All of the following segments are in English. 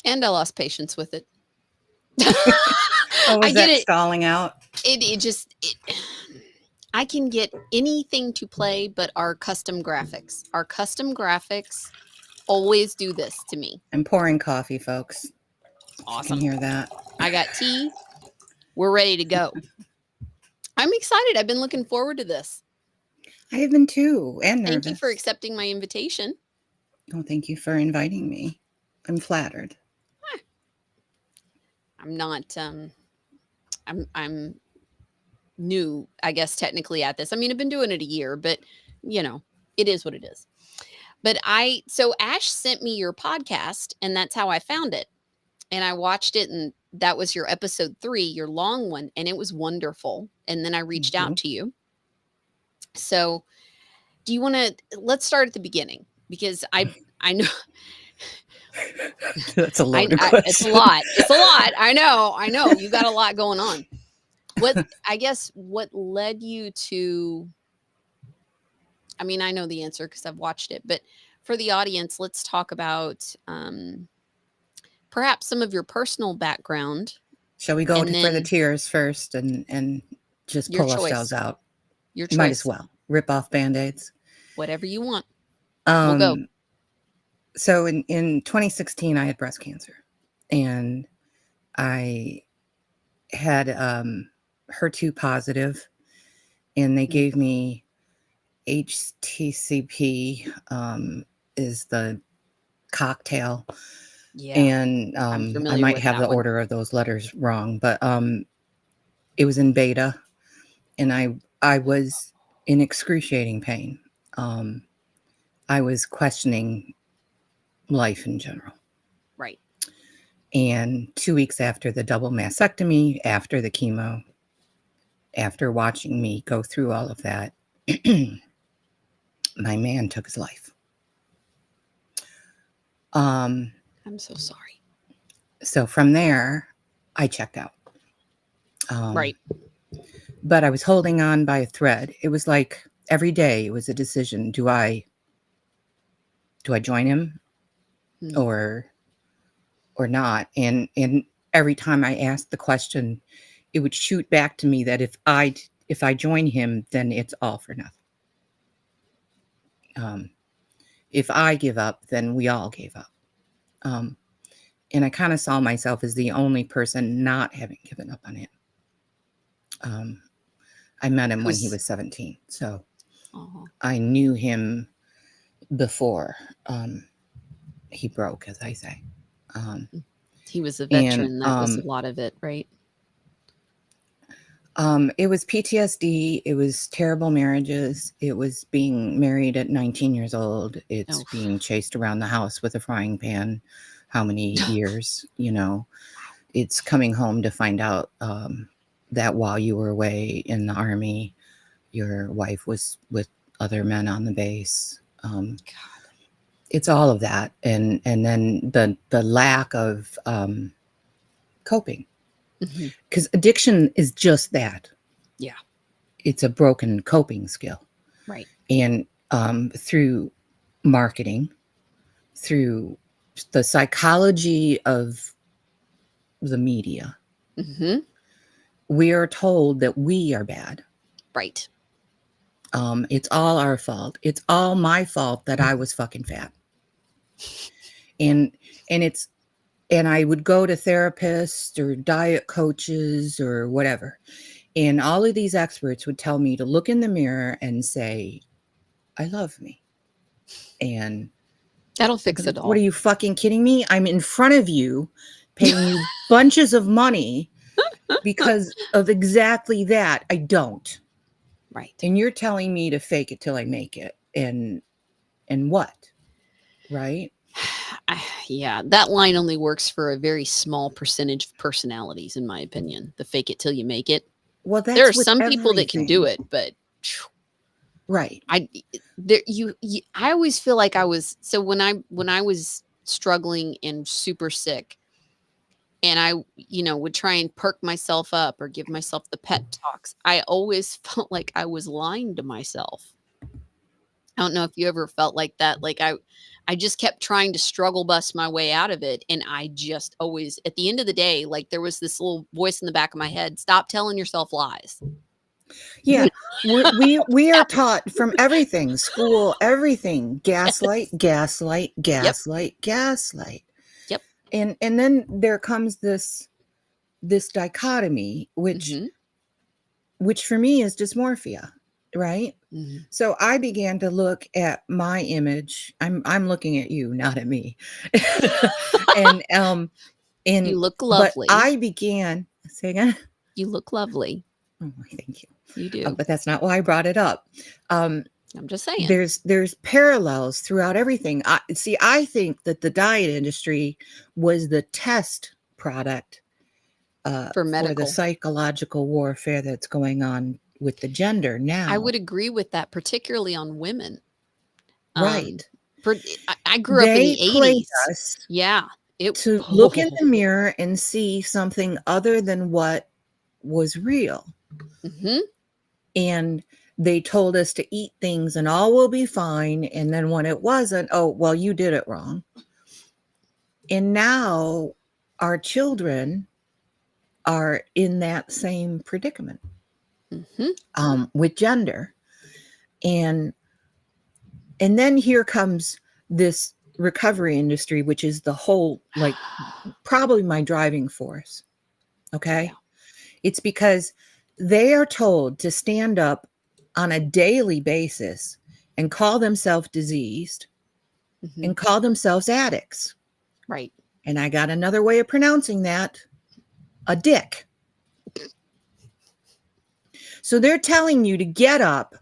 And I lost patience with it. Oh, was I get that it. stalling out? I can get anything to play but our custom graphics. Our custom graphics always do this to me. I'm pouring coffee, folks. Awesome. You can hear that. I got tea. We're ready to go. I'm excited. I've been looking forward to this. I have been too, and nervous. Thank you for accepting my invitation. Oh, thank you for inviting me. I'm flattered. I'm not. I'm new, I guess, technically at this. I mean, I've been doing it a year, but it is what it is. But so Ash sent me your podcast, and that's how I found it. And I watched it, and that was your episode 3, your long one, and it was wonderful. And then I reached out to you. So, do you want to? Let's start at the beginning, because I know. That's a loaded question. It's a lot. It's a lot. I know. You got a lot going on. What led you to? I mean, I know the answer because I've watched it, but for the audience, let's talk about perhaps some of your personal background. Shall we go for the tears first and just pull ourselves out? Your choice. Might as well. Rip off Band-Aids. Whatever you want. We'll go. So in 2016, I had breast cancer, and I had HER2 positive, and they gave me HTCP is the cocktail. Yeah. And I might have the order of those letters wrong, but it was in beta, and I was in excruciating pain. I was questioning life in general. Right. And 2 weeks after the double mastectomy, after the chemo, after watching me go through all of that, my man took his life. I'm so sorry. So from there, I checked out. Right. But I was holding on by a thread. It was like every day it was a decision. Do I join him or not? And every time I asked the question, it would shoot back to me that if I join him, then it's all for nothing. If I give up, then we all gave up. And I kind of saw myself as the only person not having given up on him. I met him when he was 17. So I knew him before he broke, as I say. He was a veteran. That was a lot of it, right? It was PTSD. It was terrible marriages. It was being married at 19 years old. It's being chased around the house with a frying pan. How many years, It's coming home to find out that while you were away in the Army, your wife was with other men on the base. It's all of that. And then the lack of coping. Because addiction is just that. Yeah. It's a broken coping skill. Right. And through marketing, through the psychology of the media, we are told that we are bad. Right. It's all our fault. It's all my fault that I was fucking fat. And I would go to therapists or diet coaches or whatever. And all of these experts would tell me to look in the mirror and say, I love me. And that'll fix it all. What are you fucking kidding me? I'm in front of you paying you bunches of money because of exactly that. I don't. Right. And you're telling me to fake it till I make it. And what? Right? Yeah, that line only works for a very small percentage of personalities, in my opinion. The fake it till you make it. Well, there are some people that can do it, but Right. I there you I always feel like I was so when I was struggling and super sick and I, would try and perk myself up or give myself the pep talks, I always felt like I was lying to myself. I don't know if you ever felt like that. Like I just kept trying to struggle bust my way out of it. And I just always, at the end of the day, like there was this little voice in the back of my head, stop telling yourself lies. Yeah. We are taught from everything, school, everything, gaslight, Yes. gaslight, Yep. gaslight, gaslight. Yep. And then there comes this dichotomy, Hmm. which for me is dysmorphia, right? Hmm. So I began to look at my image. I'm looking at you, not at me. and You and look but lovely. I began, say again. You look lovely. Oh, thank you. You do. But that's not why I brought it up. Um, I'm just saying. there's parallels throughout everything. I think that the diet industry was the test product For for the medical. psychological warfare that's going on with the gender I now. would agree with that, particularly on women. Um, Right. I grew up in They the played 80s. us Yeah. It to look in oh. the mirror and see something other than what was real. Mhm. And they told us to eat things and all will be fine. And then when it wasn't, oh, well, you did it wrong. And now our children are in that same predicament Mhm. with gender. And and then here comes this recovery industry, which is the whole, like, probably my driving force. Yeah. Okay. It's because they are told to stand up on a daily basis and call themselves diseased Mhm. and call themselves addicts. Right. And I got another way of pronouncing that, a dick. So they're telling you to get up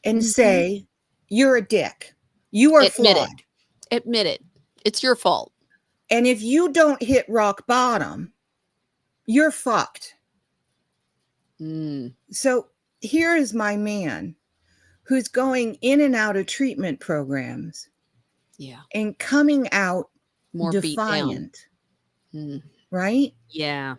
and Mhm. say, you're a dick. You are Admit it. flawed. Admit it. It's your fault. And if you don't hit rock bottom, you're fucked. Mm. So here is my man who's going in and out of treatment programs Yeah. and coming out More beat down. defiant, Mm. right? Yeah.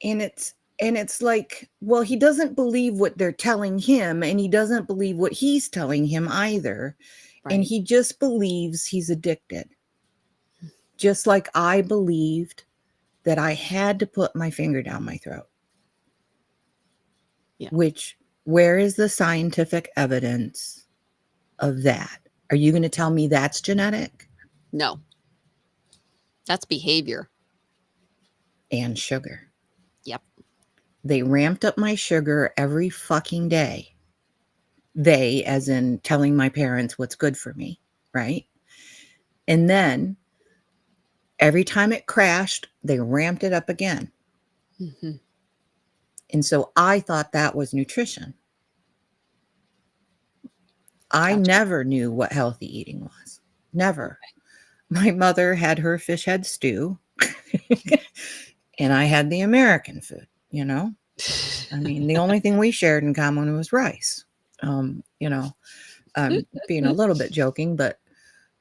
And it's like, well, he doesn't believe what they're telling him, and he doesn't believe what he's telling him either. And Right. he just believes he's addicted. Just like I believed that I had to put my finger down my throat. Yeah. Which, where is the scientific evidence of that? Are you going to tell me that's genetic? No. That's behavior. And sugar. Yep. They ramped up my sugar every fucking day. They, as in telling my parents what's good for me, right? And then every time it crashed, they ramped it up again. Mhm. And so I thought that was nutrition. I Gotcha. never knew what healthy eating was. Never. My mother had her fish head stew, and I had the American food, you know? I mean, the only thing we shared in common was rice. You know, I'm being a little bit joking, but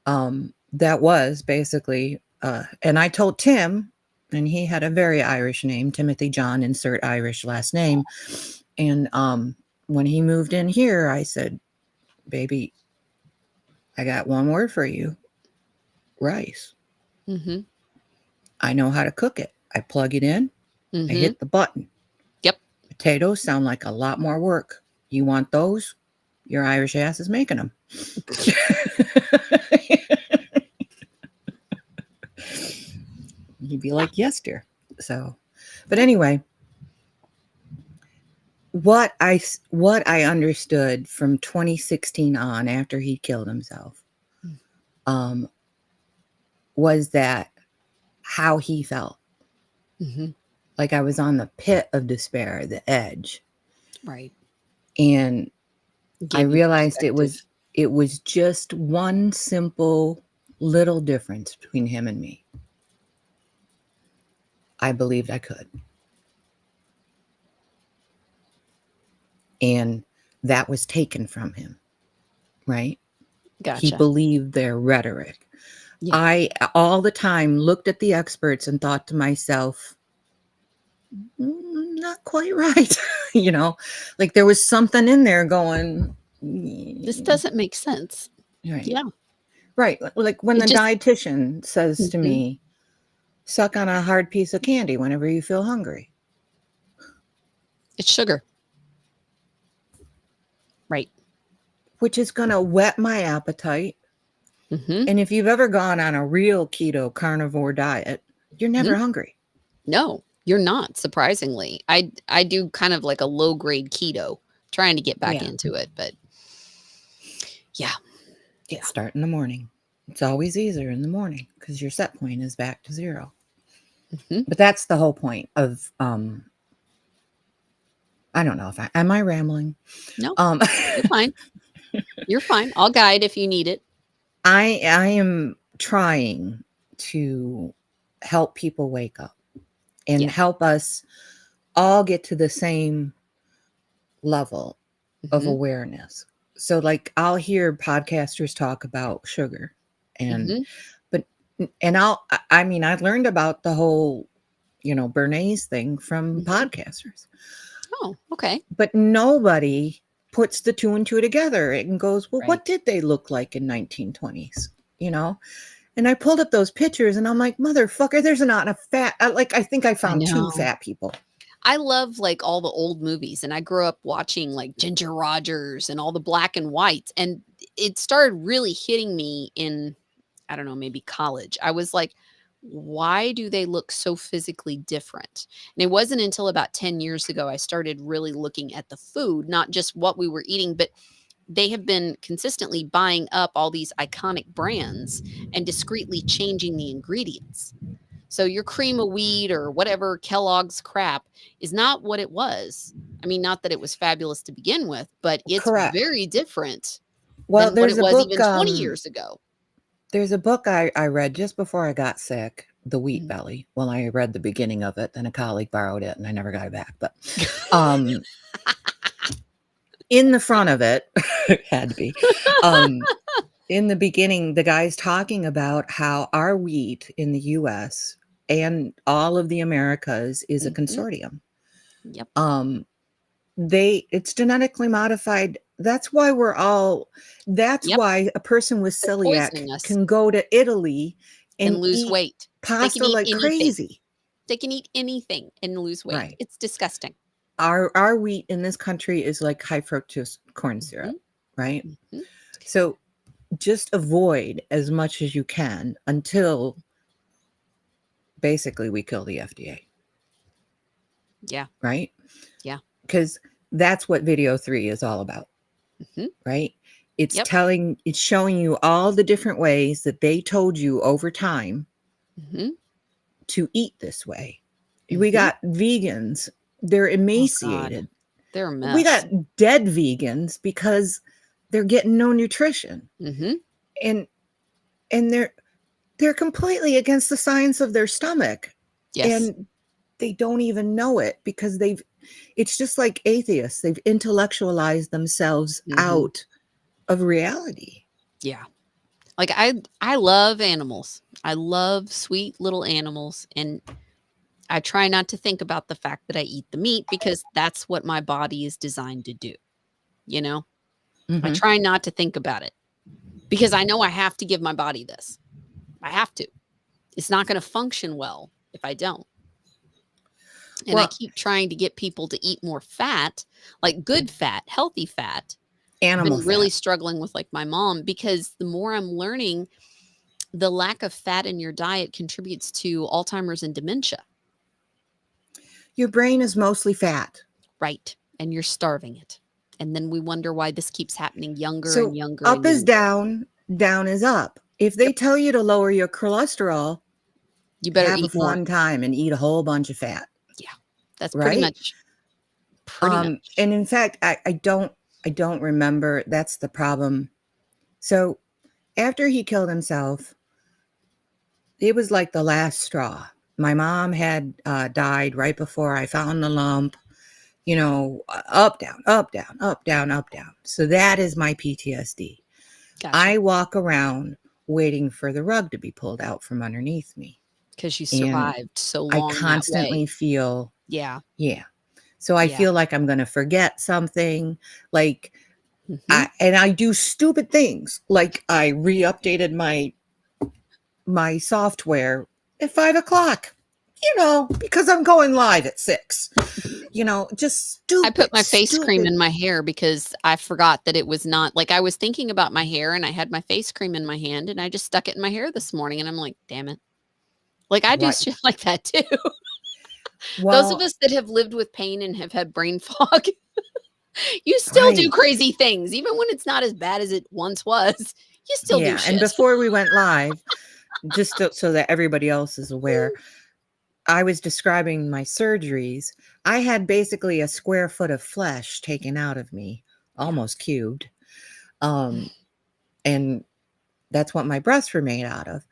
that was basically, and I told Tim, and he had a very Irish name, Timothy John, insert Irish last name. And when he moved in here, I said, baby, I got one word for you, rice. Mhm. I know how to cook it. I plug it in, I Mhm. hit the button. Yep. Potatoes sound like a lot more work. You want those? Your Irish ass is making them. You'd be Yeah. like, yes, dear. So, but anyway, what I understood from 2016 on, after he killed himself, Mm. um, was that how he felt. Mhm. Like I was on the pit of despair, the edge. Right. And I Gave you realized it perspective. was it was just one simple little difference between him and me. I believed I could. And that was taken from him, right? He Gotcha. believed their rhetoric. Yeah. I all the time looked at the experts and thought to myself, not quite right. You know, like there was something in there going, This doesn't make sense. right, Yeah. right. Like when It the just dietitian says to Mhm. me, suck on a hard piece of candy whenever you feel hungry, It's sugar. Right. which is going to whet my appetite. Mhm. And if you've ever gone on a real keto carnivore diet, you're Mhm. never hungry. No, you're not, surprisingly. I do kind of like a low grade keto, trying to get back Yeah. into it, but yeah. Yeah. Start in the morning. It's always easier in the morning because your set point is back to zero. Mhm. But that's the whole point of I don't know if I am I rambling. No, Um you're fine. You're fine. I'll guide if you need it. I am trying to help people wake up and Yeah. help us all get to the same level of Mhm. awareness. So like I'll hear podcasters talk about sugar and Mhm. but and I mean I learned about the whole, Bernays thing from Mhm. podcasters. Oh, okay. But nobody puts the two and two together and goes, "Well, Right. what did they look like in 1920s?" You know? And I pulled up those pictures and I'm like, "Motherfucker, there's not a fat I think I I found two know. fat people." I love, like, all the old movies, and I grew up watching, like, Ginger Rogers and all the black and whites, and it started really hitting me in, I don't know, maybe college. I was like, "Why do they look so physically different?" And it wasn't until about 10 years ago I started really looking at the food, not just what we were eating, but they have been consistently buying up all these iconic brands and discreetly changing the ingredients. So your cream of wheat or whatever Kellogg's crap is not what it was. I mean, not that it was fabulous to begin with, but it's Correct. very different Well, than what it was even 20 years ago. there's a book I read just before I got sick, The Wheat Mhm. Belly. Well, I read the beginning of it, then a colleague borrowed it and I never got it back. But um in the front of it, had to be. Um in the beginning, the guy's talking about how our wheat in the US and all of the Americas is a Mhm. consortium. Yep. Um, it's genetically modified. That's Yep. why a person with They're celiac poisoning us can go to Italy and and lose eat weight. They can pasta eat like anything. crazy. They can eat anything and lose weight. Right. It's disgusting. Our wheat in this country is like high fructose corn syrup, Mhm. right? Mhm. So just avoid as much as you can until basically we kill the FDA, Yeah. right? Yeah. Because that's what video 3 is all about, Mhm. right? It's Yep. it's showing you all the different ways that they told you over time Mhm. to eat this way. We Mhm. got vegans, they're Oh god. emaciated. They're a We got mess. dead vegans because they're getting no nutrition. Mhm. And and they're completely against the science of their stomach. Yes. And they don't even know it because it's just like atheists. They've intellectualized themselves Mhm. out of reality. Yeah. Like, I love animals. I love sweet little animals, and I try not to think about the fact that I eat the meat because that's what my body is designed to do, you know? I Mhm. try not to think about it because I know I have to give my body this. I have to. It's not gonna function well if I don't. And I Well, keep trying to get people to eat more fat, like good fat, healthy fat. I've animal been really fat. struggling with, like, my mom because the more I'm learning, the lack of fat in your diet contributes to Alzheimer's and dementia. Your brain is mostly fat. Right. And you're starving it. And then we wonder why this keeps happening younger and So younger up and is younger. down, down is up. If they Yep. tell you to lower your cholesterol, You better have a eat more. fun time and eat a whole bunch of fat, Yeah. That's right? pretty much. And in fact, I don't remember. That's the problem. So after he killed himself, it was like the last straw. My mom had died right before I found the lump, up, down, up, down, up, down, up, down. So that is my PTSD. Gotcha. I walk around waiting for the rug to be pulled out from underneath me. Because you And survived so I long that way. constantly feel, Yeah. yeah. So I Yeah. feel like I'm going to forget something. Like, Mhm. I do stupid things. Like I re-updated my software at 5 o'clock, because I'm going live at 6. Just I put stupid, my face cream stupid. in my hair because I forgot that it was not like, I was thinking about my hair and I had my face cream in my hand and I just stuck it in my hair this morning and I'm like, "Damn it." Like, I do Right. shit like that too. Those of Well, us that have lived with pain and have had brain fog, you still do right. crazy things. Even when it's not as bad as it once was, you still do Yeah. And shit. before we went live, just so that everybody else is aware, I was describing my surgeries. I had basically a square foot of flesh taken out of me, Yeah. almost cubed. And that's what my breasts were made out of.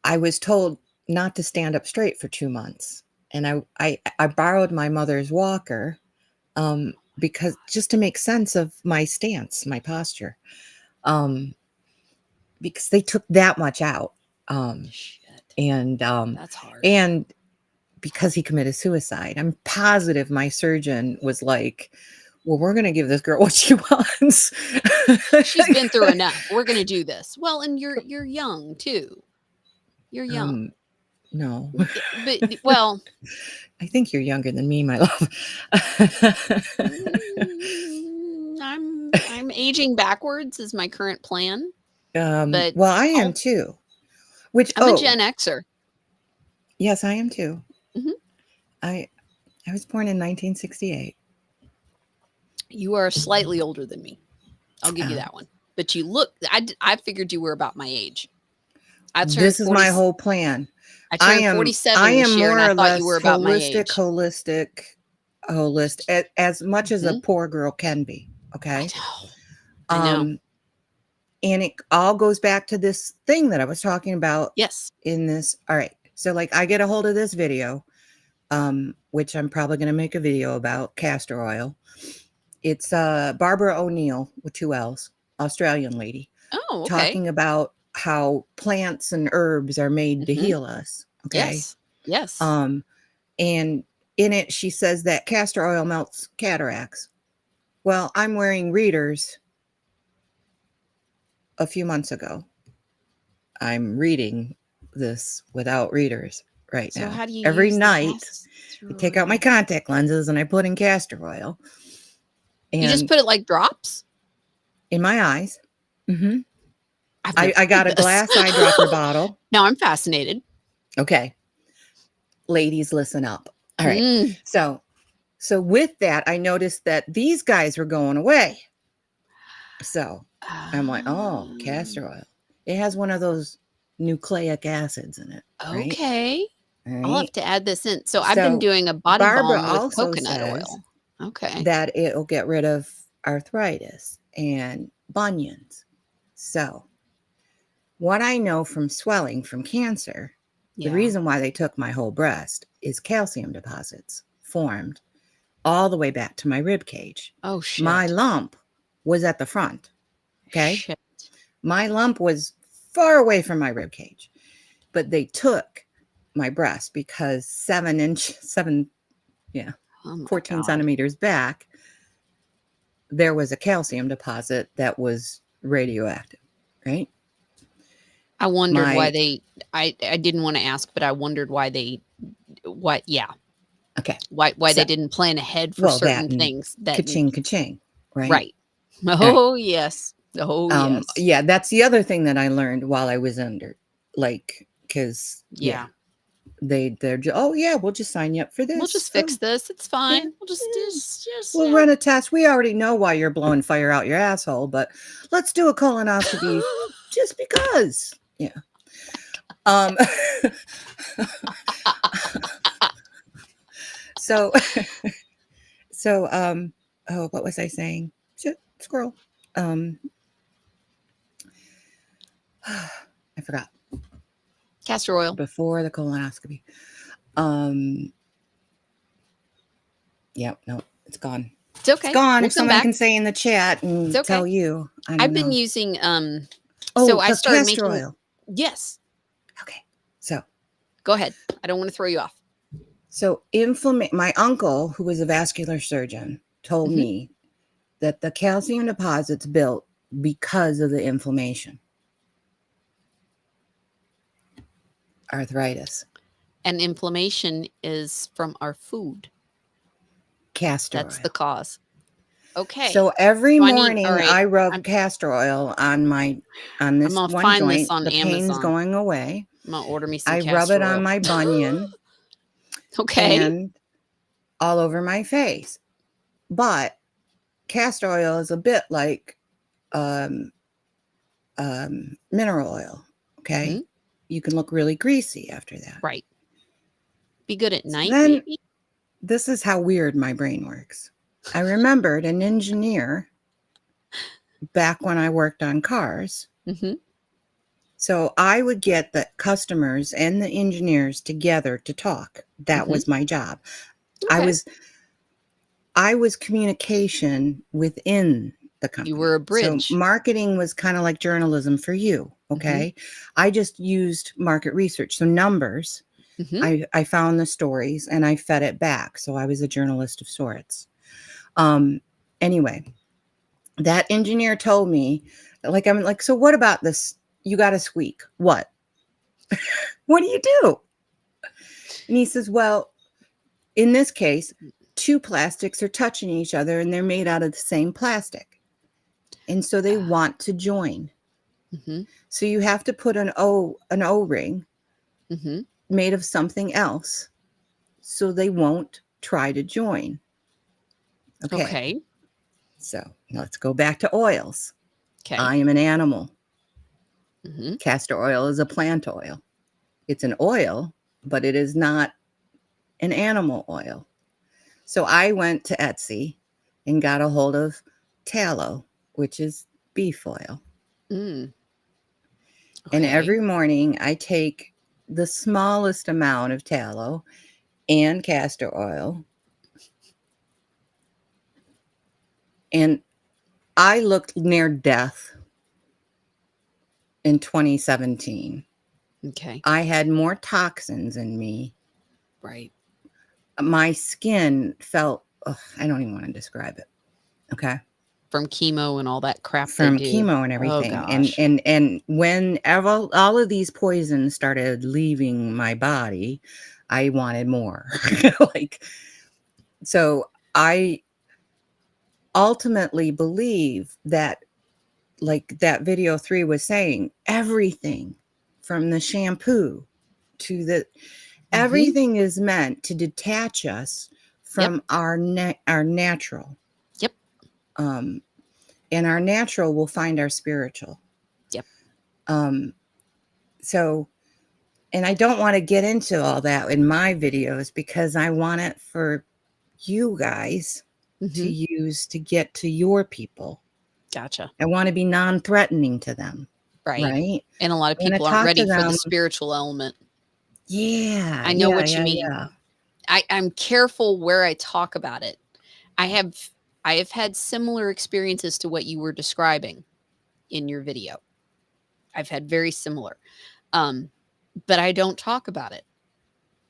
I was told not to stand up straight for 2 months. And I borrowed my mother's walker, because just to make sense of my stance, my posture, um, because they took that much out. Um, Shit. and That's hard. and because he committed suicide. I'm positive my surgeon was like, "Well, we're gonna give this girl what she wants." She's been through enough. We're gonna do this. Well, and you're young too. You're young. um, no. But well, I think you're younger than me, my love. I'm aging backwards is my current plan, but Well, I am I'll too. Which, I'm a Gen Xer. yes, I am too. Mhm. I I was born in 1968. You are slightly older than me. I'll give you Uh, that one. But you look I figured you were about my age. I turned this is 40 my whole plan. I I turned am I 47 this am year and more I or thought you were less about my holistic, age. as much as a Mhm. poor girl can be. I Okay. know. I know. Um, and it all goes back to this thing that I was talking about Yes. in this. All right. So like I get a hold of this video, which I'm probably going to make a video about castor oil. It's Barbara O'Neill with 2 L's, Australian lady, Oh, okay. talking about how plants and herbs are made to Mhm. heal us. Okay. Yes. Yes. Um, and in it, she says that castor oil melts cataracts. Well, I'm wearing readers a few months ago. I'm reading this without readers right So now. how do you Every use the night, I castor take out my oil? contact lenses and I put in castor oil You just and put it like drops? in my eyes. Hmm. I've I, never I heard got a this. glass eyedropper bottle. Now I'm fascinated. Okay, ladies, listen up. All right. Mm. So with that, I noticed that these guys were going away. So I'm like, oh, castor oil. It has one of those nucleic acids in it, right? Okay. All I'll have right. to add this in. So I've been So doing a body Barbara balm with also coconut says oil. Okay. that it'll get rid of arthritis and bunions. So, what I know from swelling from cancer, the Yeah. reason why they took my whole breast is calcium deposits formed all the way back to my rib cage. Oh, My shit. lump was at the front. Okay. Shit. My lump was far away from my rib cage, but they took my breast because 7, yeah, Oh my 14 God. centimeters back, there was a calcium deposit that was radioactive, right? I wondered why My, they I didn't want to ask, but I wondered why they why yeah, okay. why So, they didn't plan ahead for well, that certain and things that ka-ching, right? right. All right. Oh, yes. Oh, yes. Yeah, that's the other thing that I learned while I was under, like, because, yeah, Yeah. oh, yeah, we'll just sign you up for We'll this. just Oh, fix this. It's yeah, fine. We'll yeah. just We'll yeah. run a test. We already know why you're blowing fire out your asshole, but let's do a colonoscopy just because. Yeah. Um, so, oh, what was I saying? Shit, squirrel. Um, I forgot. Castor oil. Before the colonoscopy. Um, yeah, no. It's gone. It's It's okay. gone. We'll If come someone back. can say in the chat It's and okay. tell you, I don't I've been know. using so Oh, I the started castor making oil. yes. Okay. So Go ahead. I don't want to throw you off. my uncle, who was a vascular surgeon, told Mhm. me that the calcium deposits built because of the inflammation, arthritis, And inflammation is from our food. castor That's the oil. cause. Okay. So every So I need all morning right. I rub I'm castor oil on I'm this gonna one find this joint. on The pain's Amazon. going away. I'm gonna order me some I rub it castor on oil. my bunion Okay. and all over my face. But castor oil is a bit like um, mineral oil. Okay. Mhm. You can look really greasy after that. Right. Be good at So night, then maybe? this is how weird my brain works. I remembered an engineer back when I worked on cars. Mhm. So I would get the customers and the engineers together to talk. That Mhm. was my job. I Okay. was I was communication within the You were a company. So bridge. marketing was kind of like journalism for you, Mhm. okay? I just used market research, so numbers. Mhm. I found the stories and I fed it back. So I was a journalist of sorts. Um anyway, that engineer told me, like, I'm like, so what about this? You got to squeak. What? What do you do? And he says, well, in this case, two plastics are touching each other and they're made out of the same plastic. And so they want to join. Mhm. So you have to put an O-ring Mhm. made of something else so they won't try to join. Okay. Okay. So let's go back to oils. Okay. I am an animal. Mhm. Castor oil is a plant oil. It's an oil, but it is not an animal oil. So I went to Etsy and got a hold of tallow, which is beef oil. Mm. And Okay. every morning I take the smallest amount of tallow and castor oil. And I looked near death in 2017. Okay. I had more toxins in me. Right. My skin felt, ugh, I don't even want to describe it. Okay. From chemo and all that crap they From do. chemo and Oh everything. And gosh. and and whenever all of these poisons started leaving my body, I wanted more. Like, so I ultimately believe that, like that video 3 was saying, everything from the shampoo to the Mhm. everything is meant to detach us Yep. from our natural. Yep. Um and our natural will find our spiritual. Yep. Um so, and I don't want to get into all that in my videos because I want it for you guys to Mhm. use to get to your people. Gotcha. I want to be non-threatening to them, Right. right? And a lot of I want to people aren't talk to ready for the them. spiritual element. Yeah, I know yeah, what you yeah, mean. yeah. I'm careful where I talk about it. I have I have had similar experiences to what you were describing in your video. I've had very similar. Um, but I don't talk about it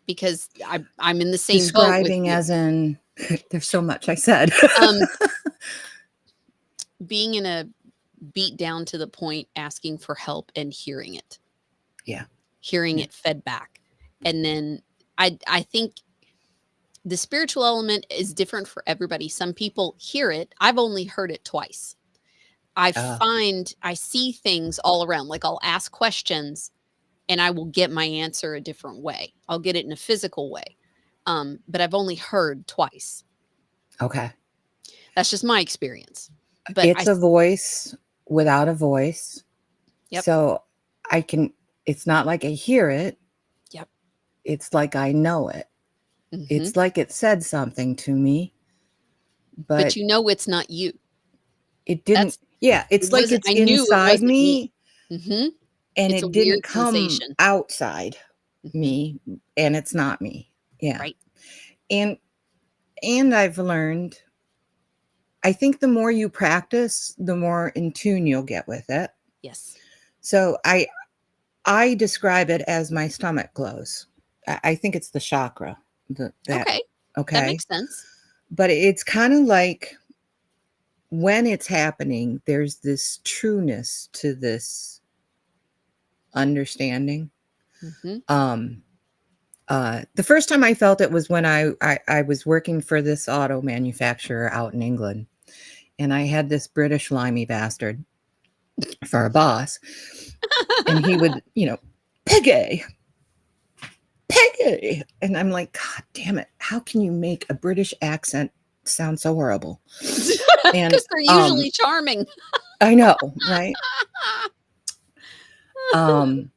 because I'm in the same boat with Describing you. as in there's so much I said. Um, being in a beat down to the point, asking for help and Yeah. hearing Yeah. it fed back. And then I think the spiritual element is different for everybody. Some people hear it. I've only heard it twice. Uh, I see things all around. Like I'll ask questions and I will get my answer a different way. I'll get it in a physical way. But I've only heard twice. okay. That's just my experience. But It's a voice without a voice. yep, So I can, it's not like I hear it. yep. It's like I know it. Hmm. It's like it said something to me, But but you know it's not you. it didn't. That's Yeah. it It's like wasn't. it's I knew it inside wasn't me. me Hmm. and It's a it didn't weird come sensation. outside Hmm. me and it's not me. Yeah. Right. And, and I've learned I think the more you practice, the more in tune you'll get with it. Yes. So I describe it as my stomach glows. I think it's the chakra that Okay. That okay. makes sense. But it's kind of like when it's happening, there's this trueness to this understanding. Mhm. Um, the first time I felt it was when I was working for this auto manufacturer out in England, and I had this British limey bastard for a boss, and he would, Peggy, Peggy, and I'm like, God damn it! How can you make a British accent sound so horrible? And 'Cause they're usually charming. I know, right? Um,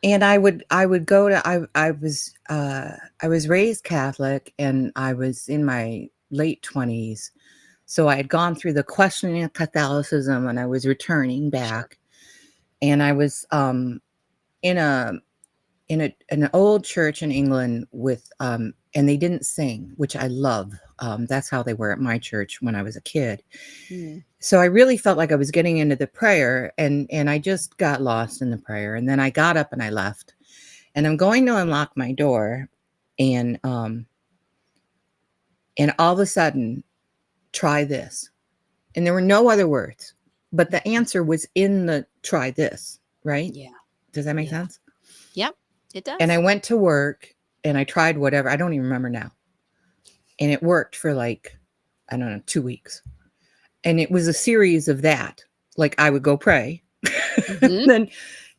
and I would go to I was raised Catholic, and I was in my late 20s. So I had gone through the questioning of Catholicism, and I was returning Sure. back, and I was in a an old church in England with and they didn't sing, which I love. That's how they were at my church when I was a kid. Mm. So I really felt like I was getting into the prayer, and I just got lost in the prayer, and then I got up and I left. And I'm going to unlock my door, and all of a sudden, try this. And there were no other words, but the Mhm. answer was in the try this, right? Yeah. Does that make Yeah. sense? Yep. It And I does. went to work and I tried whatever, I don't even remember now. And it worked for like, I don't know, 2 weeks. And it was a series of that. Like I would go pray. Mhm. then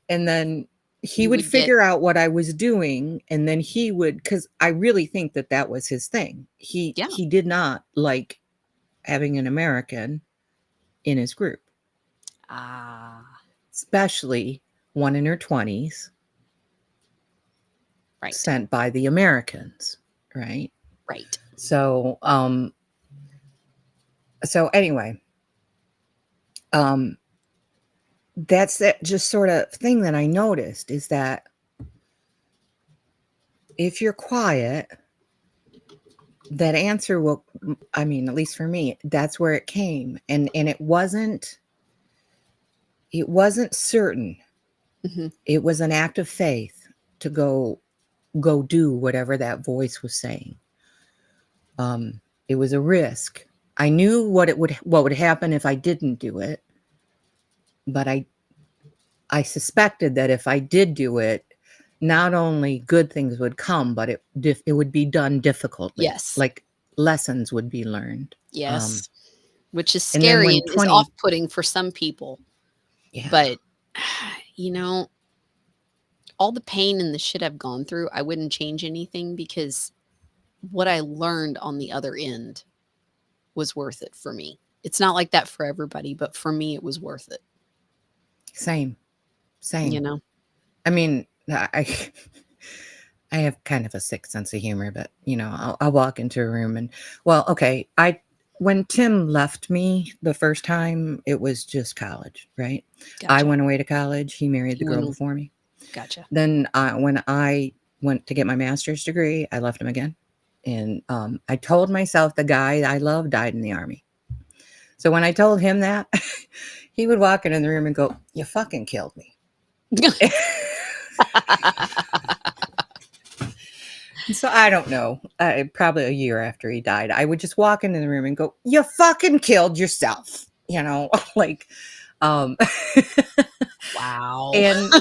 and then he You would would get figure out what I was doing, and then he would, cuz I really think that that was his thing. yeah. He did not like having an American in his group, Ah, especially one in her 20s right. sent by the Americans, right? Right. So anyway, um that's that just sort of thing that I noticed, is that if you're quiet, that answer will, I mean, at least for me, that's where it came. And it wasn't certain. Mhm. It was an act of faith to go do whatever that voice was saying. It was a risk. I knew what would happen if I didn't do it, but I suspected that if I did do it, not only good things would come, but it would be done difficultly. Yes. Like lessons would be learned. Um, Yes. Which is and then scary when and is 20, off-putting for some people, yeah, but, you know, all the pain and the shit I've gone through, I wouldn't change anything because what I learned on the other end was worth it for me. It's not like that for everybody, but for me, it was worth it, same, you same. know? I mean, I I have kind of a sick sense of humor, but I'll walk into a room and, well, okay, I when Tim left me the first time, it was just college, right? I Gotcha. went away to college. He married the You girl wanna before me. gotcha. Then when I went to get my master's degree, I left him again, and I told myself the guy I love died in the army. So when I told him that, he would walk into the room and go, "You fucking killed me." So I don't know. Probably a year after he died, I would just walk into the room and go, "You fucking killed yourself," like, um, Wow. and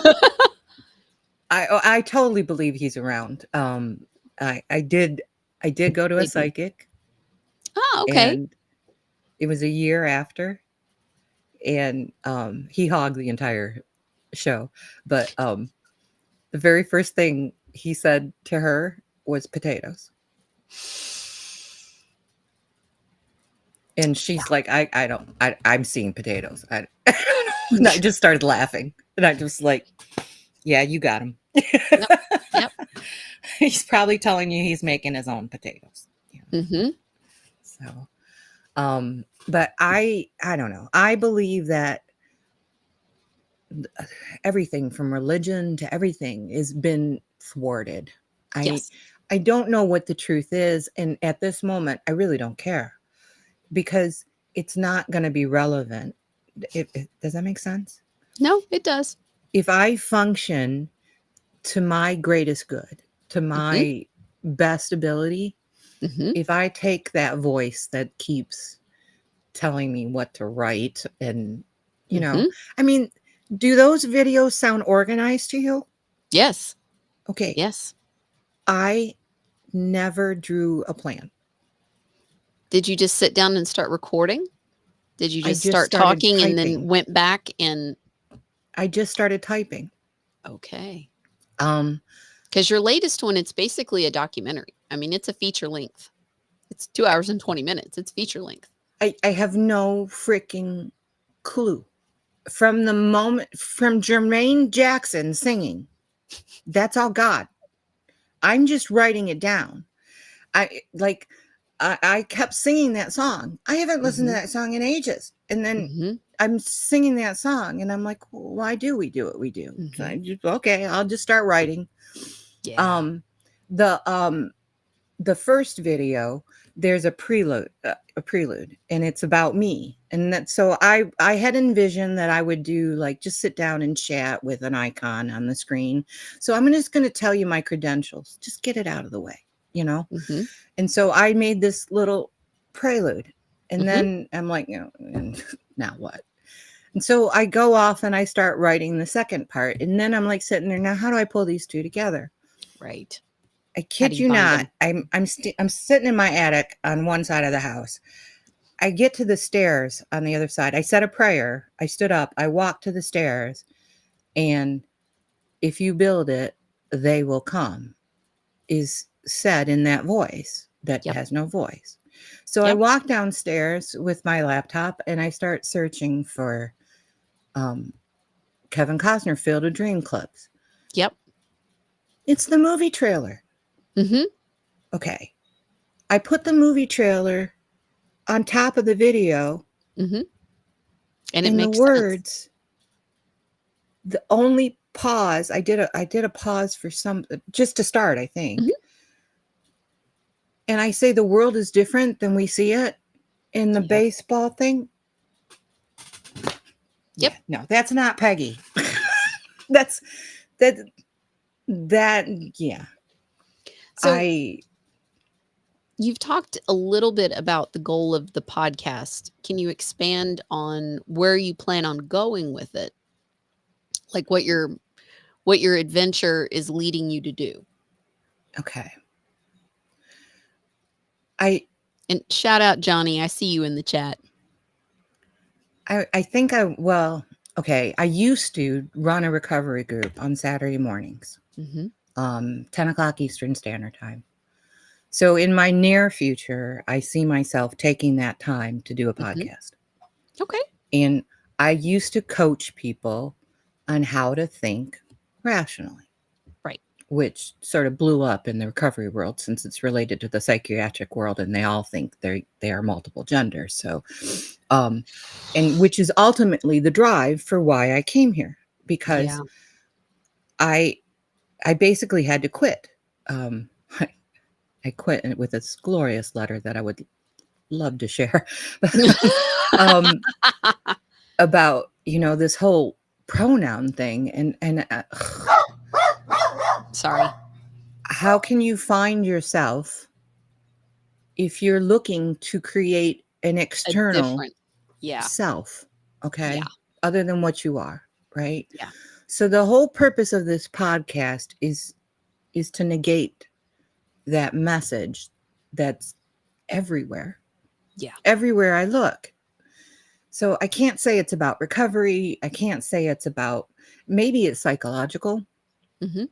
I totally believe he's around. I did go to a Maybe. psychic, Oh, okay. and it was a year after, and he hogged the entire show. But the very first thing he said to her was potatoes. And Yeah. she's like, I don't, I'm seeing potatoes. And I just started laughing. And I just like, yeah, you got him. Yep. Yep. He's probably telling you he's making his own potatoes. Mhm. So, but I don't know. I believe that everything from religion to everything has been thwarted. I Yes. I don't know what the truth is, and at this moment, I really don't care, because it's not going to be relevant. Does that make sense? No, it does. If I function to my greatest good, to Mhm. my best ability, Mhm. if I take that voice that keeps telling me what to write and, you know, Mhm. I mean, do those videos sound organized to you? Yes. Okay. Yes. I never drew a plan. Did you just sit down and start recording? Did you I just just start started talking and then typing. went back and I just started typing. okay. Um, Because your latest one, it's basically a documentary. I mean, it's a feature length. It's 2 hours and 20 minutes. It's feature length. I have no freaking clue. From the moment from Jermaine Jackson singing, that's all God. I'm just writing it down. I like I kept singing that song. I haven't listened to Mhm. that song in ages. And then Mhm. I'm singing that song and I'm like, well, why do we do what we do? So Mhm. I just, okay, I'll just start writing. Yeah. Um the um the first video, there's a prelude, and it's about me. And that so I had envisioned that I would do like just sit down and chat with an icon on the screen. So I'm just going to tell you my credentials. Just get it out of the way, you know? Mhm. And so I made this little prelude. And Mhm. then I'm like, and now what? And so I go off and I start writing the second part. And then I'm like sitting there, now how do I pull these two together? Right. I How do kid you you bind not. them? I'm sitting in my attic on one side of the house. I get to the stairs on the other side. I said a prayer. I stood up. I walked to the stairs, and if you build it, they will come. Is said in that voice that Yep. has no voice. So I Yep. walk downstairs with my laptop and I start searching for um, Kevin Costner Field of Dream clips. Yep. It's the movie trailer. Mhm. Okay. I put the movie trailer on top of the video. Mhm. And it In the makes sense. words, the only pause I did a pause for some just to start, I Mhm. think. And I say the world is different than we see it in the Yep. baseball thing. Yep. Yeah, no, that's not Peggy. that's that that yeah. So I you've talked a little bit about the goal of the podcast. Can you expand on where you plan on going with it? Like what your adventure is leading you to do? okay. I And shout out Johnny, I see you in the chat. I think I well, okay, I used to run a recovery group on Saturday mornings, Mhm. 10 o'clock Eastern Standard Time. So in my near future, I see myself taking that time to do a Mhm. podcast. Okay. And I used to coach people on how to think rationally, Right. which sort of blew up in the recovery world since it's related to the psychiatric world and they all think they are multiple genders. So um and which is ultimately the drive for why I came here because Yeah. I I basically had to quit. Um I quit with this glorious letter that I would love to share. um, about this whole pronoun thing and Sorry. how can you find yourself if you're looking to create an A external different. Yeah. self, Yeah. okay, other than what you are, right? Yeah. So the whole purpose of this podcast is to negate that message that's everywhere, Yeah. everywhere I look. So I can't say it's about recovery. I can't say it's about, maybe it's psychological. Mhm.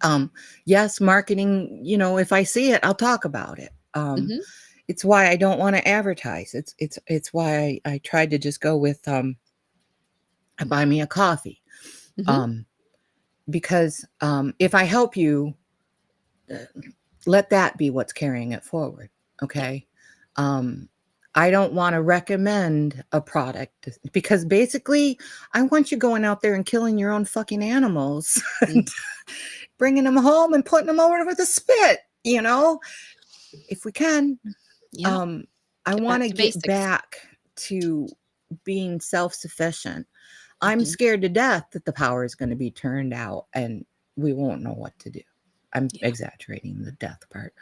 Um, yes, marketing, if I see it, I'll talk about it. Mhm. It's why I don't want to advertise. It's why I tried to just go with buy me a coffee. Mhm. Um, because if I help you, uh, let that be what's carrying it forward. Yeah. Okay. Um, I don't want to recommend a product because basically I want you going out there and killing your own fucking animals Mm. and bringing them home and putting them over with a spit, if we can. Yeah. Um, I Get want back to to get basics. back. to being self-sufficient. I'm Mhm. scared to death that the power is going to be turned out and we won't know what to do. I'm Yeah. exaggerating the death part.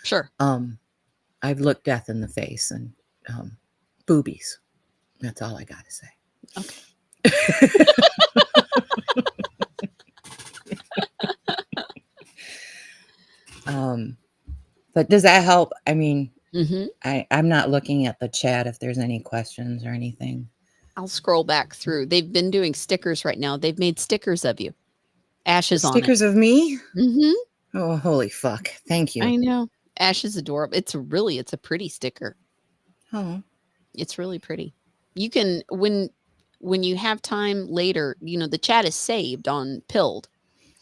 Sure. I've looked death in the face and boobies. That's all I got to say. Okay. But does that help? I mean, Mhm. I'm not looking at the chat if there's any questions or anything. I'll scroll back through. They've been doing stickers right now. They've made stickers of you. Ashes on it. Stickers of me? Mhm. Oh, holy fuck. Thank you. I know. Ash is adorable. It's a pretty sticker. Oh, It's really pretty. You can when you have time later, the chat is saved on Pilled,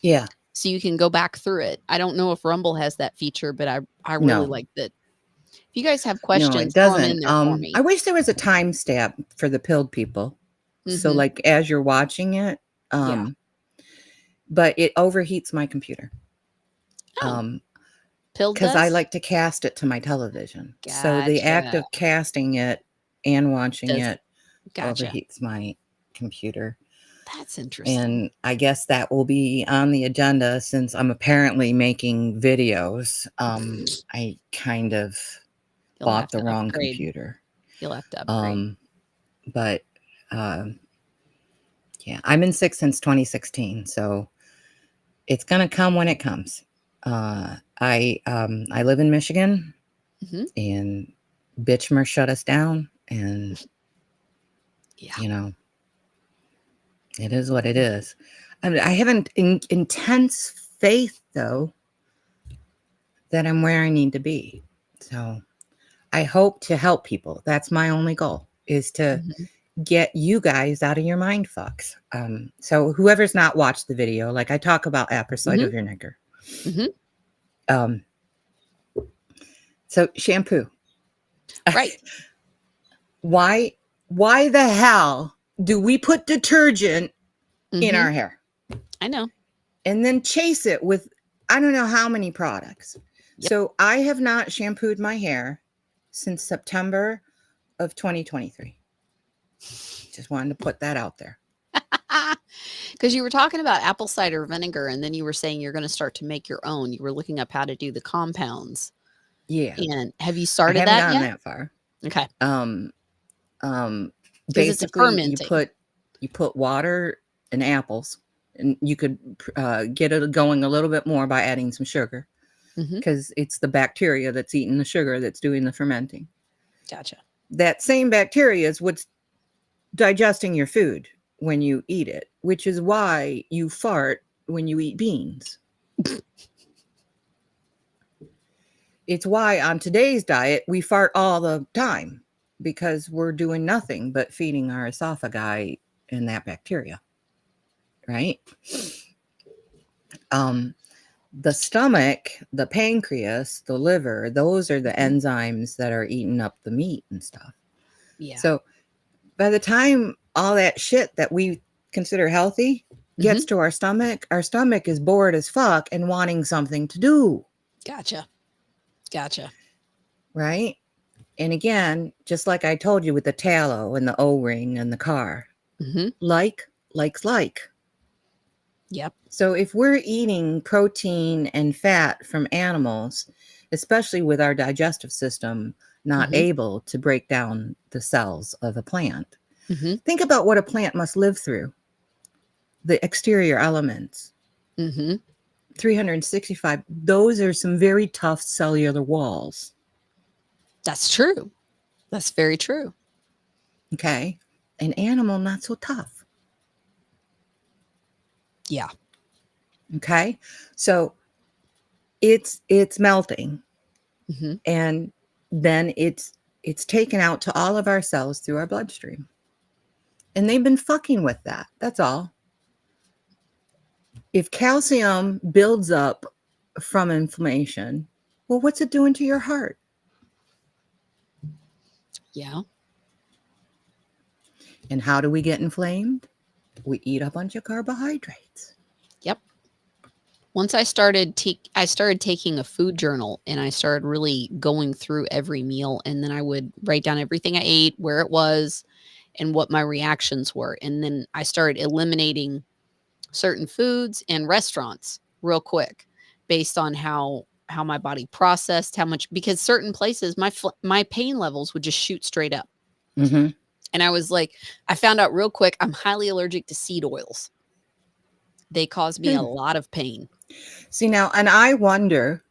yeah. so you can go back through it. I don't know if Rumble has that feature, but I really No, like that. If you guys have no, it questions, throw them in doesn't. there for I me. wish there was a timestamp for the pilled people. So, Mhm. like, as you're watching it, Yeah. but it overheats my computer. Oh, Um, Pilled because I does? like to cast it to my television. So the act Gotcha. of casting it and watching Does it Gotcha. overheats my computer. That's interesting. And I guess that will be on the agenda since I'm apparently making videos. I kind of You'll bought have the to wrong upgrade. computer. You'll have to upgrade. Um, but um, yeah, I'm in six since 2016, so it's gonna come when it comes. I live in Michigan, Mhm. and Bitchmer shut us down, and Yeah. you know it is what it is. I have an intense faith though that I'm where I need to be. So I hope to help people. That's my only goal is to Mhm. get you guys out of your mind fucks. So whoever's not watched the video, like I talk about apple cider Mhm. vinegar. Mhm. Um, so shampoo. Right. why why the hell do we put detergent in Mhm. our hair I know. and then chase it with I don't know how many products? Yep. So I have not shampooed my hair since September of 2023. Just wanted to put that out there. Because you were talking about apple cider vinegar, and then you were saying you're gonna start to make your own. You were looking up how to do the compounds. Yeah, And have you I started haven't that gotten yet? that far. Okay. Um, um, Because it's a basically, fermenting. you put water and apples, and you could get it going a little bit more by adding some sugar Mhm. because it's the bacteria that's eating the sugar that's doing the fermenting. Gotcha. That same bacteria is what's digesting your food when you eat it, which is why you fart when you eat beans. It's why on today's diet we fart all the time because we're doing nothing but feeding our esophagi and that bacteria, right? Um, the stomach, the pancreas, the liver, those are the Mhm. enzymes that are eating up the meat and stuff. Yeah. So by the time all that shit that we consider healthy gets Mhm. to our stomach is bored as fuck and wanting something to do, Gotcha. Gotcha. right? And again, just like I told you with the tallow and the O-ring and the car, Mhm. like. Yep. So if we're eating protein and fat from animals, especially with our digestive system not Mhm. able to break down the cells of a plant, Mhm. think about what a plant must live through. The exterior elements, Mhm. 365, those are some very tough cellular walls. That's true. That's very true. Okay. An animal, not so tough. Yeah. Okay. So it's melting Mhm. and then it's taken out to all of our cells through our bloodstream. And they've been fucking with that. That's all. If calcium builds up from inflammation, well, what's it doing to your heart? Yeah. And how do we get inflamed? We eat a bunch of carbohydrates. Yep. Once I started taking a food journal, and I started really going through every meal, and then I would write down everything I ate, where it was, and what my reactions were. And then I started eliminating certain foods and restaurants real quick based on how my body processed how much, because certain places my pain levels would just shoot straight up. Mm-hmm. And I was like, I found out real quick I'm highly allergic to seed oils. They cause me a lot of pain. See now, and I wonder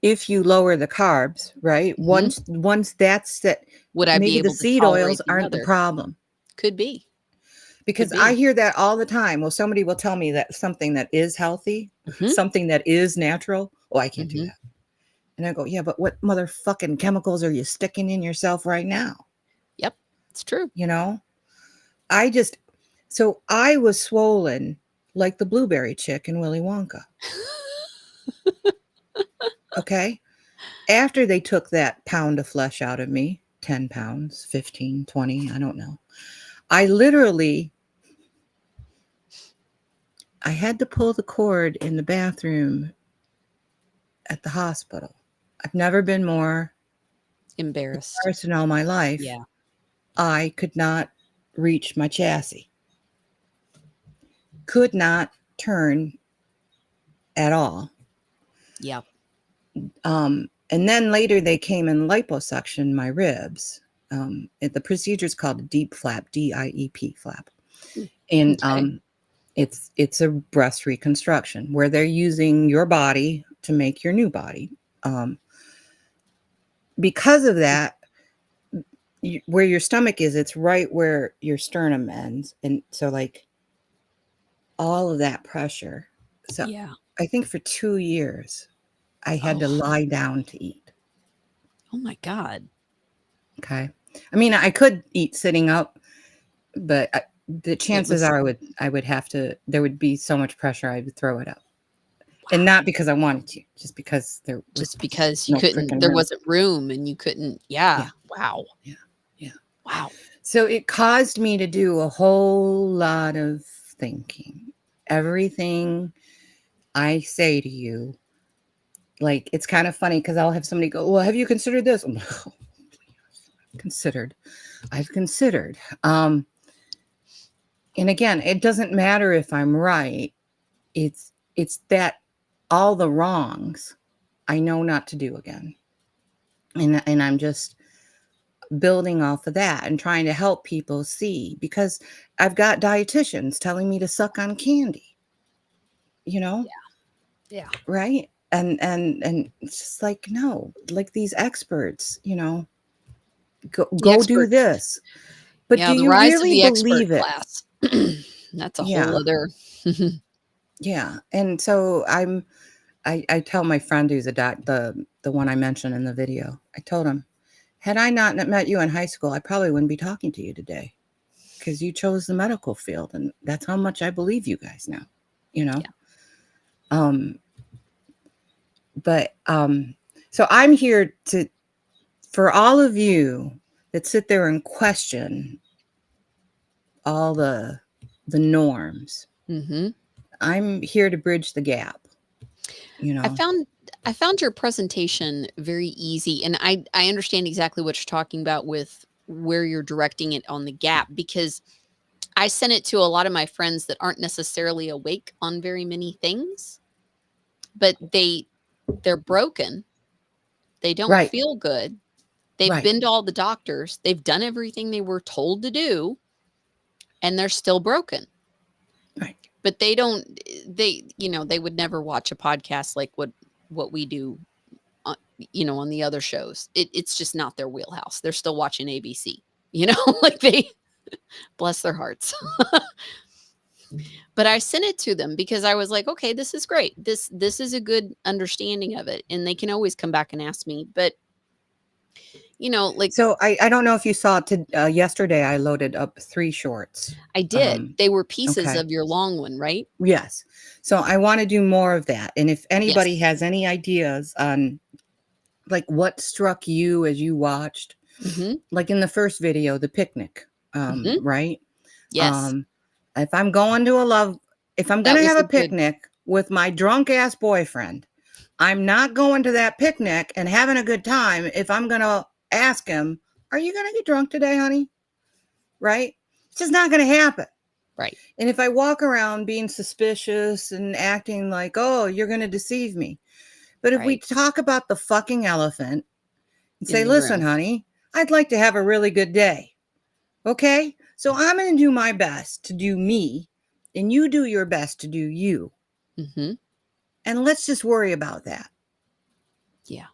if you lower the carbs, right? Mhm. Once that's set, Would I be maybe the able to seed tolerate oils the aren't the other? problem. Could be. Could Because I be. hear that all the time. Well, somebody will tell me that something that is healthy, Mhm. something that is natural. Oh, I can't do Mhm. that. And I go, yeah, but what motherfucking chemicals are you sticking in yourself right now? Yep. It's true. You know, I just, so I was swollen like the blueberry chick in Willy Wonka. Okay. After they took that pound of flesh out of me, 10 pounds, 15, 20, I don't know. I literally, I had to pull the cord in the bathroom at the hospital. I've never been more Embarrassed. embarrassed in all my life. Yeah. I could not reach my chassis, could not turn at all. Yeah. And then later they came and liposuction my ribs. The procedure is called a deep flap, DIEP flap, Mm. and Okay. it's a breast reconstruction where they're using your body to make your new body. Um, because of that, where your stomach is, it's right where your sternum ends, and so like all of that pressure. So Yeah. I think for 2 years I had to Oh. lie down to eat. Oh my god. Okay, I mean I could eat sitting up, but the It chances was are I would have to. There would be so much pressure I would throw it up, and wow. not because I wanted to, just because there was Just because you no couldn't freaking there room. wasn't room and you couldn't, yeah. Yeah, Wow. yeah, yeah. Wow. So it caused me to do a whole lot of thinking. Everything I say to you, like it's kind of funny because I'll have somebody go, "Well, have you considered this?" I'm like, "Oh, considered. I've considered." And again, it doesn't matter if I'm right. It's that all the wrongs I know not to do again. And I'm just building off of that and trying to help people see, because I've got dietitians telling me to suck on candy, you know, Yeah. right? And it's just like, no, like these experts, The go do experts. this. But do Yeah, the you rise of really the expert believe it? class. That's a whole Yeah. other Yeah. And so I tell my friend who's a doc, the one I mentioned in the video, I told him, had I not met you in high school, I probably wouldn't be talking to you today, because you chose the medical field, and that's how much I believe you guys now, you know. yeah. Um, but so I'm here to, for all of you that sit there and question all the norms. Mhm. I'm here to bridge the gap, you I know. found I found your presentation very easy, and I understand exactly what you're talking about with where you're directing it on the gap, because I sent it to a lot of my friends that aren't necessarily awake on very many things, but they're broken. They don't Right, feel good. They've right, been to all the doctors. They've done everything they were told to do, and they're still broken. right. But they would never watch a podcast like what we do on, on the other shows. It's just not their wheelhouse. They're still watching ABC. Like they bless their hearts. But I sent it to them because I was like, okay, this is great. This is a good understanding of it, and they can always come back and ask me. But like So I don't know if you saw yesterday I loaded up 3 shorts. I did. They were pieces Okay. of your long one, right? Yes. So I want to do more of that. And if anybody Yes. has any ideas on like what struck you as you watched, Mhm. like in the first video, the picnic, Mhm. right? Yes. Um, if I'm going to a love, if I'm That gonna was have a a good picnic, with my drunk ass boyfriend. I'm not going to that picnic and having a good time if I'm going to ask him, are you going to get drunk today, honey? Right? It's just not going to happen. Right. And if I walk around being suspicious and acting like, oh, you're going to deceive me. But if we Right. talk about the fucking elephant and In say, the listen, room. honey, I'd like to have a really good day. Okay? So I'm going to do my best to do me, and you do your best to do you. Mm-hmm. And let's just worry about that. Yeah.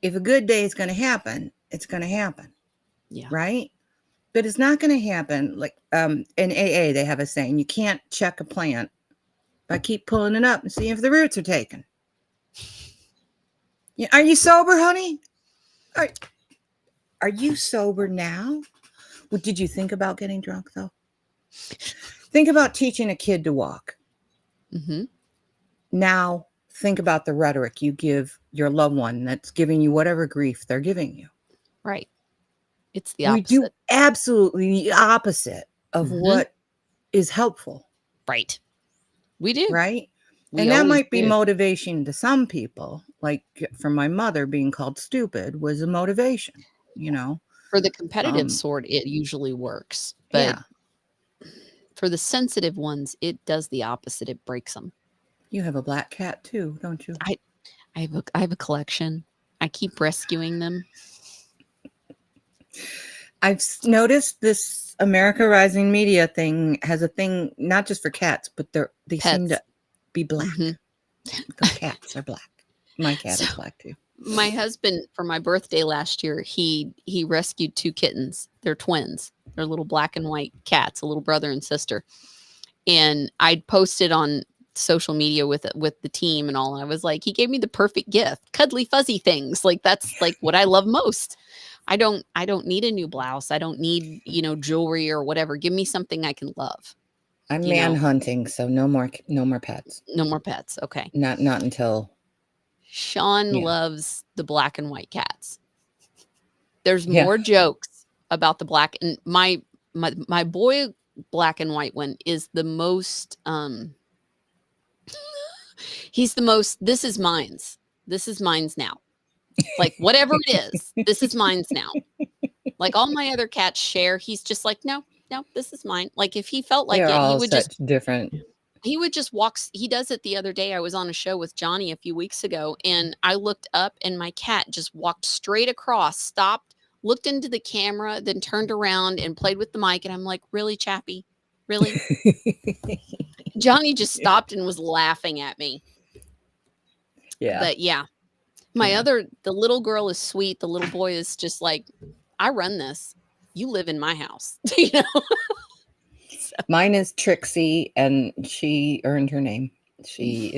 If a good day is going to happen, it's going to happen. Yeah. Right? But it's not going to happen. Like in AA, they have a saying, you can't check a plant by keep pulling it up and seeing if the roots are taken. Yeah, are you sober, honey? Are you sober now? Well, did you think about getting drunk, though? Think about teaching a kid to walk. Mm-hmm. Now, think about the rhetoric you give your loved one that's giving you whatever grief they're giving you. Right. It's the We do opposite. absolutely the opposite of Mm-hmm. what is helpful, Right. We do. right? We And that always might be do. motivation to some people. Like for my mother, being called stupid was a motivation, you know? For the competitive Um, sort, it usually works. But yeah, for the sensitive ones, it does the opposite. It breaks them. you have a black cat too, don't you? I have a collection. I keep rescuing them. I've noticed this America Rising Media thing has a thing not just for cats, but they seem Pets. to be black. Mm-hmm. The cats are black. My cat So is black too. my husband, for my birthday last year, he rescued 2 kittens. They're twins. They're little black and white cats, a little brother and sister. And I posted on social media with the team and all. And I was like, he gave me the perfect gift, cuddly fuzzy things. Like that's like what I love most. I don't need a new blouse. I don't need, jewelry or whatever. Give me something I can love. I'm You man know, hunting, so no more pets. no more pets. Okay. Not until Sean yeah. loves the black and white cats. There's Yeah. more jokes about the black and my boy black and white one is the most he's the most this is mine's. This is mine's now. Like whatever it is, this is mine's now. Like all my other cats share, he's just like, no, no, this is mine. Like if he felt like They're it, all such different. he would just walk. He does it the other day. I was on a show with Johnny a few weeks ago, and I looked up, and my cat just walked straight across, stopped, looked into the camera, then turned around and played with the mic. And I'm like, really, Chappie? Really? Johnny just stopped and was laughing at me. Yeah. But yeah, Yeah. the little girl is sweet. The little boy is just like, I run this. You live in my house. Mine is Trixie, and she earned her name. She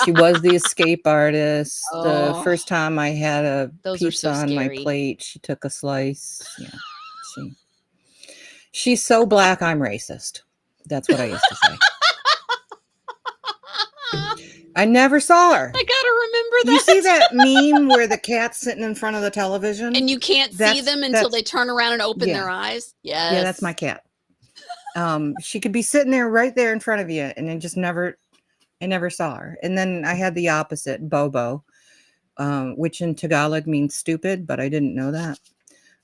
was the escape artist. The Oh, first time I had a those are pizza so on my scary. plate, she took a slice. Yeah. She's so black I'm racist. That's what I used to say. I never saw her. I gotta remember You see that. that meme where the cat's sitting in front of the television? And you can't see them until they turn around and open yeah. their eyes? Yeah, Yes. that's my cat. She could be sitting there right there in front of you, and I never saw her. And then I had the opposite, Bobo, which in Tagalog means stupid, but I didn't know that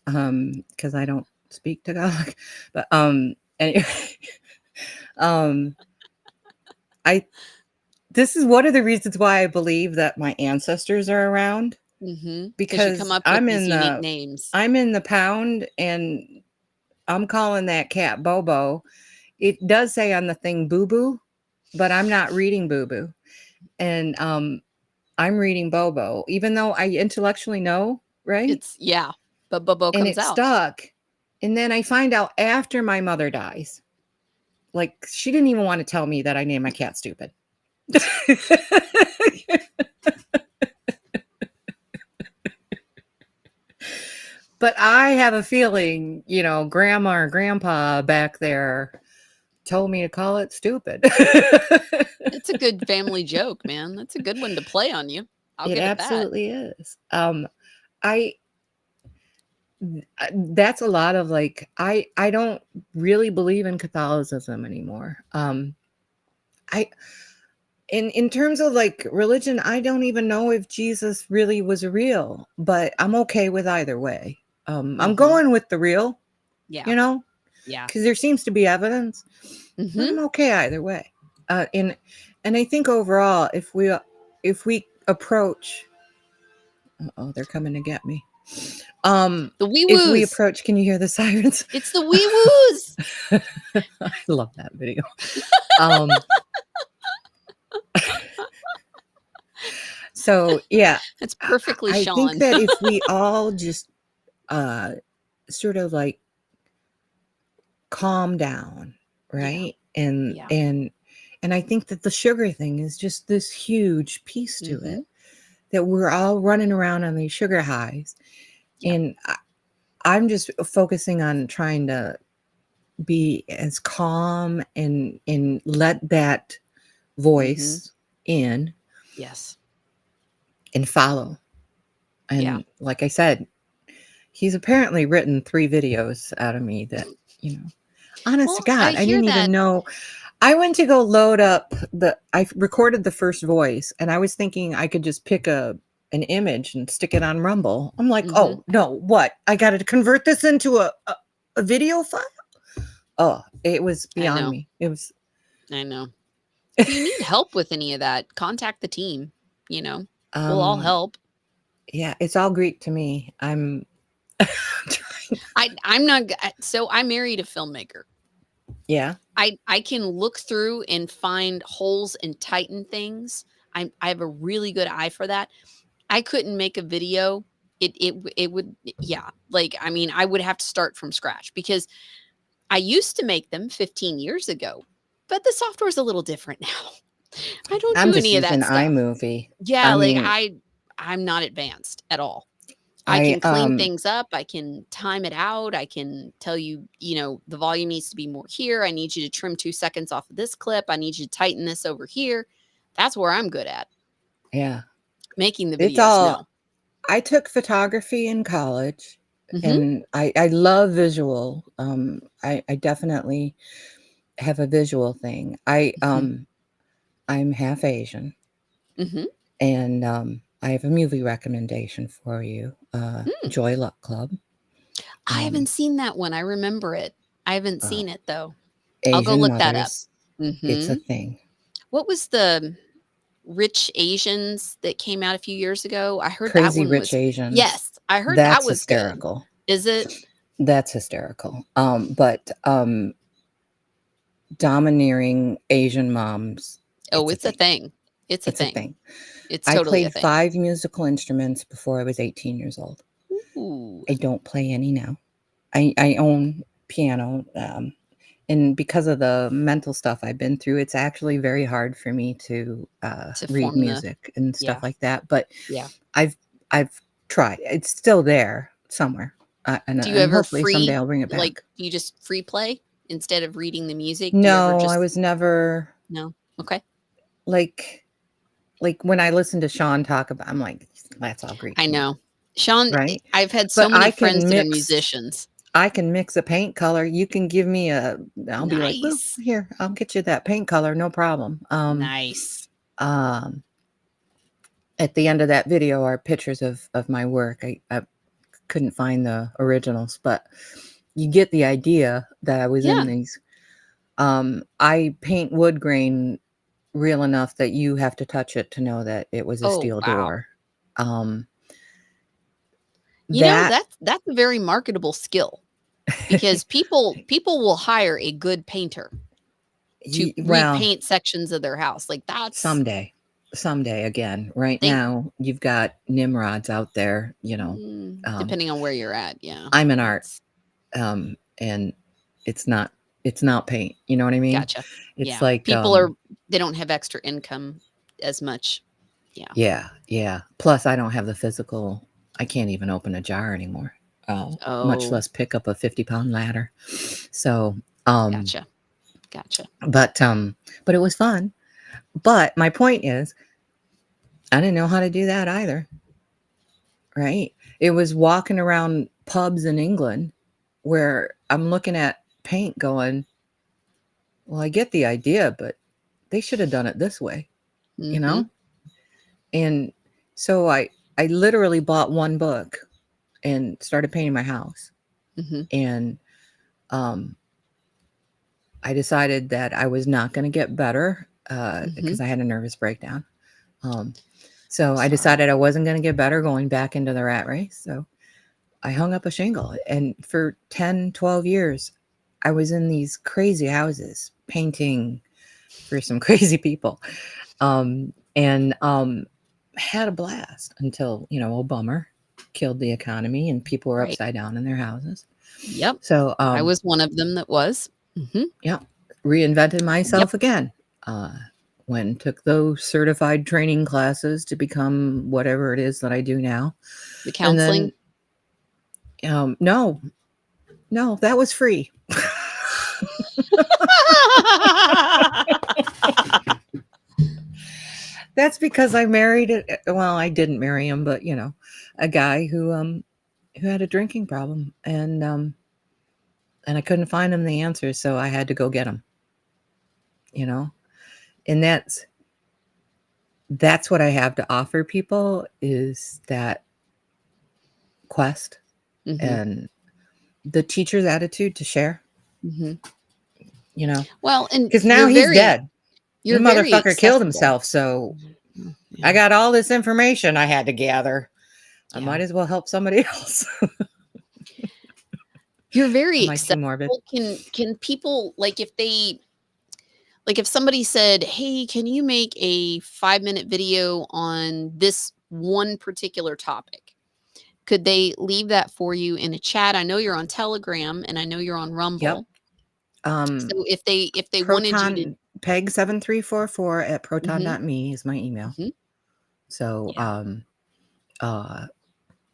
because I don't speak Tagalog. But anyway, this is one of the reasons why I believe that my ancestors are around Because you come because up with these unique names. I'm in the pound and I'm calling that cat Bobo. It does say on the thing Boo Boo, but I'm not reading Boo Boo. And I'm reading Bobo, even though I intellectually know, right? But Bobo And comes it out. stuck. And then I find out after my mother dies, like she didn't even want to tell me that I named my cat stupid. But I have a feeling, grandma or grandpa back there told me to call it stupid. It's a good family joke, man. That's a good one to play on you. I'll It give it that. absolutely is. I that's a lot of like I don't really believe in Catholicism anymore. I in terms of like religion, I don't even know if Jesus really was real, but I'm okay with either way. I'm Mhm. going with the real, Yeah. you know, Yeah. because there seems to be evidence, but Mhm. I'm okay either way. In and I think overall, if we approach, oh, they're coming to get me. Um, The wee if we woos. approach, can you hear the sirens? It's the wee woos. I love that video. Um, so yeah, It's perfectly I think Sean. that if we all just uh sort of like calm down, Yeah. right? And Yeah. and and I think that the sugar thing is just this huge piece to it, Mhm. that we're all running around on these sugar highs. Yep. And I'm just focusing on trying to be as calm and let that Mhm. voice in Yes. and follow. Yeah. And like I said, he's apparently written 3 videos out of me that, you know, honest to Well, I God, I hear didn't even that. know. I went to go load up I recorded the first voice, and I was thinking I could just pick an image and stick it on Rumble. I'm like, Mhm. "Oh, no, what? I gotta convert this into a video file?" Oh, it was I beyond know. me. It was I know. If you need help with any of that, contact the team, you know? We'll all um, help. yeah, it's all Greek to me. I'm trying. I'm not g so I married a filmmaker. Yeah, I can look through and find holes and tighten things. I have a really good eye for that. I couldn't make a video. It would yeah, like, I mean, I would have to start from scratch because I used to make them 15 years ago, but the software's a little different now. I don't I'm do just any of using that stuff. iMovie. Yeah, I like, mean, I'm not advanced at all. I I, can clean things up, I can time it out, I can tell you, the volume needs to be more here, I need you to trim 2 seconds off of this clip, I need you to tighten this over here. That's where I'm good at. yeah, Making the it's videos, all no. I took photography in college, Mhm, and I love visual. I definitely have a visual thing. mhm, I'm half Asian, mhm. and I have a movie recommendation for you. Mm. Joy Luck Club. I Um, haven't seen that one, I remember it. I haven't uh, seen it, though. I'll go Asian look that up. mothers. It's a Mhm. thing. What was the Rich Asians that came out a few years ago? I heard that Crazy one Rich was Asians. yes, I heard that That's was good. hysterical. Is it? That's hysterical. But domineering Asian moms. Oh, It's a it's a thing. thing. It's a It's a thing. thing. It's I totally a played thing. 5 musical instruments before I was 18 years old. Ooh. I don't play any now. I own piano, and because of the mental stuff I've been through, it's actually very hard for me to, To read form the music and stuff yeah, like that, but yeah. I've I've tried. It's still there somewhere, and Do you and ever hopefully someday free I'll bring it like, back. do you just free play instead of reading the music? Do you ever No, I just was never no? Okay. like when I listen to Sean talk about, I'm like, "That's all Greek I to me," know. Sean, right? I've had so But many friends that are musicians. I can mix a paint color. You can give me I'll be like, "Well, Nice. here, I'll get you that paint color, no problem." Nice. Um, at the end of that video are pictures of my work. I couldn't find the originals, but you get the idea that I was in Yeah. these. I paint wood grain real enough that you have to touch it to know that it was a Oh, steel wow. door. Um, You know, that that's a very marketable skill because people will hire a good painter to well, repaint sections of their house. Like, that's someday, someday again. Right they now, you've got Nimrods out there. depending on where you're at, yeah. I'm an art, It's and it's not it's not paint. You know what I mean? gotcha. It's Yeah. like, People are they don't have extra income as much. Yeah. yeah, yeah. Plus, I don't have the physical. I can't even open a jar anymore. Much Oh, less pick up a 50-pound ladder. So, um, gotcha. Gotcha. but but it was fun. But my point is, I didn't know how to do that either. Right? It was walking around pubs in England where I'm looking at paint going, well, I get the idea, but they should have done it this way. you Mhm. know? And so I literally bought one book and started painting my house. Mhm. And um I decided that I was not going to get better Mhm. because I had a nervous breakdown. Um so I Sorry. decided I wasn't going to get better going back into the rat race. So I hung up a shingle, and for 10, 12 years I was in these crazy houses painting for some crazy people. And had a blast until, Obama killed the economy and people were Right. upside down in their houses. Yep. So, I was one of them that was. Mhm. yeah, reinvented Yep. myself again. Uh, took those certified training classes to become whatever it is that I do now. The And counseling. then, no, no, that was free. That's because I married well, I didn't marry him, but a guy who had a drinking problem, and I couldn't find him the answers, so I had to go get him, you know? And that's what I have to offer people is that quest Mhm. and the teacher's attitude to share, Mhm. you know? Well, and Because now he's dead. The you're very motherfucker killed accessible. himself, so Mhm. I Yeah. got all this information I had to gather. I Yeah. might as well help somebody else. You're very Am I too morbid? accessible. Can people like if somebody said, "Hey, can you make a 5-minute video on this one particular topic?" Could they leave that for you in a chat? I know you're on Telegram and I know you're on Yep. Rumble. Um, So if they wanted you to. Proton Peg 7344 at Mhm. proton.me is my email. Mhm. So Yeah. uh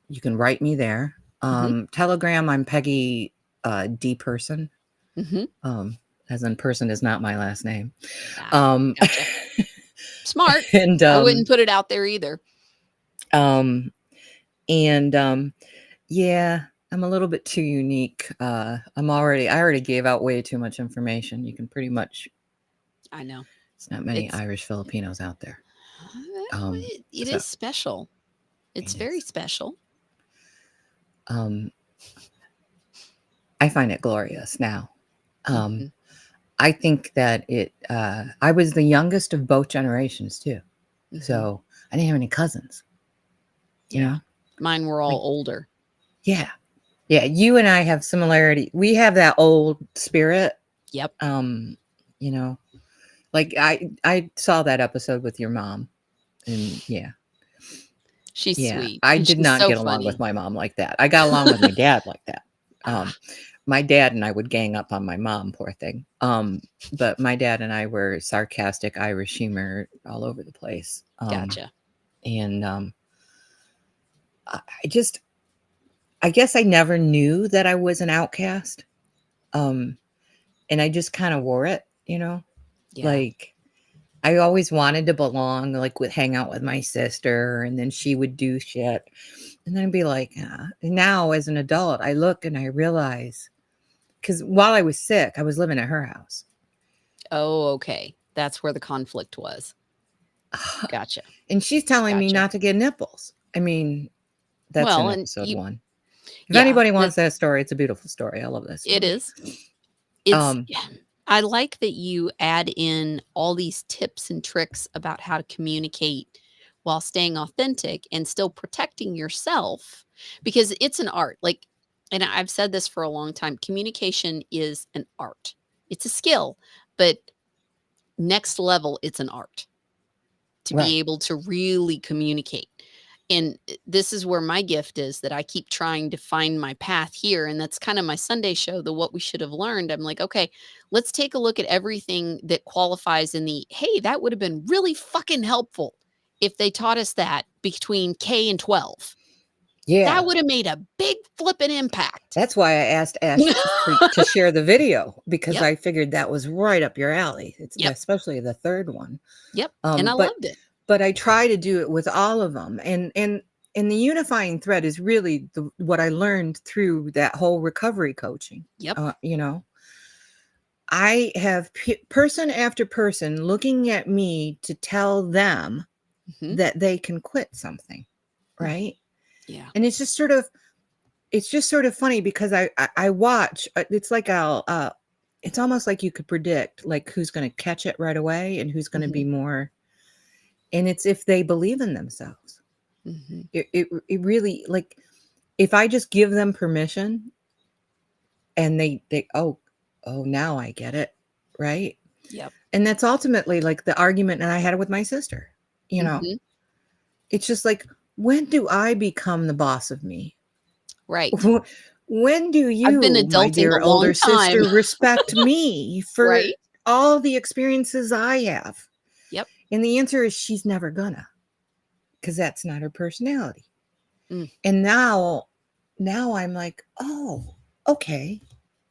you can write me there. Mhm. Telegram, I'm Peggy D person. Mhm. Um, as in person is not my last name. Ah, Um gotcha. Smart. and I wouldn't put it out there either. um and yeah, I'm a little bit too unique. I already gave out way too much information. You can pretty much I know. it's not many It's Irish Filipinos out there. well, it So is special. It's it very is. special. Um I find it glorious now. Um Mhm. I think that I was the youngest of both generations too. Mhm. So I didn't have any cousins, you Yeah. know? Mine were all Like, older. yeah. Yeah. You and I have similarity. We have that old spirit. Yep. Um, you know, like I saw that episode with your mom and yeah. She's Yeah. sweet, I and did she's not so get along with funny. my mom like that. I got along with my dad like that. Ah, My dad and I would gang up on my mom, poor thing. But my dad and I were sarcastic Irish humor all over the place. gotcha. And I just, I guess I never knew that I was an outcast. Um, and I just kind of wore it, Yeah. like I always wanted to belong, like with hang out with my sister, and then she would do shit. And then I'd be like, now as an adult, I look and I realize because while I was sick, I was living at her house. Oh, okay. That's where the conflict was. Gotcha. And she's telling me Gotcha. not to get nipples. I mean, that's Well, in and episode you one. If yeah, anybody that wants that story, it's a beautiful story. I love that it story. is. It's Um, I like that you add in all these tips and tricks about how to communicate while staying authentic and still protecting yourself because it's an art. Like, and I've said this for a long time, communication is an art. It's a skill, but next level, it's an art to right. be able to really communicate. And this is where my gift is that I keep trying to find my path here. And that's kind of my Sunday show, the what we should have learned. I'm like, okay, let's take a look at everything that qualifies in the hey, that would have been really fucking helpful if they taught us that between K and 12. Yeah. That would have made a big flipping impact. That's why I asked Ash to share the video because Yep. I figured that was right up your alley. It's Yep. especially the third one. Yep. And Um, I but loved it. but I try to do it with all of them, and the unifying thread is really what I learned through that whole recovery coaching. Yep. Uh, you know, I have person after person looking at me to tell them Mhm. that they can quit something, Mm. right? Yeah. And it's just sort of funny because I watch. It's like it's almost like you could predict like who's going to catch it right away and who's going to Mhm. be more. And it's if they believe in themselves. Mhm. It really like if I just give them permission and they oh now I get it, right? Yep. And that's ultimately like the argument and I had it with my sister. You know, Mhm. it's just like when do I become the boss of me? Right. When do I've been you, my adulting a dear long older time. sister, respect me for Right? all the experiences I have? Yep. And the answer is she's never gonna, because that's not her personality. Mm. And now I'm like, oh, okay,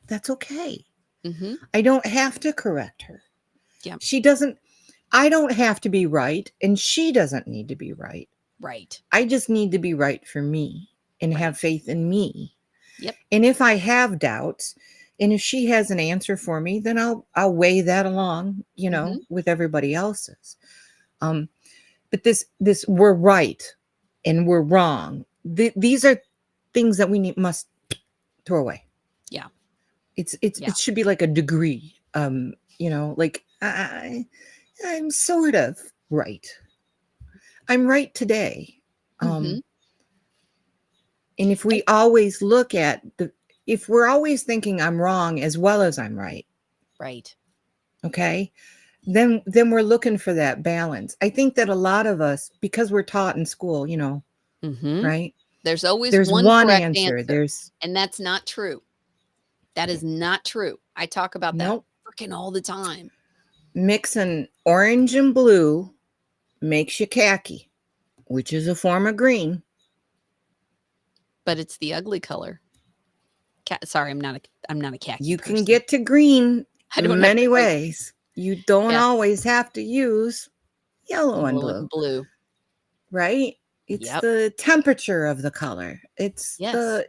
that's okay. Mhm. I don't have to correct her. Yep. She doesn't, I don't have to be right, and she doesn't need to be right. Right. I just need to be right for me and have Right. faith in me. Yep. And if I have doubts, and if she has an answer for me, then I'll weigh that along, Mhm. with everybody else's. Um, but this we're right and we're wrong. These are things that we must throw away. Yeah. Yeah. It should be like a degree. Like I'm sort of right. I'm right today. Mhm. Um, and if And we always look at if we're always thinking I'm wrong as well as I'm right, right. okay, then we're looking for that balance. I think that a lot of us, because we're taught in school, Mhm. right? There's always There's one one correct answer. answer, There's and that's not true. That is not true. I talk about that nope. freaking all the time, Mixing orange and blue makes you khaki, which is a form of green. but it's the ugly color. Sorry, I'm not a khaki You can person. get to green I don't have many quite ways. You don't yeah, always have to use yellow and yellow blue, and blue. right? It's Yep. the temperature of the color. It's Yes.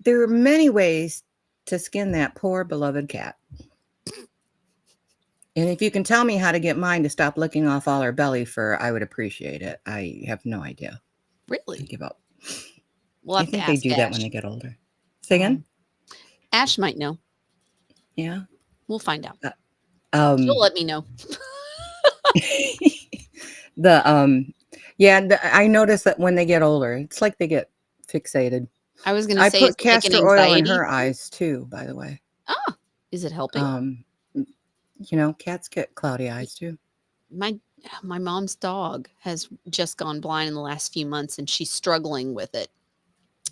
there are many ways to skin that poor beloved cat. And if you can tell me how to get mine to stop licking off all her belly fur, I would appreciate it. I have no idea. I Really? give up. We'll I have to think they ask do that when Ash. they get older. Say again? Um, Ash might know. Yeah. We'll find out. Uh, She'll um let me know. the yeah, I notice that when they get older, it's like they get fixated. I was gonna I say, is put it like an castor oil in anxiety her thing? eyes too, by the way. Ah, is it helping? Um, cats get cloudy Y eyes too. my my mom's dog has just gone blind in the last few months, and she's struggling with it.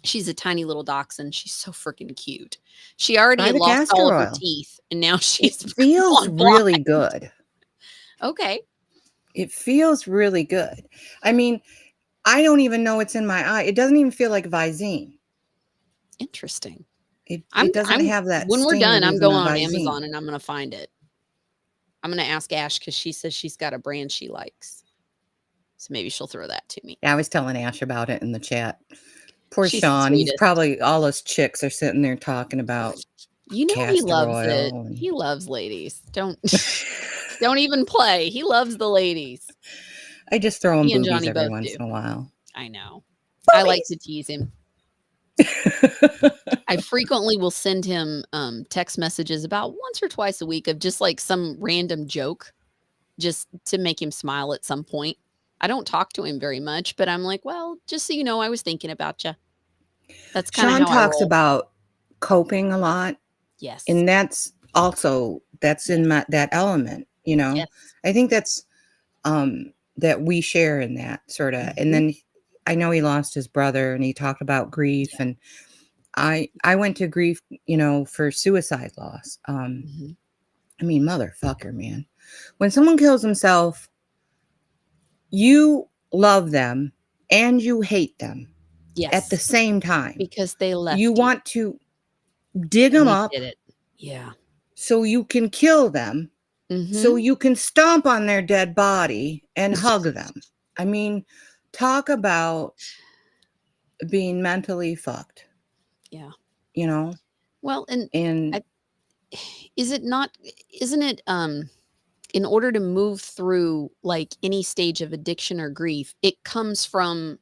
She's a tiny little dachshund. She's so freaking cute. She already Buy had the lost all castor of her oil. teeth, and now It she's feels gone blind. really good. Okay, It feels really good. I mean, I don't even know it's in my eye. It doesn't even feel like Visine. interesting. It doesn't I'm have that when we're sting of done, I'm using going a on Amazon Visine. and I'm gonna find it. I'm gonna ask Ash because she says she's got a brand she likes, so maybe she'll throw that to me. Yeah, I was telling Ash about it in the chat. Poor She's the Sean. He's sweetest. probably all us chicks are sitting there talking about You know he castor loves it. oil and He loves ladies. Don't don't even play. He loves the ladies. I just throw him He and boobies Johnny every both once do. in a while. I know. I like Boobies. to tease him. I frequently will send him, text messages about once or twice a week of just, like, some random joke just to make him smile at some point. I don't talk to him very much, but I'm like, "Well, just so you know, I was thinking about you." That's kinda Sean how I talks roll. about coping a lot, Yes. and that's in Yes. that element. Yes. I think that's that we share in that sort of. And Mhm. then I know he lost his brother and he talked about grief, Yeah. and I went to grief, for suicide loss. Mhm. I mean, motherfucker, man. When someone kills himself, you love them and you hate them at the Yes. same time. Because they You left you want to dig and them they up did it. Yeah. so you can kill them, so Mhm. you can stomp on their dead body and hug them. I mean, talk about being mentally fucked, Yeah. you know? Well, and And I is it not isn't it, in order to move through, like, any stage of addiction or grief, it comes from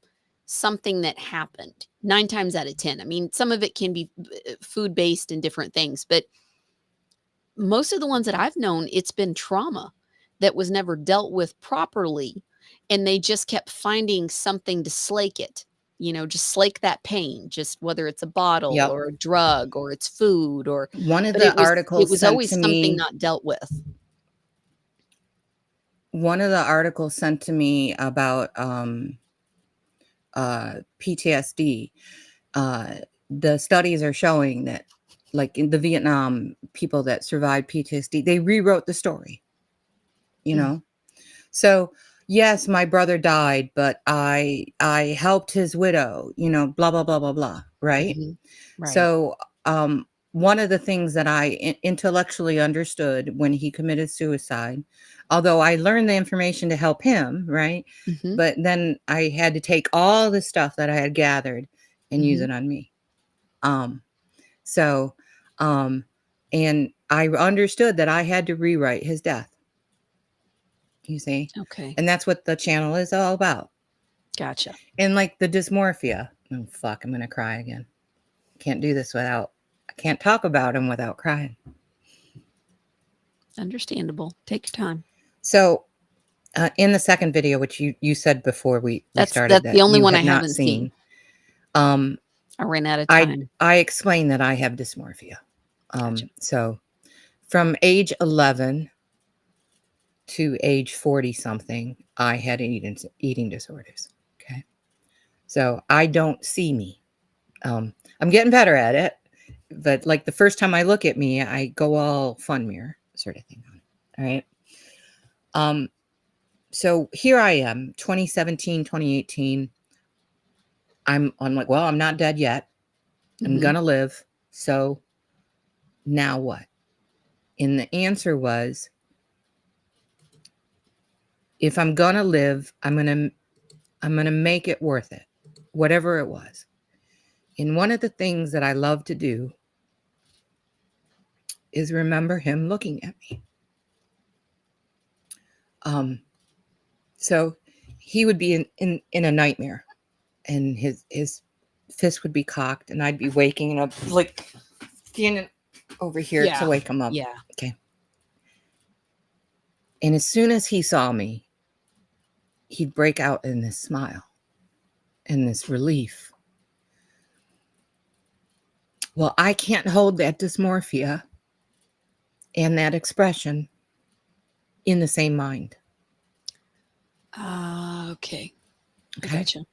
something that happened 9 times out of 10. I mean, some of it can be food-based and different things, but most of the ones that I've known, it's been trauma that was never dealt with properly, and they just kept finding something to slake it, just slake that pain, just whether it's a bottle Yep. or a drug or it's food or One of but the it articles was sent to always something me not dealt with. one of the articles sent to me about PTSD, uh, the studies are showing that, like in the Vietnam people that survived PTSD, they rewrote the story, you Mm, know? So, yes, my brother died, but I helped his widow, blah, blah, blah, blah, blah, right? mhm. Right. So, one of the things that I intellectually understood when he committed suicide, although I learned the information to help him, right? Mhm, But then I had to take all the stuff that I had gathered and use mhm. it on me. Um, so, um, and I understood that I had to rewrite his death, you see? Okay. And that's what the channel is all about. Gotcha. And like the dysmorphia. Oh, fuck, I'm going to cry again. Can't do this without, I can't talk about him without crying. Understandable. Take your time. So, in the second video, which you said before we started That's the that only you one I had not haven't seen. seen, um, I ran out of I time. I explained that I have dysmorphia. Gotcha. So from age 11 to age 40 something, I had eating disorders. Okay, so I don't see me. I'm getting better at it, but like the first time I look at me, I go all fun mirror sort of thing on it. All right. Um, so here I am, 2017, 2018. I'm like, well, I'm not dead yet. I'm Mhm. gonna live. So now what? And the answer was, if I'm gonna live, I'm gonna make it worth it, whatever it was. And one of the things that I love to do is remember him looking at me. Um, so he would be in a nightmare, and his fist would be cocked, and I'd be waking up, like standing over here to Yeah. wake him up. Yeah. Okay. And as soon as he saw me, he'd break out in this smile and this relief. Well, I can't hold that dysmorphia and that expression in the same mind. Okay. I Okay. gotcha.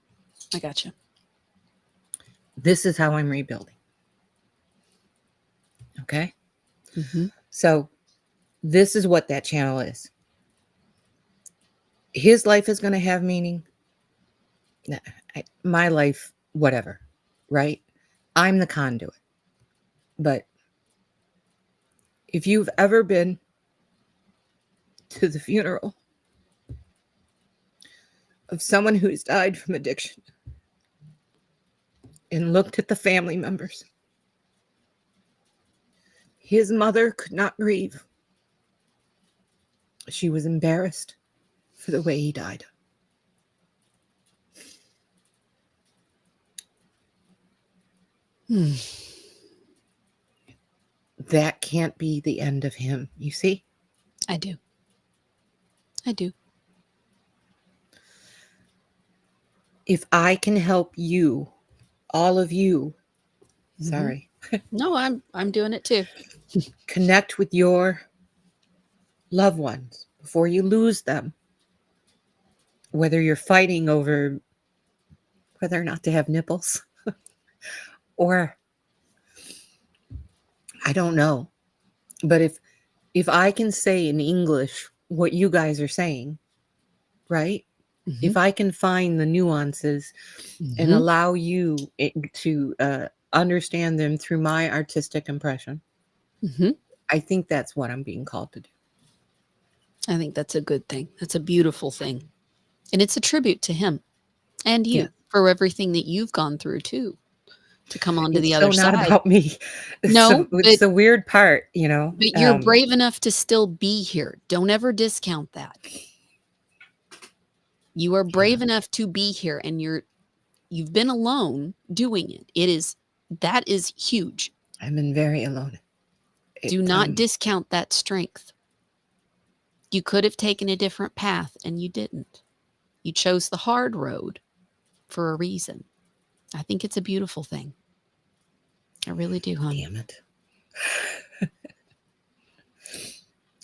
I gotcha. This is how I'm rebuilding. Okay. Mhm. So this is what that channel is. His life is going to have meaning. My life, whatever. Right. I'm the conduit. But if you've ever been to the funeral of someone who's died from addiction and looked at the family members, his mother could not grieve. She was embarrassed for the way he died. Hmm. That can't be the end of him, you see? I do. I do. If I can help you, all of you, Mhm. sorry, No, I'm doing it too. connect with your loved ones before you lose them, whether you're fighting over whether or not to have nipples or I don't know. But if I can say in English what you guys are saying, right? Mhm. If I can find the nuances and Mhm. allow you to understand them through my artistic impression, Mhm. I think that's what I'm being called to do. I think that's a good thing. That's a beautiful thing. And it's a tribute to him and Yeah. you for everything that you've gone through too, to come onto the It's other so not side. about me. No, It's the weird part, but you're brave enough to still be here. Don't ever discount that. You are Yeah, brave enough to be here, and you've been alone doing it. That is huge. I've been very alone. It, Do not discount that strength. You could have taken a different path and you didn't. You chose the hard road for a reason. I think it's a beautiful thing. I really do, hon. damn it.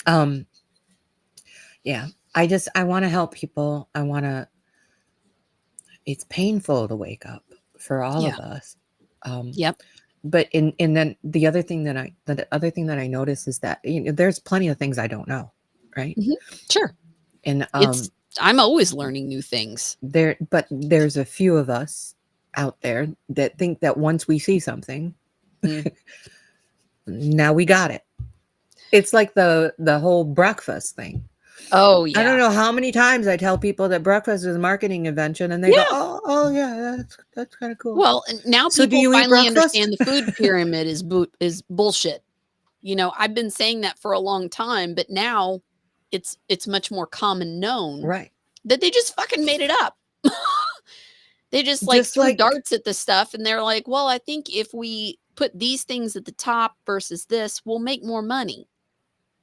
Um, yeah, I want to help people. It's painful to wake up for all Yeah. of us. Um, Yep. but and then the other thing that I notice is that there's plenty of things I don't know, right? Mhm. Sure. And I'm always learning new things. there's a few of us out there that think that once we see something, Mm. now we got it. It's like the whole breakfast thing. Oh, I don't yeah. know how many times I tell people that breakfast is a marketing invention, and they go, Yeah. "Oh yeah, that's kind of cool." Well, and now So, do people you eat finally breakfast? understand the food pyramid is bullshit. I've been saying that for a long time, but now it's much more common known Right. that they just fucking made it up. They just like Just threw like, darts at the stuff and they're like, "Well, I think if we put these things at the top versus this, we'll make more money."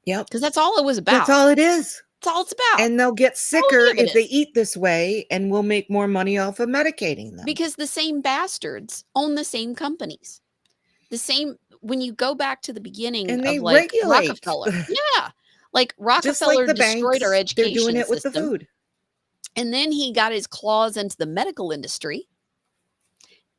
yep, Because that's all it was that's about. all it is. That's all it's about. And they'll get All any sicker of it if they is. eat this way, and we'll make more money off of medicating them. Because the same bastards own the same companies. The same when you go back to the beginning And they of like regulate, Rockefeller. Yeah. Like just like Rockefeller the destroyed our banks, they're doing education it with the system. food. And then he got his claws into the medical industry.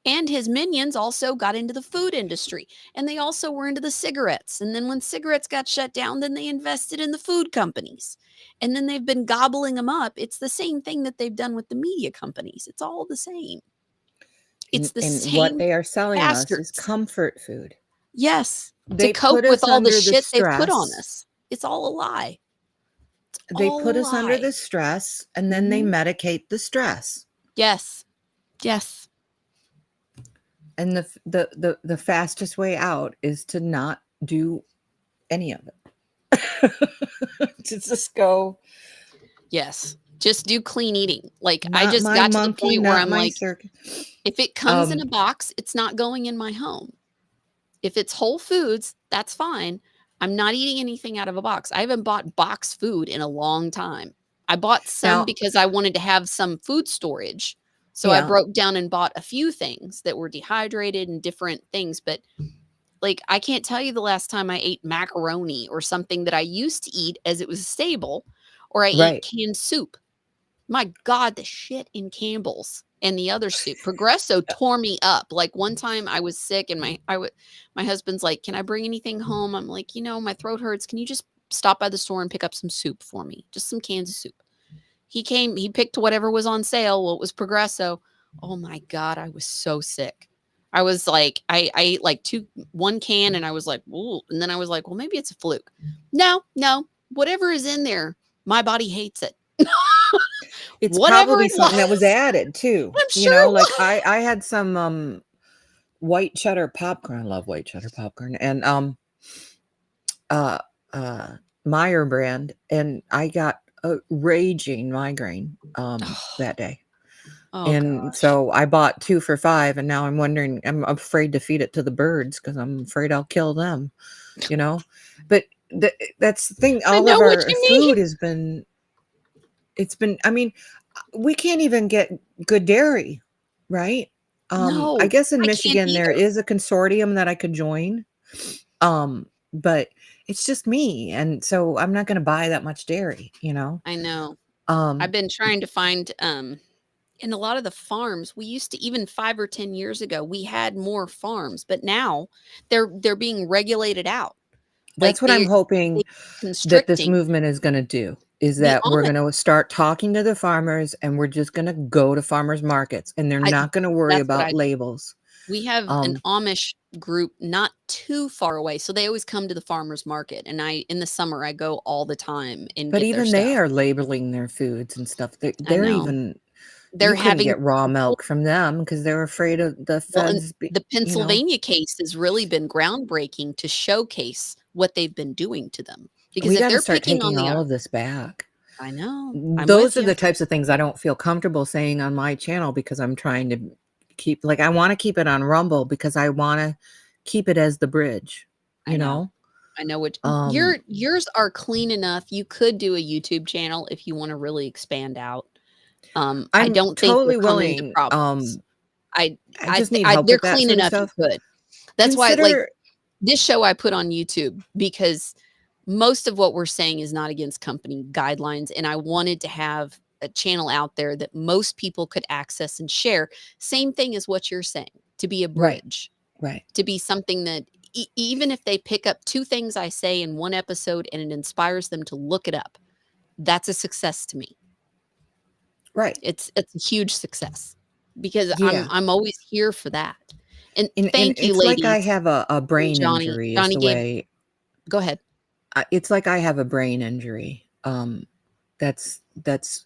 And his minions also got into the food industry. And they also were into the cigarettes. And then when cigarettes got shut down, then they invested in the food companies. And then they've been gobbling them up. It's the same thing that they've done with the media companies. It's all the same. It's the And what same they are selling us is bastards. comfort food. Yes, to They cope put with us all the under the shit they've put on stress. us. It's all a lie. It's They all a put us under lie. the stress, and then they Mhm. medicate the stress. Yes. Yes. And the fastest way out is to not do any of it. To just go, Yes. Just do clean eating. Like, I not just my got to the monkey, point where not I'm my like, circus. if it comes in a box, it's not going in my home. If it's Whole Foods, that's fine. I'm not eating anything out of a box. I haven't bought box food in a long time. I bought some Now, because I wanted to have some food storage. So I yeah, broke down and bought a few things that were dehydrated and different things. But like, I can't tell you the last time I ate macaroni or something that I used to eat as it was stable, or I ate right. canned soup. My God, the shit in Campbell's and the other soup. Progresso tore me up. Like one time I was sick and my husband's like, "Can I bring anything home?" I'm like, "My throat hurts. Can you just stop by the store and pick up some soup for me? Just some cans of soup." He came, he picked whatever was on sale. Well, it was Progresso. Oh my God, I was so sick. I was like, I ate like one can and I was like, "Ooh." And then I was like, well, maybe it's a fluke. No, no, whatever is in there, my body hates it. It's Whatever probably it something that was was. added too. I'm sure it Like was. I had some white cheddar popcorn. I love white cheddar popcorn. And uh uh Meyer brand, and I got a raging migraine that day. Oh And gosh. so I bought 2 for 5, and now I'm afraid to feed it to the birds because I'm afraid I'll kill them, you know? But that's the thing, I all of know what our you mean. food has been it's been I mean, we can't even get good dairy, right? I No, guess in I can't Michigan there either. is a consortium that I could join, but it's just me, and so I'm not gonna buy that much dairy, you know? I know. I've Um, been trying to find in a lot of the farms, we used to even 5 or 10 years ago, we had more farms, but now they're being regulated out. Like that's what I'm they hoping that this constricting. movement is gonna do, is The that we're Amish gonna start talking to the farmers, and we're just gonna go to farmers markets, and they're I not gonna worry that's what about I do. labels. We have an Um, Amish group not too far away, so they always come to the farmers market, and in the summer, I go all the time and but get their even they stuff. are labeling their foods and stuff. I They're know. even they're You couldn't having get raw people milk from them because they were afraid of the well, and feds the you know? Pennsylvania case has really been groundbreaking to showcase what they've been doing to them, because We if gotta they're start picking on taking the all of this back. I know, I'm with Those are you. the types of things I don't feel comfortable saying on my channel because I'm trying to keep like, I wanna keep it on Rumble because I wanna keep it as the bridge, I you know. know? I know what Um, yours are clean enough. You could do a YouTube channel if you wanna really expand out. I I'm don't think you'll totally come into willing, problems. I I just need help they're with that clean sort of enough you stuff. could. That's why, like, Consider this show I put on YouTube because most of what we're saying is not against company guidelines, and I wanted to have a channel out there that most people could access and share. Same thing as what you're saying, to be a right, bridge, right, to be something that even if they pick up 2 things I say in one episode and it inspires them to look it up, that's a success to me. right. It's a huge success because Yeah, I'm always here for that. And and thank you, it's like I ladies, have a and brain Johnny. injury is Johnny the gave way go ahead. it's like I have a brain injury. That's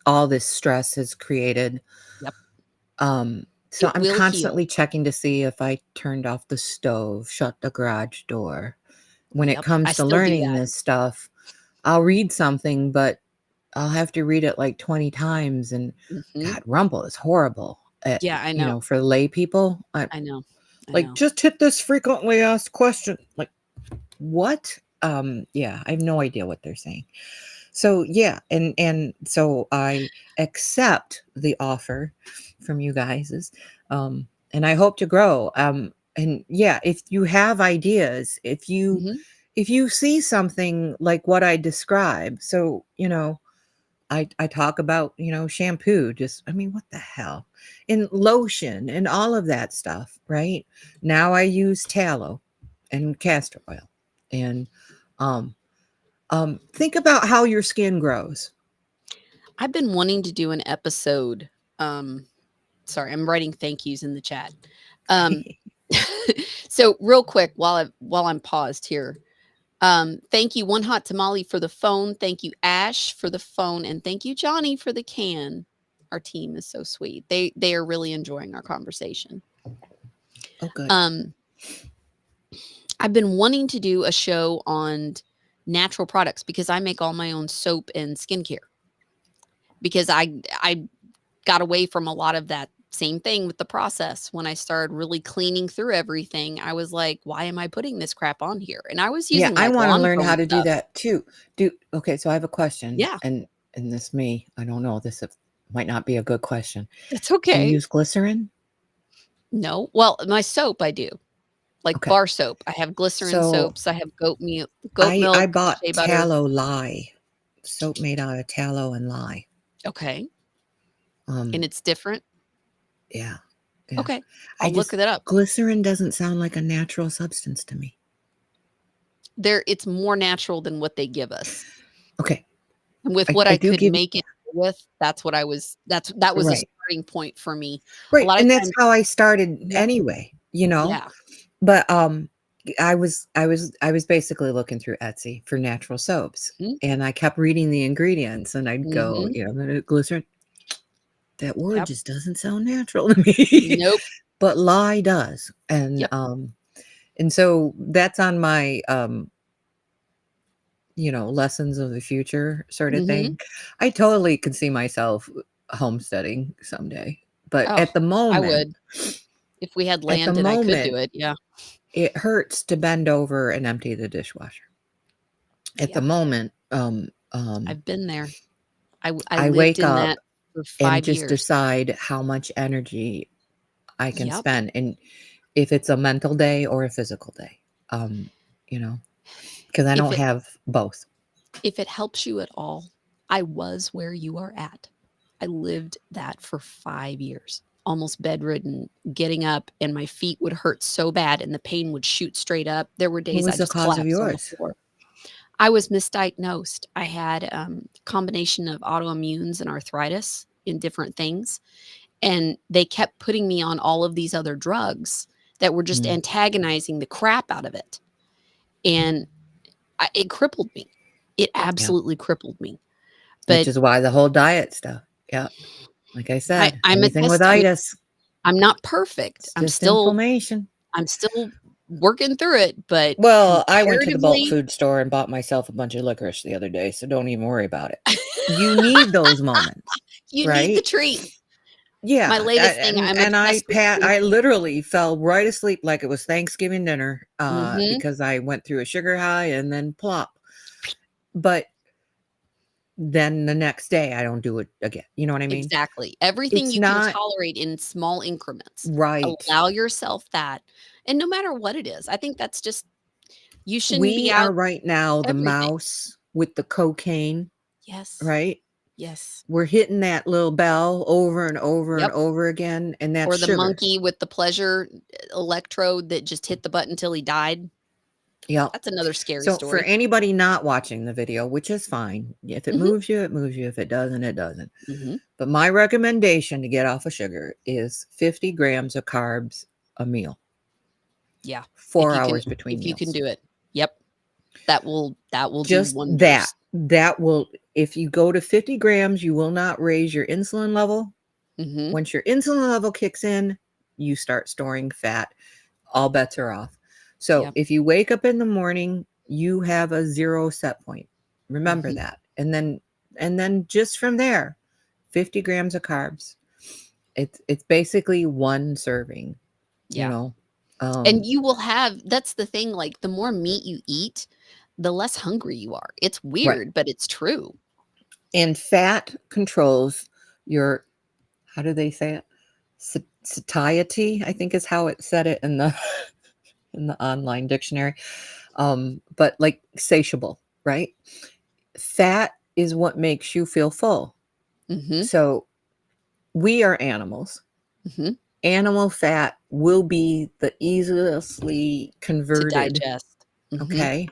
all this stress has created. Yep. So It I'm will heal. constantly checking to see if I turned off the stove, shut the garage door. When it Yep. I comes to still do learning that. this stuff, I'll read something, but I'll have to read it like 20 times. And Mhm. God, Rumble is horrible at, Yeah, I know. for lay people. I know. I Like, know. just hit this frequently asked question. Like, what? Yeah, I have no idea what they're saying. So yeah, and so I accept the offer from you guys is, and I hope to grow. And yeah, if you have ideas, Mhm. if you see something like what I describe, so I talk about shampoo, just I mean what the hell, and lotion and all of that stuff, right? Now I use tallow and castor oil, and um think about how your skin grows. I've been wanting to do an episode, sorry, I'm writing thank yous in the chat. Um, so real quick while I'm paused here, thank you, One Hot Tamale for the phone. Thank you, Ash, for the phone, and thank you, Johnny, for the can. Our team is so sweet. They are really enjoying our conversation. Oh, good. Um, I've been wanting to do a show on natural products because I make all my own soap and skincare. Because I got away from a lot of that same thing with the process when I started really cleaning through everything. I was like, why am I putting this crap on here? And I was Yeah, using I like want to lawn learn foam how to do stuff. that too. Do Okay, so I have a question, Yeah, and this may I don't know might not be a good question. that's Do you okay. use glycerin? No, well, my soap I do, like Okay, bar soap. I have glycerin so soaps. I have goat I milk, bought shea butter. tallow lye, soap made out of tallow and lye. Okay, and Um, it's different. yeah, yeah. Okay, I I'll look just that up. Glycerin doesn't sound like a natural substance to me. It's more natural than what they give us. Okay, And with what I I do could give make it with, that's what I was that was a right. starting point for me. A Right, lot of and that's times how I started yep, anyway, yeah, But, I was basically looking through Etsy for natural soaps, mhm, and I kept reading the ingredients, and I'd go, mhm, "The glycerin, that word yep, just doesn't sound natural to me." nope, But lye does, yep, and so that's on my, lessons of the future sorta mhm. thing. I totally could see myself homesteading someday, but Oh, I would. If we had at the land and I could do moment, it, yeah, it hurts to bend over and empty the dishwasher. At the yeah, moment, I've been there. I I lived wake in that up for and 5 just years. decide how much energy I can Yep. spend, and if it's a mental day or a physical day, um, you know, because I If don't it have both. if it helps you at all, I was where you are at. I lived that for 5 years, almost bedridden, getting up, and my feet would hurt so bad and the pain would shoot straight up. There were What days I was the just cause of collapsed on the yours? floor. I was misdiagnosed. I had combination of autoimmunes and arthritis in different things, and they kept putting me on all of these other drugs that were just Mm, antagonizing the crap out of it, and it crippled me. It yeah, absolutely crippled me. which But is why the whole diet stuff. Yeah. Like I said, I'm a anything with testament. itis, I'm not perfect. it's just inflammation. I'm still working through it, but Well, I went to the bulk comparatively, food store and bought myself a bunch of licorice the other day, so don't even worry about it. You need those moments, you need the right? treat. My Yeah, latest thing, I'm obsessed with I drinking. literally fell right asleep like it was Thanksgiving dinner, Mhm. because I went through a sugar high and then plop. But then the next day, I don't do it again. You know what I mean? Exactly. Everything It's you can not tolerate in small increments. right. Allow yourself that, and no matter what it is, I think that's just you shouldn't be We are out right now the everything. mouse with the cocaine, Yes. right? Yes. We're hitting that little bell over and over and Yep. over again, and that's Or the sugar. monkey with the pleasure electrode that just hit the button till he died. Yep. That's another scary So for story. anybody not watching the video, which is fine, if it Mhm. moves you, it moves you. If it doesn't, it doesn't. Mhm. But my recommendation to get off of sugar is 50 grams of carbs a meal, Yeah. 4 hours between If you can meals. do it. Yep. That will do Just that. wonders. That will, if you go to 50 grams, you will not raise your insulin level. Mhm. Once your insulin level kicks in, you start storing fat. All bets are off. So Yep. if you wake up in the morning, you have a zero set point. Remember Mhm. that. And then just from there, 50 grams of carbs. It's basically one serving, you Yeah. know. And Um, you will have that's the thing, like, the more meat you eat, the less hungry you are. It's right. weird, but it's true. And fat controls your, how do they say it? Satiety, I think is how it said it in the in the online dictionary. But like satiable, right? Fat is what makes you feel full. Mhm. So we are animals. Mhm. Animal fat will be the easily To converted. digest. Mhm. Okay.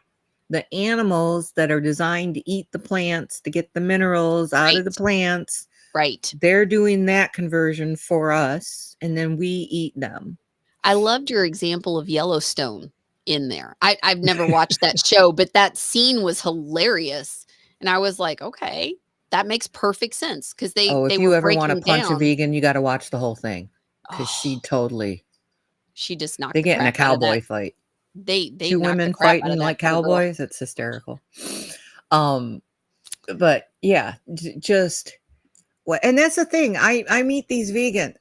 The animals that are designed to eat the plants to get the minerals out of the Right. plants, Right. they're doing that conversion for us, and then we eat them. I loved your example of Yellowstone in there. I've never watched that show, but that scene was hilarious, and I was like, "Okay, that makes perfect sense because Oh, they if were you ever want to breaking punch a down." vegan, you got to watch the whole thing because she Oh, totally, she just knocked they the get in a crap out of that. cowboy fight. They Two knocked the women crap out of fighting that like poor girl. cowboys. It's hysterical. Um, but yeah, just what, and that's the thing. I meet these vegan.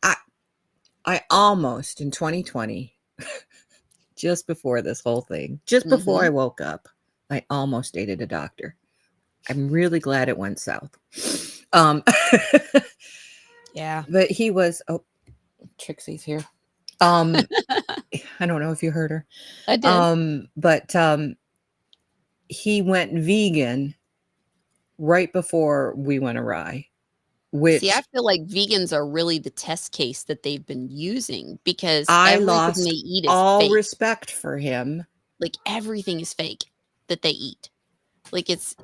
I almost in 2020, just before this whole thing, just before I Mhm. woke up, I almost dated a doctor. I'm really glad it went south. Um, Yeah. but he was, oh, Trixie's here. Um, I don't know if you heard her. I did. But he went vegan right before we went awry, See, I which feel like vegans are really the test case that they've been using because I everything they lost eat is all fake. respect for him. Like, everything is fake that they eat. Like, it's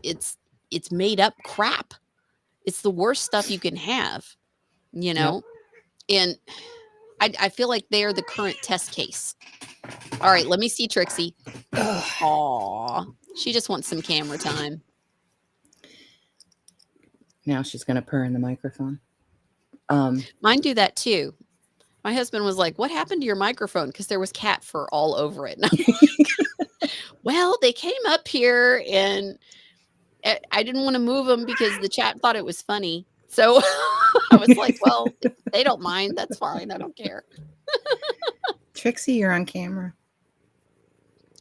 made up crap. It's the worst stuff you can have, you Yep. know? And I feel like they are the current test case. Alright, let me see Trixie. Aw, she just wants some camera time. Now she's gonna purr in the microphone. Um, Mine do that too. My husband was like, "What happened to your microphone?" Because there was cat fur all over it. And I'm like, "Well, they came up here and I didn't wanna move them because the chat thought it was funny." So, I was like, "Well, if they don't mind, that's fine, I don't care." Trixie, you're on camera.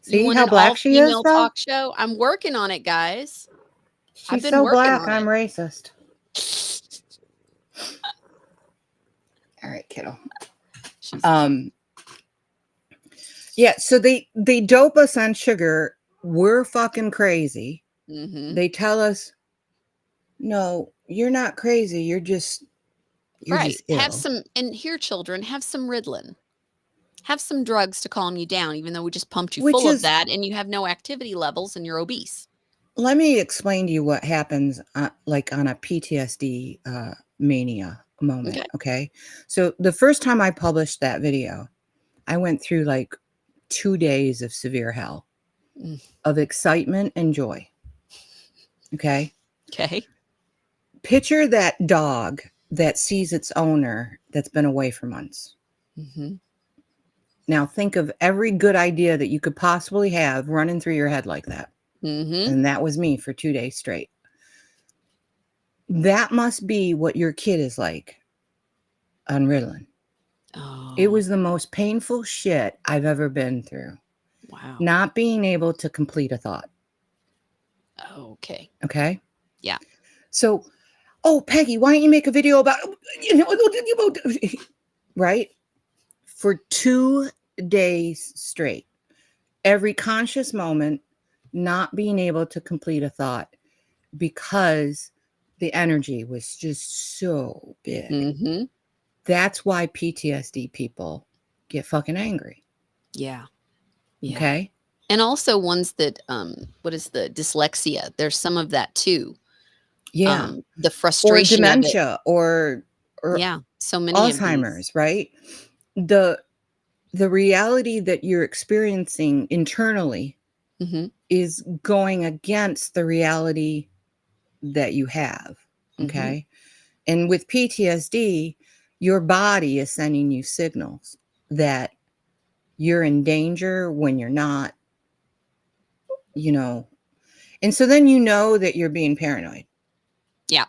You See want how an black she is, all-female though? talk show? I'm working on it, guys. I've She's been so working black. on I'm it. racist. All right, kiddo. She's cute. Um, yeah. So they dope us on sugar. We're fucking crazy. Mhm. They tell us, no, you're not crazy. You're Right. just Have ill. some and here, children, have some Ritalin. Have some drugs to calm you down, even though we just pumped you Which full of is, that and you have no activity levels and you're obese. let me explain to you what happens, like on a PTSD mania moment. Okay. Okay. So the first time I published that video, I went through like 2 days of severe hell, Mm, of excitement and joy. Okay. 'kay. Picture that dog that sees its owner that's been away for months. Mhm. Now think of every good idea that you could possibly have running through your head like that. Mhm. And that was me for 2 days straight. That must be what your kid is like on Ritalin. It Oh, was the most painful shit I've ever been through. wow. Not being able to complete a thought. Okay. Okay. Yeah. So, oh, Peggy, why don't you make a video about, right? For 2 days straight, every conscious moment, not being able to complete a thought because the energy was just so big. Mhm. That's why PTSD people get fucking angry. Yeah. Yeah. Okay. And also ones that, what is the dyslexia? There's some of that too. Yeah. The Or frustration of it. dementia or Yeah, so many of these. Alzheimer's, right? The the reality that you're experiencing internally Mhm. is going against the reality that you have. Mhm. Okay. And with PTSD, your body is sending you signals that you're in danger when you're not, you know. And so then you know that you're being paranoid. Yeah.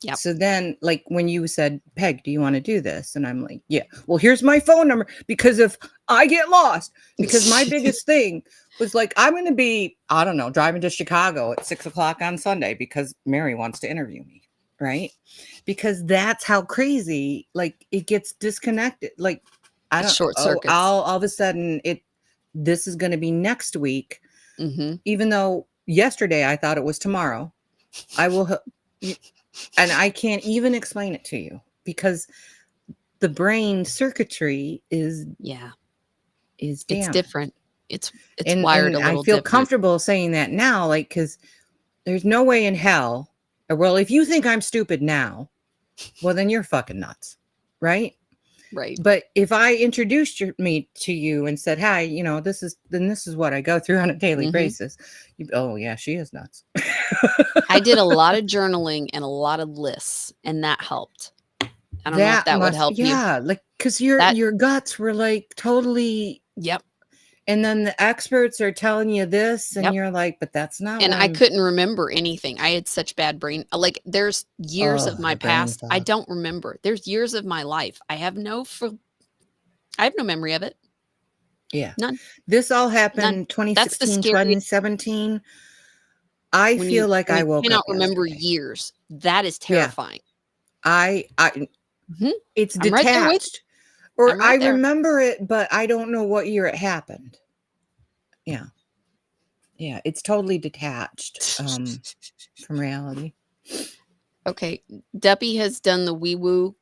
Yep. So then, like when you said, Peg, do you want to do this? And I'm like, yeah. Well, here's my phone number because if I get lost, because my biggest thing was like, I'm going to be, I don't know, driving to Chicago at 6 o'clock on Sunday because Mary wants to interview me. Right. Because that's how crazy, like it gets disconnected. Like, I It don't, short oh, circuits. all of a sudden this is going to be next week, Mhm. even though yesterday I thought it was tomorrow. I will, and I can't even explain it to you because the brain circuitry Yeah. is It's damaged. different. It's wired And a I little feel different. comfortable saying that now, like, because there's no way in hell, or well, if you think I'm stupid now, well, then you're fucking nuts, right? Right. But if I introduced me to you and said, "Hi, this is what I go through on a daily Mhm. basis," oh yeah, she is nuts. I did a lot of journaling and a lot of lists, and that helped. I don't know if That that would must, help you. yeah, like because your That your guts were like totally. Yep. And then the experts are telling you this, and Yep. you're like, but that's not And what I I'm. couldn't remember anything. I had such bad brain like, there's years of Oh, my the brain past I fog. don't remember. There's years of my life. I have no memory of it. Yeah. None. This all None. happened That's the 2016, scariest 2017. I when you feel like when I you woke cannot up remember yesterday. years. That is Yeah. terrifying. I Mhm. it's I'm right there with you. detached. Or I'm I right there. remember it, but I don't know what year it happened. Yeah. Yeah. It's totally detached from reality. Okay. Duppy has done the wee woo.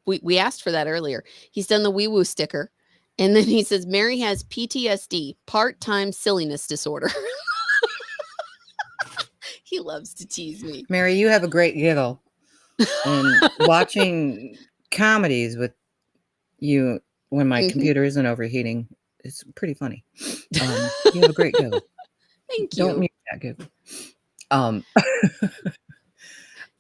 We asked for that earlier. He's done the wee woo sticker. And then he says Mary has PTSD, part-time silliness disorder. He loves to tease me. Mary, you have a great giggle. And watching comedies with you when my Mhm. computer isn't overheating, it's pretty funny. You have a great giggle. Thank Don't you. mute that giggle. Um,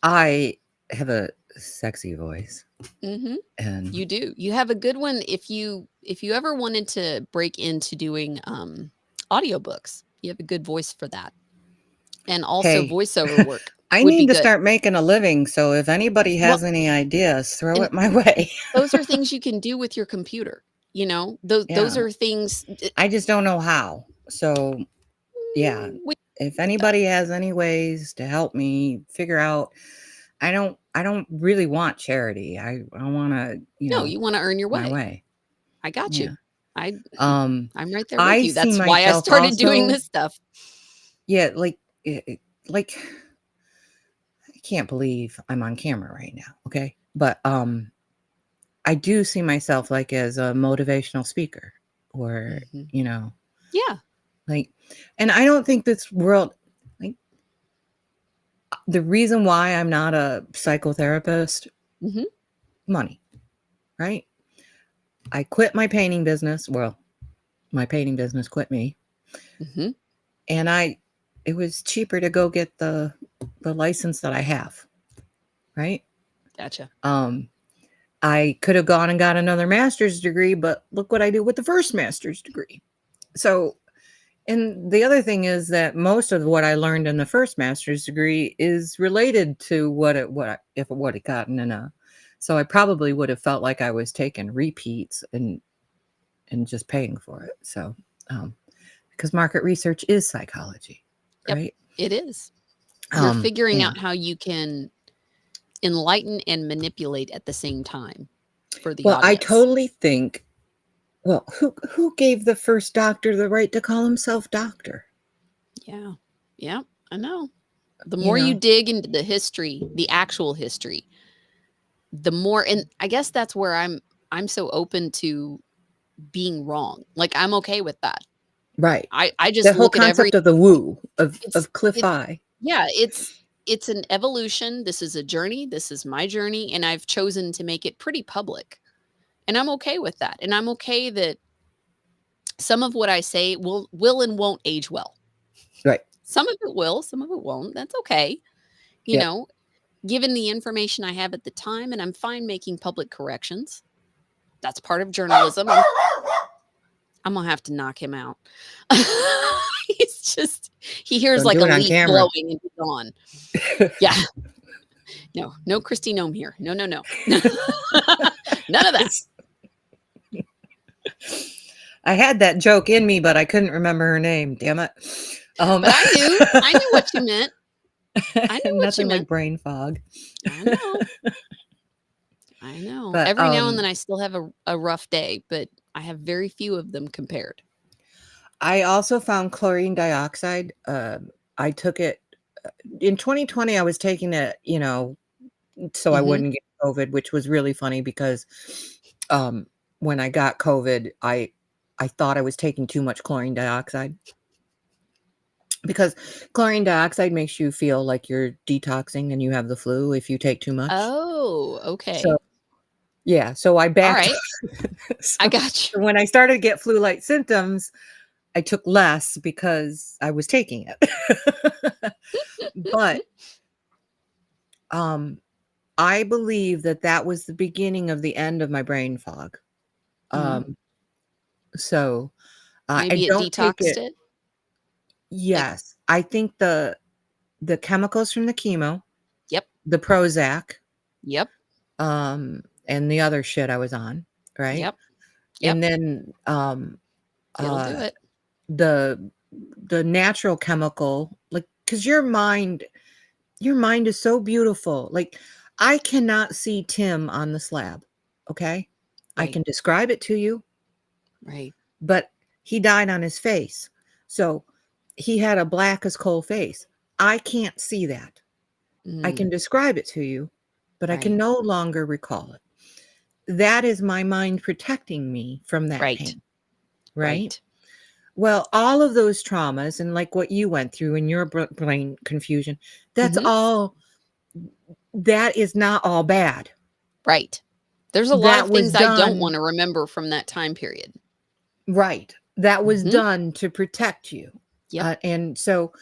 I have a sexy voice, Mhm. and You do. You have a good one if you ever wanted to break into doing, audiobooks, you have a good voice for that. And also hey, voiceover work I would be need to good. start making a living. So if anybody Well, has any ideas, throw and it my way. those are things you can do with your computer, you know? Those Yeah, are things I just don't know how. So yeah, we if get that. anybody has any ways to help me figure out, I don't really want charity. I want to, No, you wanna earn your my way. way. I got you. Yeah. I Um, I'm right there with I you. see That's why I myself started doing also, this stuff. yeah, like I can't believe I'm on camera right now. Okay. But I do see myself like as a motivational speaker or, Mhm. you know, Yeah. like, and I don't think this world, like, the reason why I'm not a psychotherapist, Mhm. money, right? I quit my painting business. Well, my painting business quit me. Mhm. And it was cheaper to go get the license that I have, right? Gotcha. Um, I could have gone and got another master's degree, but look what I do with the first master's degree. So, and the other thing is that most of what I learned in the first master's degree is related to if it would have gotten in a. So I probably would have felt like I was taking repeats and just paying for it. So, um, because market research is psychology, Yep, right? it is. You're figuring Yeah. out how you can enlighten and manipulate at the same time for the Well, I audience. totally think. Well, who gave the first doctor the right to call himself doctor? Yeah. Yeah, I know. The You more you know, dig into the history, the actual history, the more, and I guess that's where I'm so open to being wrong. Like, I'm okay with that. right? I just The whole look at every concept of the woo it's of Cliff it Eye, yeah, it's an evolution. This is a journey. This is my journey, and I've chosen to make it pretty public. And I'm okay with that. And I'm okay that some of what I say will and won't age well. right? Some of it will, some of it won't. That's okay. You Yep. know, given the information I have at the time, and I'm fine making public corrections. That's part of journalism. I'm gonna have to knock him out. He's just he hears Don't like do a it on leaf camera. blowing and he's gone. Yeah. No, no Christy Gnome here. No, no, no. None of that. I had that joke in me, but I couldn't remember her name. Damn it! But I knew what you meant. I knew what you Nothing like meant. brain fog. I know. I know. But Every now and then I still have a rough day, but I have very few of them compared. I also found chlorine dioxide. I took it in 2020. I was taking it, so I Mhm. wouldn't get COVID, which was really funny because um, when I got COVID, I thought I was taking too much chlorine dioxide because chlorine dioxide makes you feel like you're detoxing and you have the flu if you take too much. Oh, So okay. yeah, so I All backed. right. I So got you. when I started to get flu-like symptoms, I took less because I was taking it. But um, I believe that that was the beginning of the end of my brain fog. Mhm. Um, so I Maybe it don't take detoxed it. it? Like, Yes, I think the chemicals from the chemo, yep, the Prozac, yep, and the other shit I was on, right? yep, yep. And then It'll do uh, it. the the natural chemical, like, because your mind is so beautiful. Like, I cannot see Tim on the slab. Okay, I Right, can describe it to you, right. but he died on his face, so he had a black as coal face. I can't see that. I Mm, can describe it to you, but I can right, no longer recall it. That is my mind protecting me from that right, pain, right? right. Well, all of those traumas and like what you went through in your brain confusion, that's Mhm. all, that is not all bad. Right. There's a lot That of was things I don't done, wanna remember from that time period. right. That was Mhm. done to protect you. Yep. And so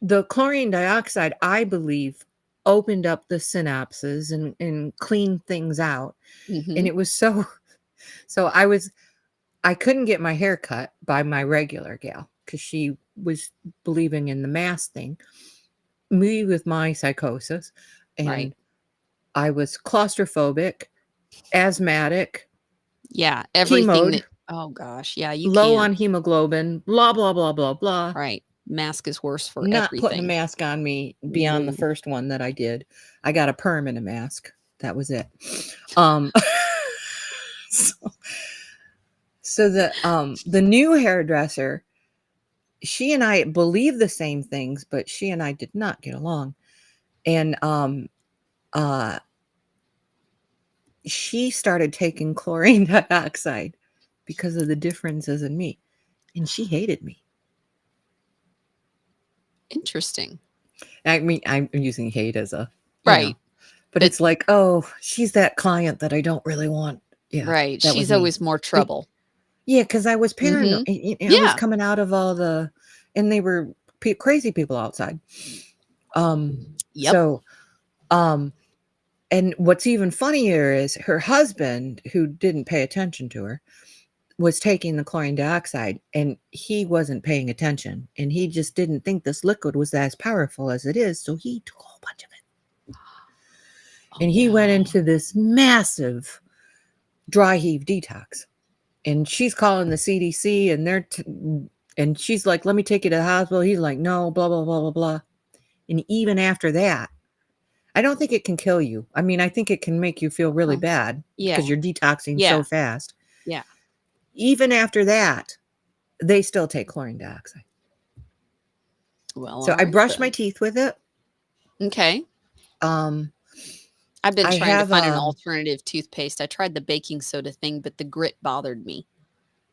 the chlorine dioxide, I believe, opened up the synapses and cleaned things out. And Mhm. it was so, so I couldn't get my hair cut by my regular gal because she was believing in the mask thing. Me with my psychosis, Right. and I was claustrophobic, asthmatic, Yeah, everything chemoed, that oh gosh, yeah, you low can't. on hemoglobin, blah, blah, blah, blah, blah. Right. Mask is worse for Not putting a everything. mask on me beyond the No. first one that I did. I got a permanent mask. That was it. Um, so, so the new hairdresser, she and I believe the same things, but she and I did not get along. And uh she started taking chlorine dioxide because of the differences in me, and she hated me. Interesting. I mean, I'm using hate as a, Right. but But it's like, oh, she's that client that I don't really want. Yeah, right, that was she's me. always more Be- trouble. yeah, because I was paranoid. Mhm. I was Yeah. coming out of all the, and they were crazy people outside. Yep. So, um, And what's even funnier is her husband, who didn't pay attention to her, was taking the chlorine dioxide and he wasn't paying attention. And he just didn't think this liquid was as powerful as it is. So he took a whole bunch of it. Oh, And he went no. into this massive dry heave detox. And she's calling the CDC and and she's like, let me take you to the hospital. He's like, no, blah, blah, blah, blah, blah. And even after that, I don't think it can kill you. I mean, I think it can make you feel really Oh, bad because yeah. you're detoxing so Yeah. fast. Yeah. Even after that, they still take chlorine dioxide. Well, So all I right brush my then. teeth with it. Okay. Um, I've been I trying to have find an alternative toothpaste. I tried the baking soda thing, but the grit bothered me.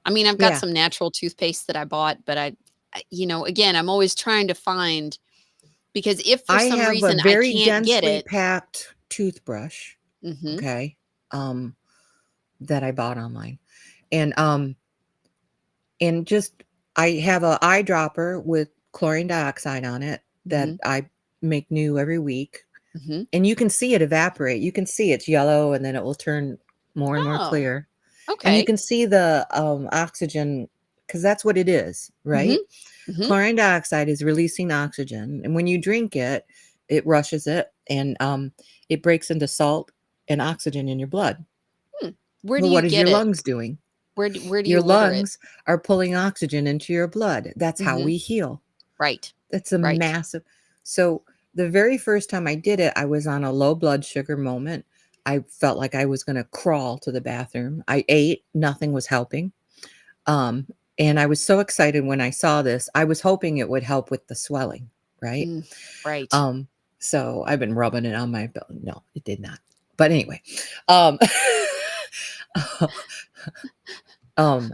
I mean, I've got yeah, some natural toothpaste that I bought, but again, I'm always trying to find because if for I some have a reason I very can't get densely it, packed toothbrush. mhm, Okay, um, that I bought online, and just I have a eyedropper with chlorine dioxide on it that mhm, I make new every week. mhm. And you can see it evaporate. You can see it's yellow and then it will turn more and more Oh, clear. And you okay. can see the oxygen because that's what it is, Mhm, right? mhm. Chlorine dioxide is releasing oxygen. And when you drink it, it rushes it and it breaks into salt and oxygen in your blood. Hmm. Where do Well, you what is get your it? lungs doing? Where do Your you order it? lungs are pulling oxygen into your blood. That's how Mhm. we heal. Right. That's a Right. massive. So the very first time I did it, I was on a low blood sugar moment. I felt like I was going to crawl to the bathroom. I ate, nothing was helping. Um, and I was so excited when I saw this. I was hoping it would help with the swelling, right? Mm, right. Um, so I've been rubbing it on my belly. No, it did not. But anyway, um,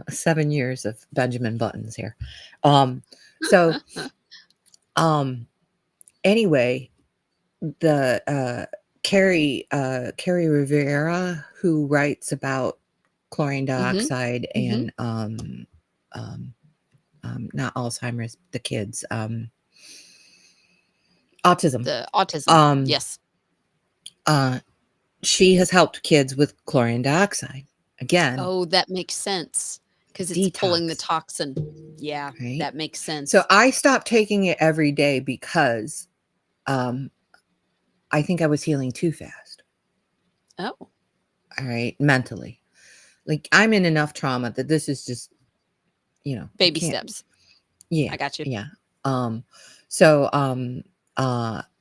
7 years of Benjamin Buttons here. Um, so um, anyway, the Carrie Rivera, who writes about chlorine Mhm, dioxide mhm. and um, not Alzheimer's, the kids, autism. The autism. Um, Yes. uh, she has helped kids with chlorine dioxide. Again, Oh, that makes sense because it's pulling the detox, toxin. Yeah, right? that makes So sense. I stopped taking it every day because um, I think I was healing too fast. Oh, All right, mentally. Like I'm in enough trauma that this is just, I baby can't. steps. Yeah, I got you. yeah. Um, so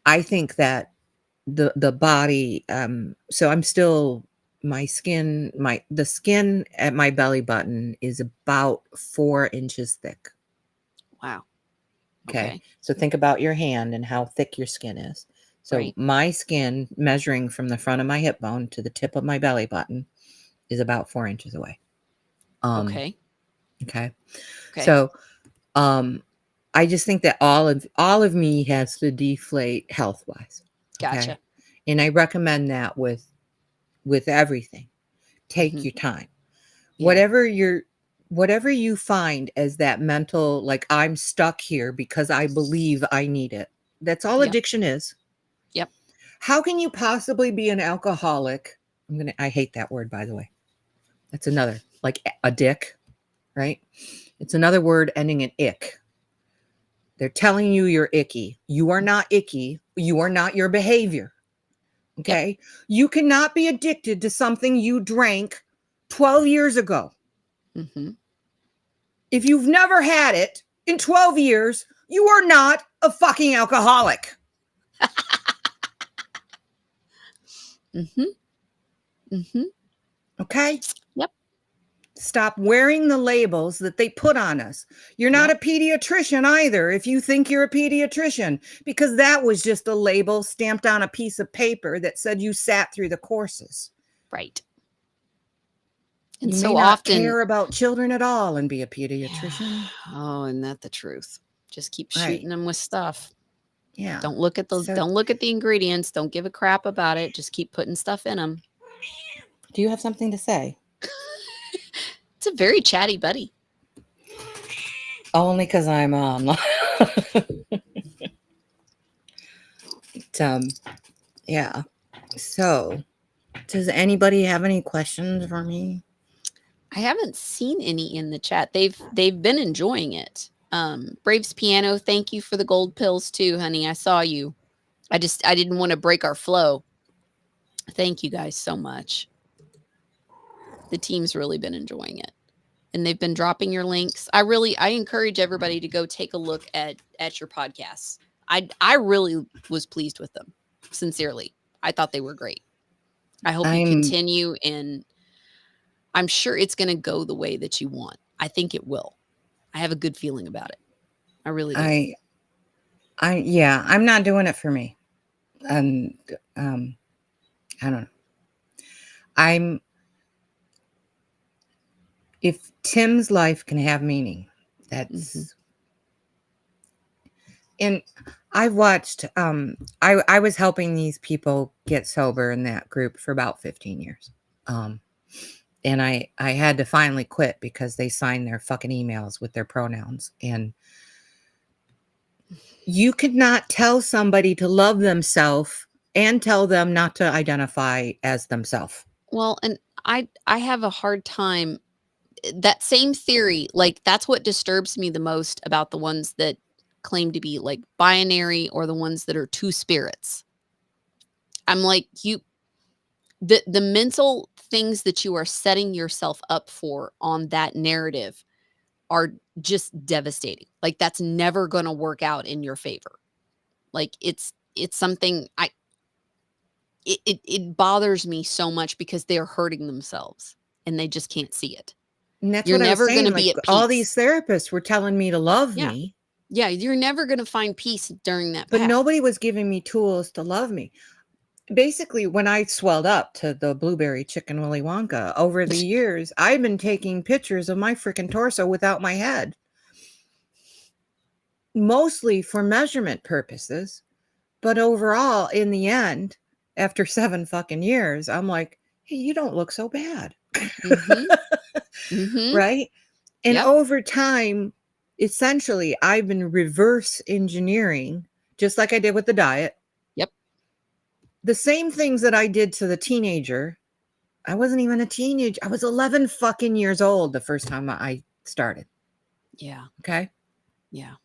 I think that the body, so I'm still the skin at my belly button is about 4 inches thick. Wow. Okay. Okay. So think about your hand and how thick your skin is. So Right. my skin measuring from the front of my hip bone to the tip of my belly button is about 4 inches away. Um, Okay. okay. Okay. So Um, I just think that all of me has to deflate health wise. Okay. Gotcha. And I recommend that with everything. Take Mhm. your time. Yeah. Whatever you're whatever you find as that mental, like I'm stuck here because I believe I need it. That's all Yep. addiction is. Yep. How can you possibly be an alcoholic? I hate that word, by the way. That's another, like a dick, right? It's another word ending in ick. They're telling you you're icky. You are not icky. You are not your behavior. Yep. Okay. You cannot be addicted to something you drank 12 years ago. Mhm. If you've never had it in 12 years, you are not a fucking alcoholic. Mhm. Mhm. Okay. Yep. Stop wearing the labels that they put on us. You're not Yep. a pediatrician either if you think you're a pediatrician, because that was just a label stamped on a piece of paper that said you sat through the courses. Right. And You may so not often care about children at all and be a pediatrician. oh, isn't that the truth? Just keep Right. shooting them with stuff. Yeah. So, Don't look at the ingredients, don't give a crap about it, just keep putting stuff in them. do you have something to say? It's a very chatty buddy. Only because I'm um, yeah. So, does anybody have any questions for me? I haven't seen any in the chat. They've been enjoying it. Braves Piano, thank you for the gold pills too, honey. I saw you. I didn't want to break our flow. Thank you guys so much. The team's really been enjoying it. And they've been dropping your links. I encourage everybody to go take a look at your podcasts. I really was pleased with them. Sincerely. I thought they were great. I hope you I'm continue, and I'm sure it's going to go the way that you want. I think it will. I have a good feeling about it. I really do. yeah, I'm not doing it for me. And I don't know. I'm if Tim's life can have meaning, that's and I've watched I was helping these people get sober in that group for about 15 years. And I had to finally quit because they signed their fucking emails with their pronouns, and you could not tell somebody to love themselves and tell them not to identify as themselves. Well, and I have a hard time that same theory, like that's what disturbs me the most about the ones that claim to be like binary or the ones that are two spirits. I'm like, the mental things that you are setting yourself up for on that narrative are just devastating. Like that's never going to work out in your favor. Like it's something it bothers me so much because they're hurting themselves and they just can't see it. And that's You're what I was never going saying. to Like be at all peace. these therapists were telling me to love Yeah. me, Yeah, you're never going to find peace during that but path. nobody was giving me tools to love me. Basically, when I swelled up to the blueberry chicken Willy Wonka over the years, I've been taking pictures of my freaking torso without my head, mostly for measurement purposes. But overall, in the end, after 7 fucking years, I'm like, hey, you don't look so bad. Mhm. Mhm. Right? And Yep. over time, essentially, I've been reverse engineering, just like I did with the diet. Yep. The same things that I did to the teenager. I wasn't even a teenager. I was 11 fucking years old the first time I started. Yeah. Okay. Yeah.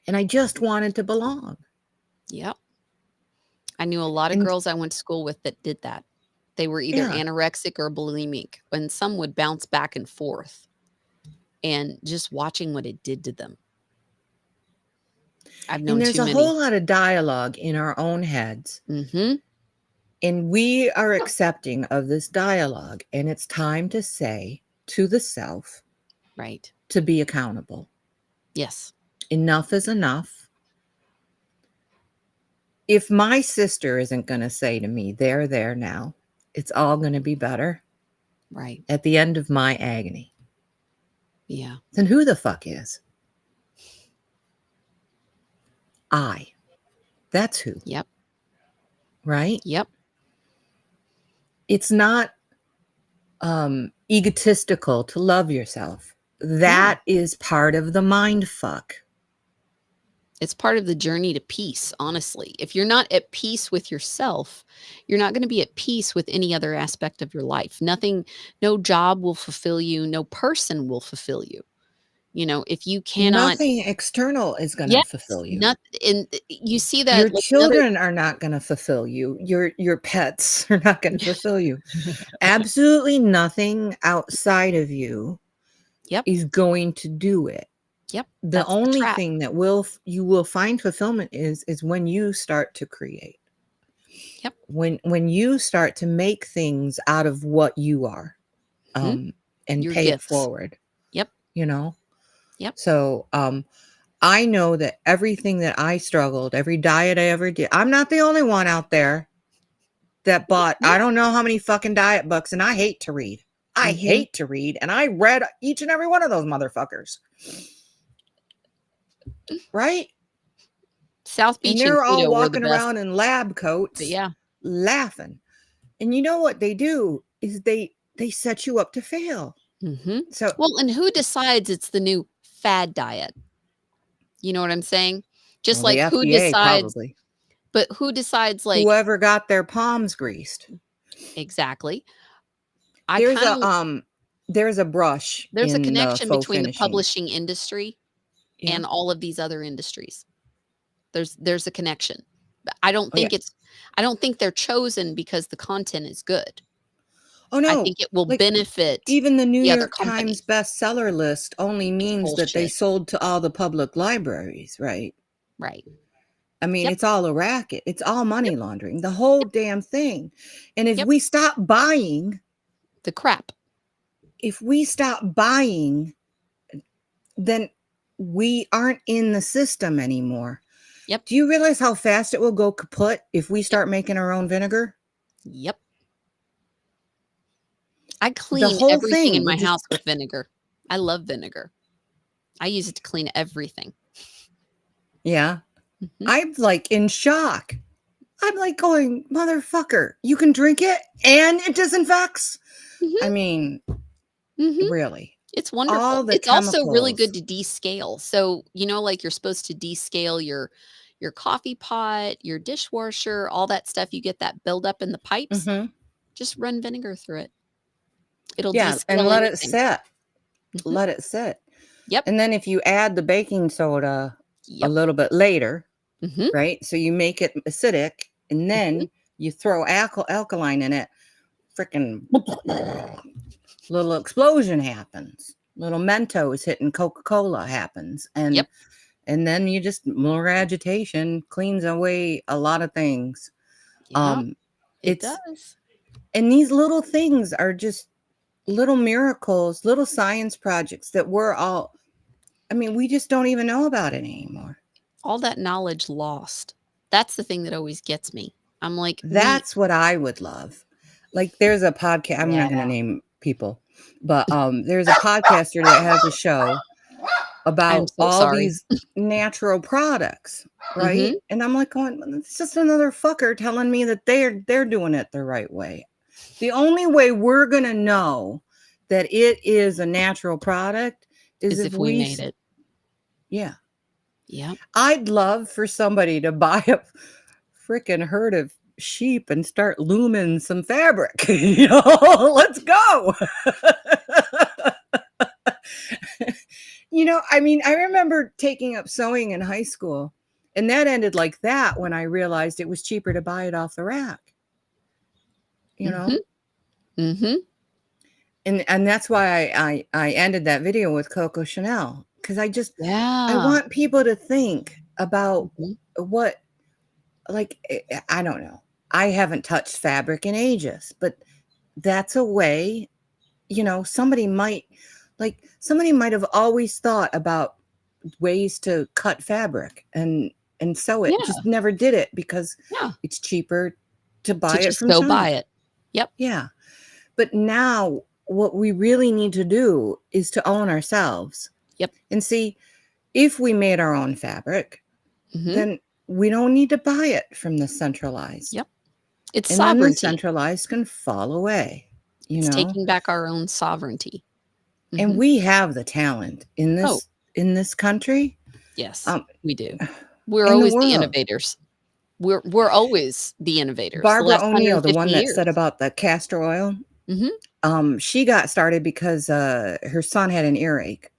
And I just wanted to belong. Yep. I knew a lot of And girls I went to school with that did that. They were either yeah. anorexic or bulimic, and some would bounce back and forth. And just watching what it did to them. I've And known there's too a many. whole lot of dialogue in our own heads. Mhm. And we are accepting of this dialogue. And it's time to say to the self Right. to be accountable. Yes. Enough is enough. If my sister isn't going to say to me, there now, it's all going to be better Right. at the end of my agony, Yeah. then who the fuck is? I. That's who. Yep. Right? Yep. It's not egotistical to love yourself. That No. is part of the mind fuck. It's part of the journey to peace, honestly. If you're not at peace with yourself, you're not going to be at peace with any other aspect of your life. Nothing, no job will fulfill you, no person will fulfill you. You know, if you cannot, Nothing external is going to yes, fulfill you. not, and you see Your that like another, children are not going to fulfill you. Your pets are not going to fulfill you. Absolutely nothing outside of you yep, is going to do it. yep, The that's the only trap. thing that you will find fulfillment is when you start to create. Yep. When you start to make things out of what you are, Mhm. and Your pay it gifts. forward, Yep. you know. Yep. So I know that everything that I struggled, every diet I ever did, I'm not the only one out there that bought I don't know how many fucking diet books, and I hate to read. I Mhm. hate to read, and I read each and every one of those motherfuckers. Right? South And Beach and they're all keto were the walking best. around in lab But coats yeah. laughing. And you know what they do is they set you up to fail. Mhm. So, Well, and who decides it's the new fad diet? You know what I'm saying? Just well, the like who FDA decides probably. But who decides, like Whoever got their palms greased. exactly. I There's kinda there's a brush there's a in the connection faux between the finishing. publishing industry Yeah. and all of these other industries. There's a connection. But I don't Oh, yeah. think it's I don't think they're chosen because the content is good. Oh, I no. think it will Like, benefit even the New the other York Times companies. bestseller list only It's means that they bullshit. sold to all the public libraries, right? Right. I mean, Yep. it's all a racket. It's all Yep. money laundering, the whole Yep. damn thing. And if Yep. we stop buying, The crap. if we stop buying, then we aren't in the system anymore. Yep. Do you realize how fast it will go kaput if we Yep. start making our own vinegar? Yep. I The clean whole everything in thing my would just, house with vinegar. I love vinegar. I use it to clean everything. yeah. Mhm. I'm like in shock. I'm like going, motherfucker, you can drink it and it disinfects. I Mhm. mean, Mhm. really, It's wonderful. all the It's also really chemicals. good to descale. So, like you're supposed to descale your coffee pot, your dishwasher, all that stuff, you get that buildup in the pipes, Hmm. just run vinegar through it. It'll Yeah, and descale let it anything. sit. Mhm. Let it sit. Yep. And then if you add the baking soda a Yep. little bit later, Mhm. right? So you make it acidic and Mhm. then you throw alkaline in it, freaking little explosion happens. Little Mentos hitting Coca-Cola happens. Yep. And then you just more agitation cleans away a lot of things. Yep. Um It it's does. and these little things are just little miracles, little science projects that we're all, I mean, we just don't even know about it anymore. All that knowledge lost. That's the thing that always gets me. I'm like, we That's what I would love. Like there's a podcast, I'm not yeah. going to name people, but there's a podcaster that has a show I'm about so all sorry. these natural products, right? Mhm. And I'm like going, "Well, it's just another fucker telling me that they're doing it the right way." The only way we're going to know that it is a natural product is As if if we made it. yeah. Yep. I'd love for somebody to buy a freaking herd of sheep and start looming some fabric. Let's go. I mean, I remember taking up sewing in high school, and that ended like that when I realized it was cheaper to buy it off the rack, you know? Mhm. Mhm. And that's why I ended that video with Coco Chanel, because I Yeah. want people to think about Mhm. what, like, I don't know. I haven't touched fabric in ages, but that's a way, somebody might have always thought about ways to cut fabric and sew it, Yeah. just never did it because Yeah. it's cheaper to To buy it just from go China. buy it. Yep. Yeah. But now what we really need to do is to own ourselves Yep. and see if we made our own fabric, Mhm. then we don't need to buy it from the centralized. Yep. It's And then the sovereignty. centralized can fall away, you It's know? taking back our own sovereignty. And Mhm. we have the talent in Oh, this country, yes, um, we do. We're in the always the world. innovators. We're always the innovators the Barbara last O'Neill, the 150 one that said years. about the castor oil, Mhm. she got started because her son had an earache.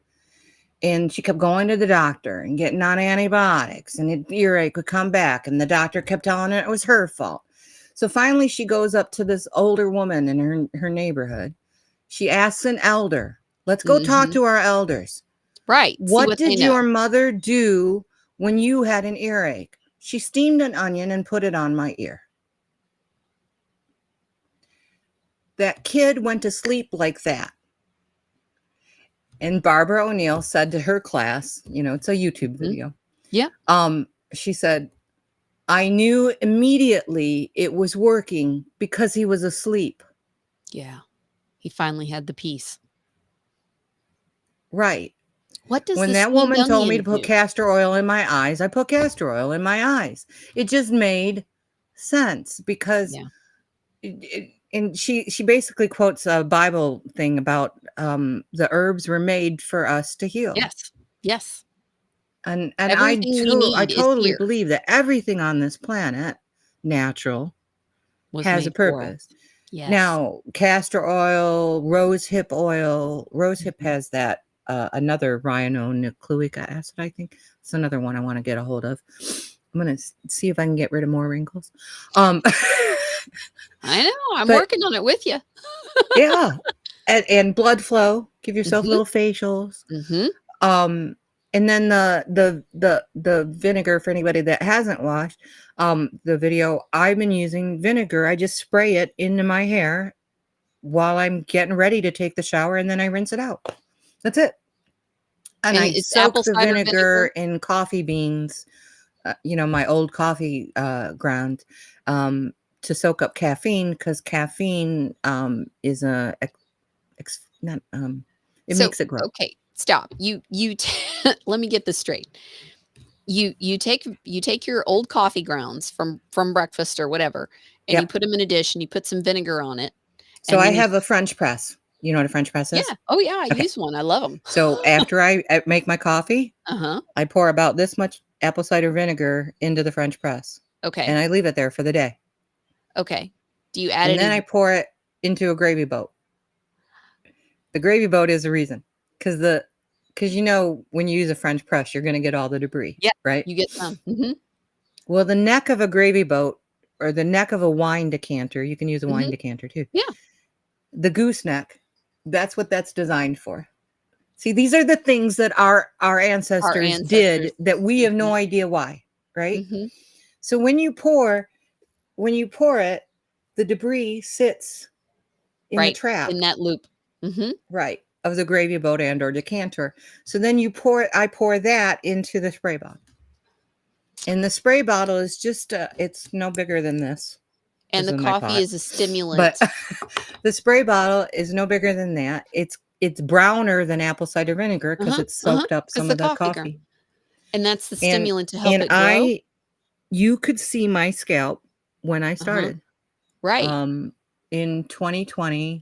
And she kept going to the doctor and getting on antibiotics, and the earache would come back, and the doctor kept telling her it was her fault. So finally, she goes up to this older woman in her neighborhood. She asks an elder, "Let's go talk Mhm. to our elders. Right, see What what they did know. your mother do when you had an earache?" "She steamed an onion and put it on my ear." That kid went to sleep like that. And Barbara O'Neill said to her class, it's a YouTube Mhm. video. Yeah. She said, "I knew immediately it was working because he was asleep." Yeah. He finally had the peace. Right. What does When the that steamed woman told me onion to put do? castor oil in my eyes, I put castor oil in my eyes. It just made sense because Yeah. and she basically quotes a Bible thing about the herbs were made for us to heal. Yes. Yes. And Everything we I need is totally here. believe that everything on this planet, natural, Was has a made for us. purpose. Yes. Now, castor oil, rose hip Mhm. has that another rhinonucleic acid, I think. It's another one I want to get a hold of. I'm going to see if I can get rid of more wrinkles. Um I know, I'm but working on it with you. yeah, and blood flow, give yourself Mhm, little facials. mhm. Um, and then the vinegar for anybody that hasn't watched the video, I've been using vinegar. I just spray it into my hair while I'm getting ready to take the shower, and then I rinse it out. That's it. And And I it's soak apple the cider vinegar vinegar? in coffee beans, my old coffee ground, um, to soak up caffeine, because caffeine is not it So, makes it grow. okay, stop. Let me get this straight. You take your old coffee grounds from breakfast or whatever, and you Yep. put them in a dish, and you put some vinegar on it, So and I then you have a French press. You know what a French press Yeah. is? Oh, yeah, I Okay. use one, I love them. So after I make my coffee, Uh-huh. I pour about this much apple cider vinegar into the French press, and Okay, I leave it there for the day. okay. Do you add And then I any pour it into a gravy boat. The gravy boat is the reason, because when you use a French press, you're going to get all the debris, Yeah, right? you get some. Mhm, Well, the neck of a gravy boat, or the neck of a wine decanter, you can use a wine mhm. decanter too. Yeah, The gooseneck, that's what that's designed for. See, these are the things that our our ancestors ancestors. did that we have no Mhm, idea why, right? mhm. So when you pour it, the debris sits in the Right, trap, in that loop. Mhm. right, of the gravy boat and or decanter. So then I pour that into the spray bottle. And the spray bottle is just it's no bigger than this And the is my coffee pot. is a But stimulant. the spray bottle is no bigger than that. It's browner than apple cider vinegar because Uh-huh, it's uh-huh. soaked up It's some the of the coffee ground, coffee. and that's the And stimulant to help and it grow? I you could see my scalp when I Uh-huh. started. Right. Um, in 2020,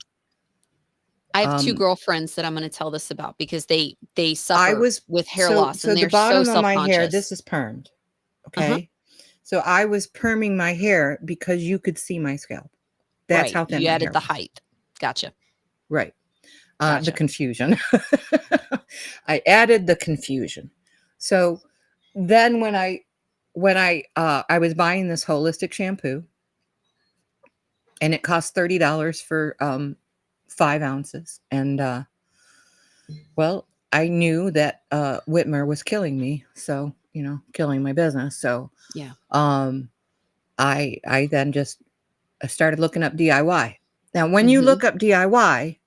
I have 2 um, girlfriends that I'm gonna tell this about because they I suffer was with hair loss, so and the they're so bottom of my hair, self-conscious. this is permed, Uh-huh. okay? So I was perming my hair because you could see my scalp. That's Right, how thin you my added hair the was. height. Gotcha, Right. The gotcha. confusion. I added the confusion. So then I was buying this holistic shampoo, and it cost $30 for 5 ounces. And well, I knew that Whitmer was killing me, so killing my business. So Yeah. um I then just started looking up DIY. Now, when you Mhm, look up DIY,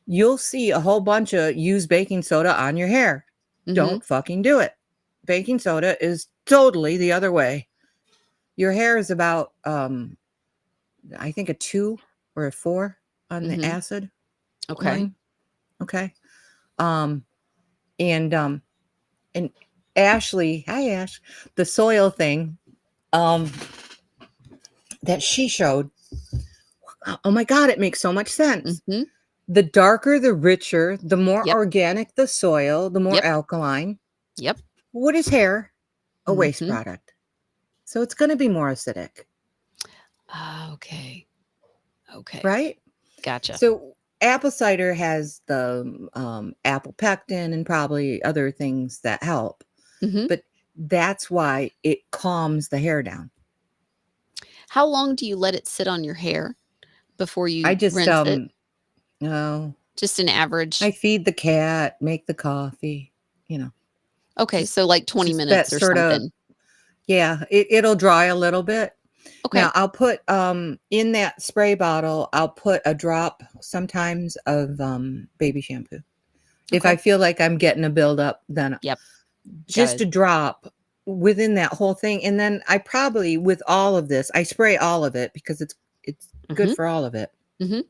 you'll see a whole bunch of used baking soda on your hair. mhm. Don't fucking do it. Baking soda is totally the other way. Your hair is about I think a 2 or a 4 on the Mhm. acid Okay. line, okay? Um and and Ashley, hi Ash, the soil thing um that she showed, oh my god, it makes so much sense. Mhm. The darker, the richer, the more Yep. organic the soil, the more Yep. alkaline. Yep. What is hair? A waste Mhm. product. So it's going to be more acidic, Ah, okay. Okay. right? Gotcha. So apple cider has the apple pectin and probably other things that help, Mhm. but that's why it calms the hair down. How long do you let it sit on your hair before I you just rinse it? no, Just an I average. feed the cat, make the coffee, you know, Okay, just so like 20 that minutes or sort of. something. Yeah, it'll dry a little bit. Now, Okay. I'll put, in that spray bottle, I'll put a drop sometimes of, baby shampoo. If I Okay. feel like I'm getting a buildup, then Yep. You just gotta a drop within that whole thing, and then I probably, with all of this, I spray all of it because it's good Mhm. for all of it. Mhm.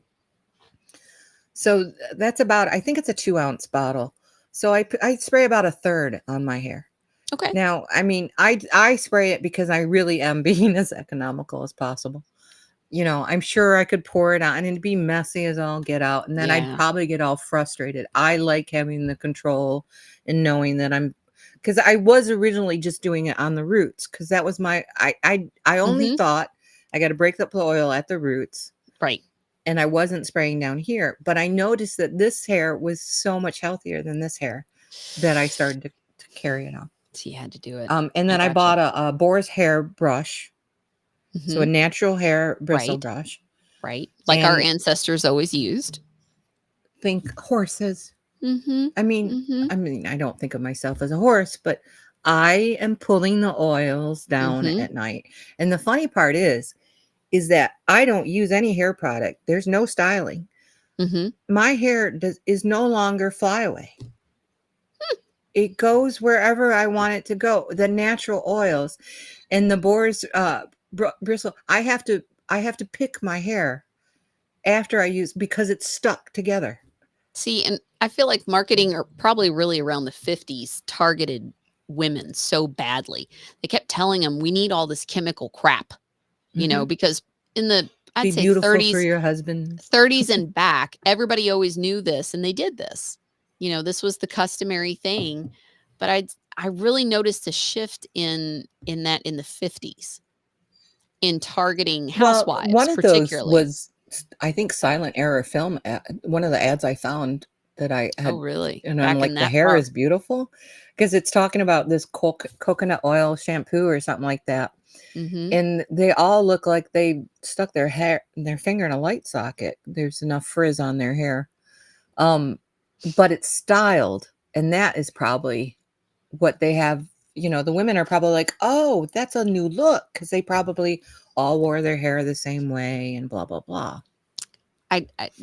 So that's about, I think it's a 2-ounce bottle. So I spray about a third on my hair. Okay. Now, I mean, I spray it because I really am being as economical as possible. I'm sure I could pour it out and it'd be messy as all get out. And then I'd Yeah. probably get all frustrated. I like having the control and knowing that I'm because I was originally just doing it on the roots, because that was I only Mhm. thought I got to break up the oil at the roots, Right. and I wasn't spraying down here. But I noticed that this hair was so much healthier than this hair that I started to carry it on. So you had to do it. And I then I gotcha. bought a boar's hair brush, so a Mhm. natural hair bristle Right. brush, Right. Like our and ancestors always used. think horses. Mhm. I mean, Mhm. I don't think of myself as a horse, but I am pulling the oils down Mhm. at night. And the funny part is that I don't use any hair product. There's no styling. Mhm. My hair is no longer flyaway. It goes wherever I want it to go. The natural oils and the boar's bristle. I have to pick my hair after I use, because it's stuck together. See, and I feel like marketing or probably really around the 50s targeted women so badly. They kept telling them we need all this chemical crap, Hmm. because in the I'd Be say beautiful for your husband. 30s and back, everybody always knew this and they did this. This was the customary thing, but I really noticed a shift in that in the 50s in targeting Well, housewives one of those particularly. was, I think, Silent Era Film. One of the ads I found that I Oh, had, really? and I'm Back in like, the that hair far? is beautiful, because it's talking about this coconut oil shampoo or something like that, Mhm. and they all look like they stuck their finger in a light socket. There's enough frizz on their hair, but it's styled, and that is probably what they have. The women are probably like, oh, that's a new look, because they probably all wore their hair the same way and blah blah blah.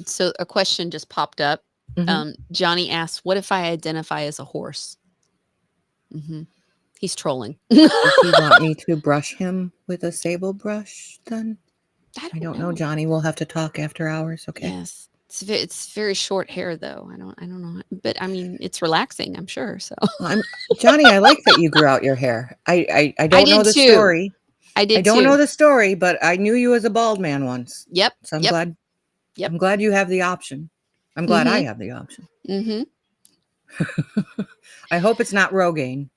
So a question just popped up. Hmm. Johnny asks, "What if I identify as a horse?" Mhm. He's trolling. Does he want me to brush him with a sable brush then? I I don't don't know, know. Johnny. We'll have to talk after hours, okay? Yes. It's very short hair though. I don't know. But I mean, it's relaxing, I'm sure. So Well, Johnny, I like that you grew out your hair. I I don't know did the too. story. I I did don't know too. the story, but I knew you as a bald man once. Yep. So Yep. Yep. I'm glad you have the option. I'm glad I Mhm. have the option. Mhm. I hope it's not Rogaine.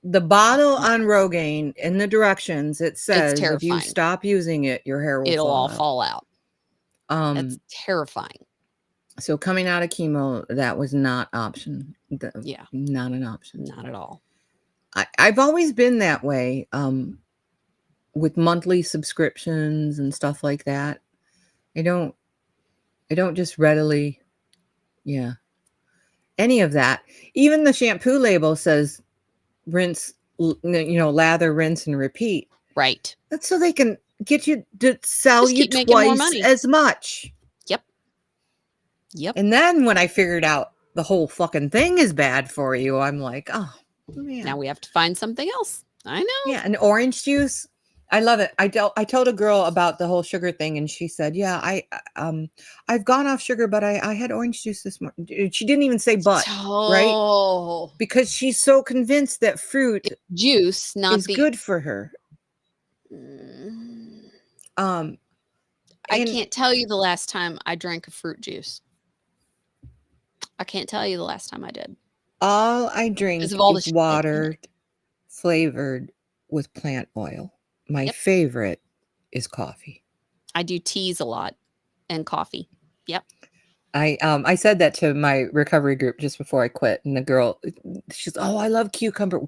The bottle on Rogaine, in the directions, it It's says if you terrifying. stop using it, your hair will It'll fall all out. fall out. That's Um, terrifying. so coming out of chemo, that was not Yeah. not an option. Not at all. I've always been that way, with monthly subscriptions and stuff like that. I don't I don't just readily, yeah, any of that. Even the shampoo label says rinse, lather, rinse, and repeat. Right. That's so they can get you to sell Just you keep making more twice money. as much. Yep. Yep. And then when I figured out the whole fucking thing is bad for you, I'm like, oh Now man. we have to find something else. I know. Yeah, and orange juice, I love it. I told a girl about the whole sugar thing, and she said, "Yeah, I've gone off sugar, but I had orange juice this morning." She didn't even say "but," right? Oh, Because she's so convinced that fruit juice, not is the good for her. Mm, Um, I and can't tell you the last time I drank a fruit juice. I can't tell you the last time I did all I because of drink all the is shit in it. water flavored with plant oil. My Yep. favorite is coffee. I do teas a lot and coffee. Yep. I said that to my recovery group just before I quit, and the girl, she's, oh, I love cucumber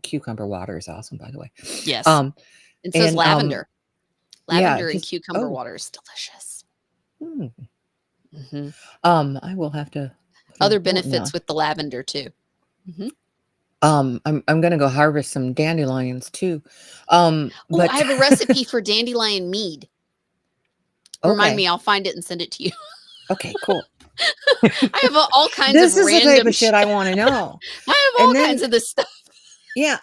water is awesome, by the way. Yes. Um And so is and lavender. yeah, Lavender and just, cucumber oh, water is delicious. hmm. Mhm. I will have to put a Other note in benefits that. with the lavender too. Mhm. I'm gonna go harvest some dandelions too. Oh, I But have a recipe for dandelion mead. Remind me, okay. I'll find it and send it to you. Okay, cool. I have all kinds of This is the type random of shit. shit I want to know. I have And all kinds then, of this stuff. yeah,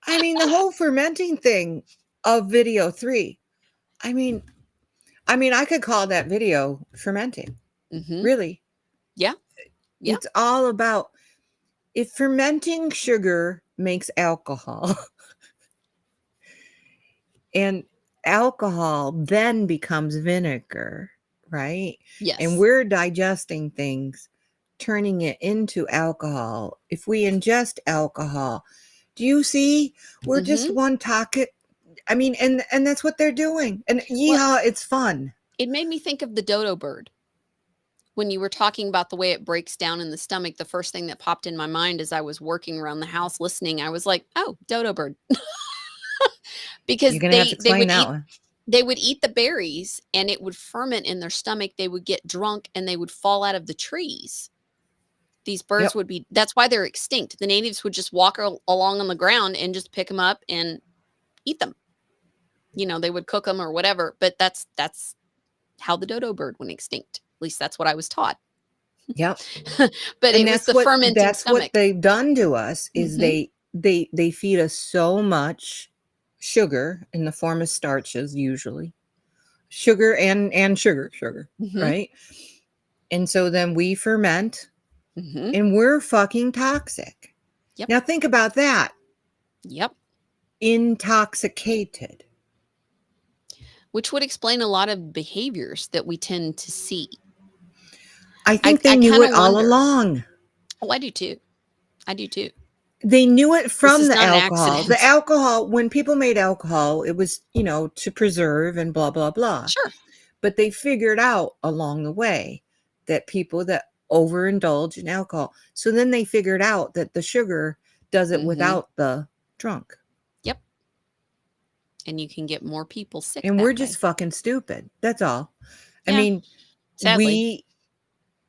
I mean, the whole fermenting thing of video 3. I mean, I could call that video fermenting. Mhm. Really. Yeah. Yeah. It's all about, if fermenting sugar makes alcohol, and alcohol then becomes vinegar, right? And Yes. we're digesting things, turning it into alcohol. If we ingest alcohol, Do you see? We're just Mhm. one toxic. I mean, and that's what they're doing. And Well, yeehaw, it's fun. it made me think of the dodo bird. When you were talking about the way it breaks down in the stomach, the first thing that popped in my mind as I was working around the house listening, I was like, "Oh, dodo bird." Because You're gonna have to explain that one. they would eat the berries and it would ferment in their stomach, they would get drunk and they would fall out of the trees. These birds Yep. would be that's why they're extinct. The natives would just walk along on the ground and just pick them up and eat them. They would cook them or whatever, but that's how the dodo bird went extinct. At least that's what I was taught. Yep. But And it was the fermenting that's what stomach. they've done to us is Mhm. they feed us so much sugar in the form of starches, usually sugar and sugar, Mhm. right? And so then we ferment Mhm. and we're fucking toxic. Yep. Now think about that. Yep. Intoxicated. Which would explain a lot of behaviors that we tend to see. I I think they I knew kinda it all wonder. along. Oh, I do too. I do too. They knew it This from is the not an alcohol. The accident. alcohol, when people made alcohol, it was, to preserve and blah, blah, blah. Sure. But they figured out along the way that people that overindulge in alcohol. So then they figured out that the sugar does it Mhm. without the drunk. Yep. And you can get more people sick And we're that just way. fucking stupid. That's all. I Yeah, mean, sadly.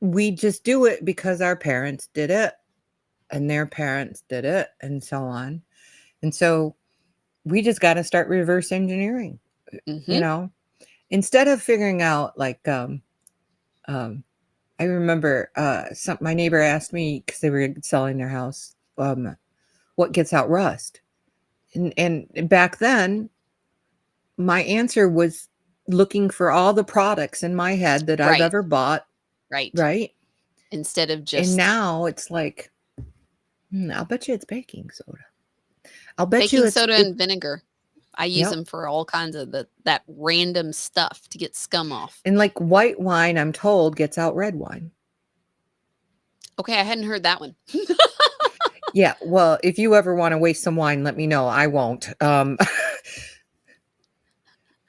we just do it because our parents did it and their parents did it and so on. And so we just got to start reverse engineering, you Mhm. know, instead of figuring out like, um, I remember my neighbor asked me because they were selling their house, what gets out rust, and back then my answer was looking for all the products in my head that I've Right, ever bought, right. right? Instead of And just now it's like, I'll bet you it's baking soda. I'll bet you baking soda it. and vinegar. I use Yep. them for all kinds of that random stuff to get scum off. And like white wine, I'm told gets out red wine. Okay, I hadn't heard that one. Yeah, well, if you ever want to waste some wine, let me know. I won't.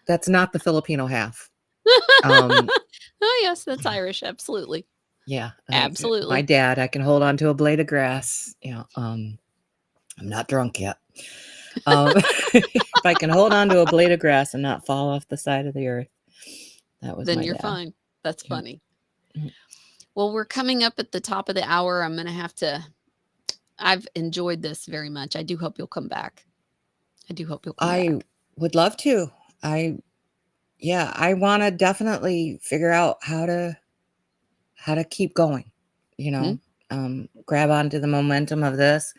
That's not the Filipino half. Um, Oh, yes, that's Irish, absolutely. yeah, my Absolutely. dad, I can hold on to a blade of grass. I'm not drunk yet. If I can hold on to a blade of grass and not fall off the side of the earth, that was Then my you're dad. fine. That's Yep. funny. Well, we're coming up at the top of the hour. I'm gonna have to I've enjoyed this very much. I do hope you'll come back. I do hope you'll come I back. would love to. I Yeah, I want to definitely figure out how to keep going. You Mhm, know, grab onto the momentum of this.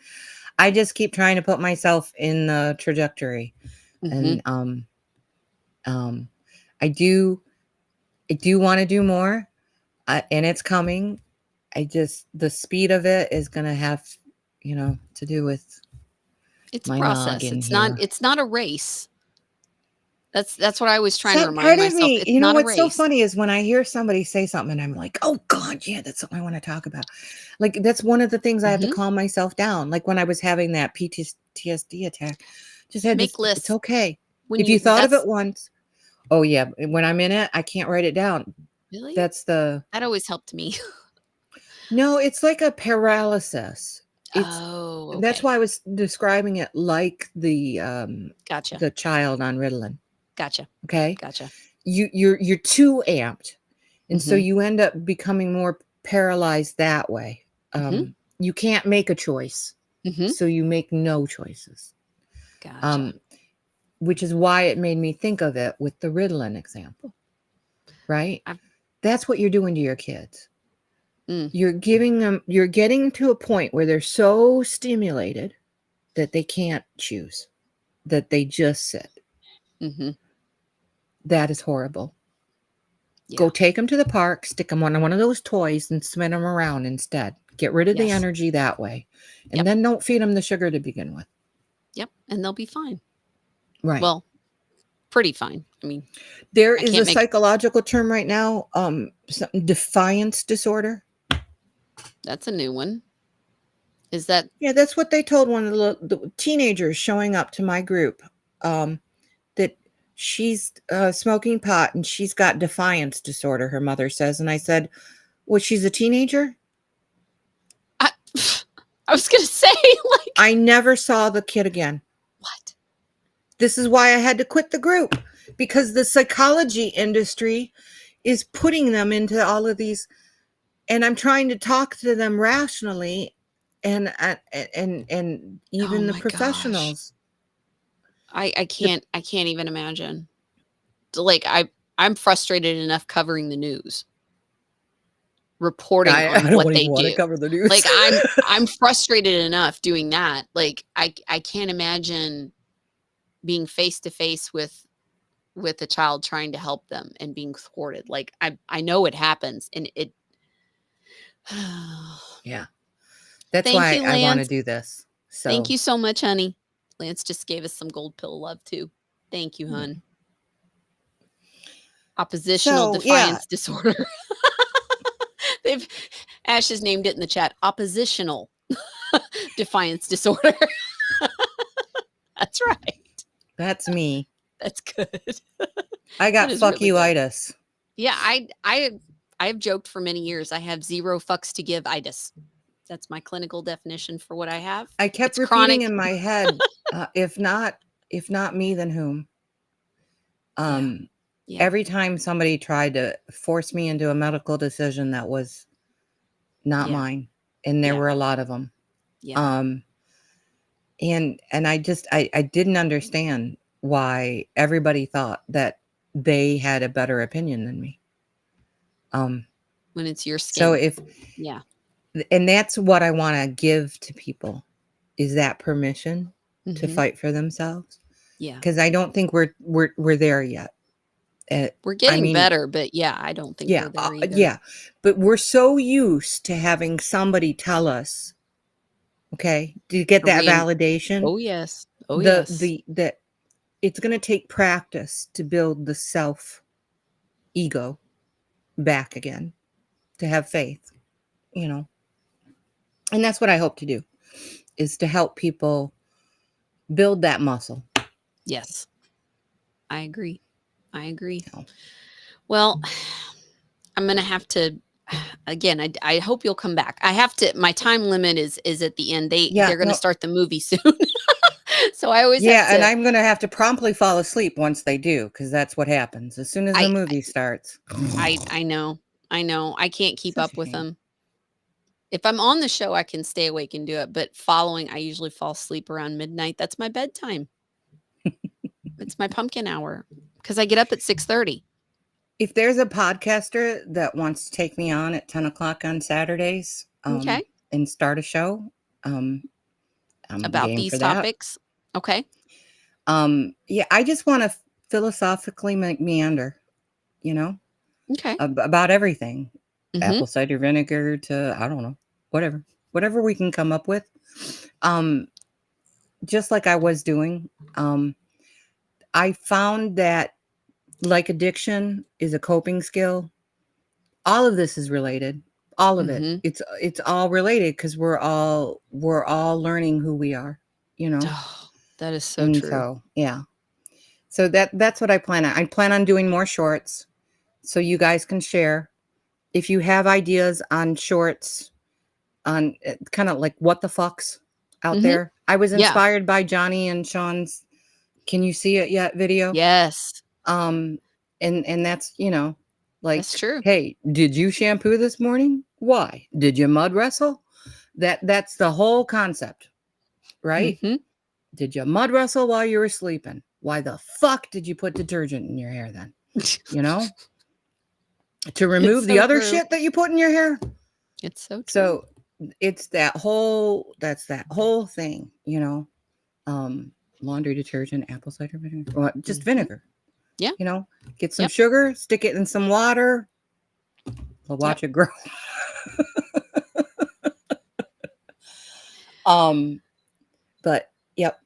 I just keep trying to put myself in the trajectory, mhm. and um, I do I do want to do more, and it's coming. The speed of it is gonna have, to do with It's a my process. noggin here. It's not a race. That's what I was trying to Some remind part of myself. me, It's not a what's so race. funny is when I hear somebody say something and I'm like, "Oh god, yeah, that's something I want to talk about." Like that's one of the things I have to Mhm. calm myself down. Like when I was having that PTSD attack, just had to. Make It's lists. okay When if you you thought of it that's once. Oh yeah, when I'm in it, I can't write it down. Really? That's the That always helped me. No, it's like a paralysis. It's Oh, That's okay. why I was describing it like Gotcha. the child on Ritalin. Gotcha. Okay, Gotcha. you're too amped, and so Mhm. you end up becoming more paralyzed that way. Mhm. You can't make a choice, Mhm. so you make no choices. Gotcha. Um, which is why it made me think of it with the Ritalin example, right? I've That's what you're doing to your kids. mm, You're getting to a point where they're so stimulated that they can't choose, that they just sit. mhm. That is horrible. Go Yeah. take them to the park, stick them on one of those toys, and spin them around instead. Get rid of the Yes. energy that way. And Yep. then don't feed them the sugar to begin with. Yep. And they'll be fine. Right. Well, pretty fine. I mean, There I is can't a make psychological term right now, something defiance disorder. that's a new one. Is that Yeah, that's what they told one of the teenagers showing up to my group. That she's smoking pot and she's got defiance disorder, her mother says. And I said, well, she's a teenager? I, I was gonna say, like, I never saw the kid again. what? This is why I had to quit the group, because the psychology industry is putting them into all of these, and I'm trying to talk to them rationally, and Oh even the my gosh. professionals. I The, can't even imagine. Like I'm frustrated enough covering the news, reporting I on don't what even they want to do. cover the news. Like I'm frustrated enough doing that. Like I can't imagine being face to face with a child trying to help them and being thwarted. Like I know it happens and it Yeah, that's Thank why you, I want to Lance. do this. Thank So, you so much, honey. Lance just gave us some gold pill love too. Thank you, hun. Oppositional so yeah, defiance disorder. They've Ash has named it in the chat. Oppositional defiance disorder. That's right. that's me. That's good. I That got is fuck really you good. itis. Yeah, I have joked for many years. I have zero fucks to give itis. That's my clinical definition for what I have. I kept It's repeating chronic. in my head, if not me, then whom? Yeah. Um, Yeah. every time somebody tried to force me into a medical decision that was not Yeah. mine, and there Yeah. were a lot of them. Yeah. Um, and I didn't understand why everybody thought that they had a better opinion than me. Um, When it's your so skin. if Yeah. and that's what I want to give to people, is that permission to Mhm. fight for themselves, Yeah. because I don't think we're there yet. Uh, We're I getting mean, better, but yeah, I don't think yeah, we're there either. yeah, but we're so used to having somebody tell us, okay, to get A that rein validation, Oh, yes. Oh, the yes. the that it's going to take practice to build the self ego back again, to have faith, you know. And that's what I hope to do, is to help people build that muscle. Yes. I agree. I agree. You know. Well, I'm gonna have to again, I hope you'll come back. I have to my time limit is at the end. Yeah, They're gonna no, start the movie soon. So I always have yeah, and to I'm going to have to promptly fall asleep once they do, because that's what happens as soon as the I movie starts. I know. I know. I can't keep Such up a with shame. them. If I'm on the show, I can stay awake and do it, but following, I usually fall asleep around midnight. That's my bedtime. It's my pumpkin hour because I get up at 6:30. If there's a podcaster that wants to take me on at 10 o'clock on Saturdays, Okay. and start a show, um, I'm About game these for that. topics. Okay. Yeah, I just want to philosophically meander, you know, Okay. about everything, Mhm. apple cider vinegar to, I don't know, whatever we can come up with. Um, just like I was doing. I found that, like addiction is a coping skill, all of this is related. All of it. Mhm. It's all related, because we're all learning who we are, you know. Oh, that is so And true. so, yeah. So that's what I plan on. I plan on doing more shorts so you guys can share. If you have ideas on shorts, on kind of like what the fucks out Mhm. there. I was Yeah. inspired by Johnny and Sean's "Can You See It Yet" video. Yes. Um, and that's, That's like, true. hey, did you shampoo this morning? Why? Did you mud wrestle? That's the whole concept, right? Mhm. Did you mud wrestle while you were sleeping? Why the fuck did you put detergent in your hair then? You know, to It's remove the so other true. shit that you put in your hair. It's so true. So it's that whole thing, you know. Um, laundry detergent, apple cider vinegar, well, just Mhm. vinegar. Yeah. You know, get some Yep. sugar, stick it in some water, we'll Yep. watch it grow. Um, but yep.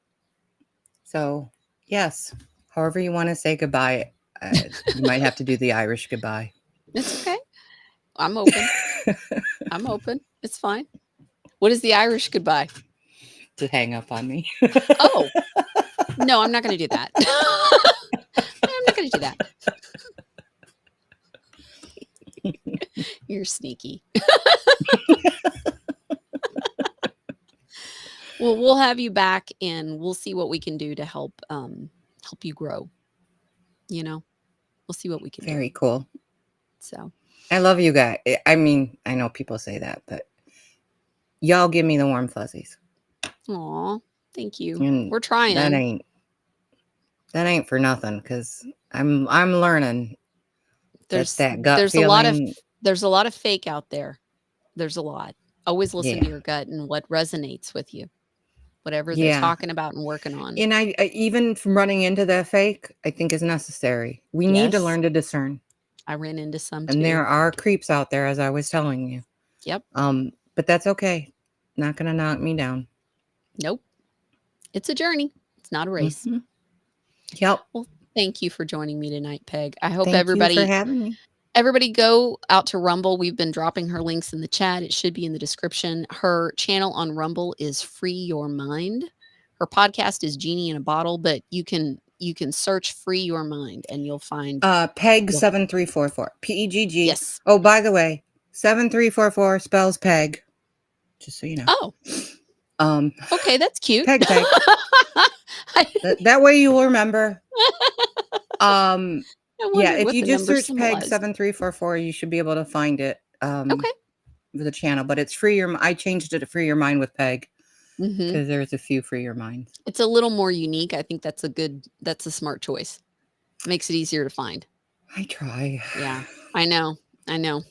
So yes, however you want to say goodbye, you might have to do the Irish goodbye. It's okay. I'm open. I'm open. It's fine. What is the Irish goodbye? To hang up on me. Oh, no, I'm not going to do that. I'm not going to do that. You're sneaky. Well, we'll have you back and we'll see what we can do to help you grow. You know, we'll see what we can do. Very cool. So I love you guys. I mean, I know people say that, but y'all give me the warm fuzzies. aw, thank you. And We're trying. That ain't for nothing, because I'm learning. There's that gut there's feeling. there's a lot of fake out there. There's a lot. Always listen to Yeah. your gut and what resonates with you. Whatever they're Yeah. talking about and working on. And I even from running into that fake, I think is necessary. We need to Yes. learn to discern. I ran into some too. And there are creeps out there, as I was telling you. Yep. But that's okay. Not gonna knock me down. Nope. It's a journey. It's not a race. Mhm. Yep. Well, thank you for joining me tonight, Peg. I hope Thank you for everybody having me. go out to Rumble. We've been dropping her links in the chat. It should be in the description. Her channel on Rumble is Free Your Mind. Her podcast is Genie in a Bottle, but you can search Free Your Mind and you'll find Pegg 7344. Pegg. Yes. Oh, by the way, 7344 spells Peg. Just so you know. Oh. Okay, that's cute. Peg. That way you will remember. Yeah, if you just search Peg 7344, you should be able to find it. Okay. The channel, but it's Free Your. I changed it to Free Your Mind with Peg because there's a few Free Your Minds. It's a little more unique. I think that's a smart choice. Makes it easier to find. I try. Yeah, I know. I know.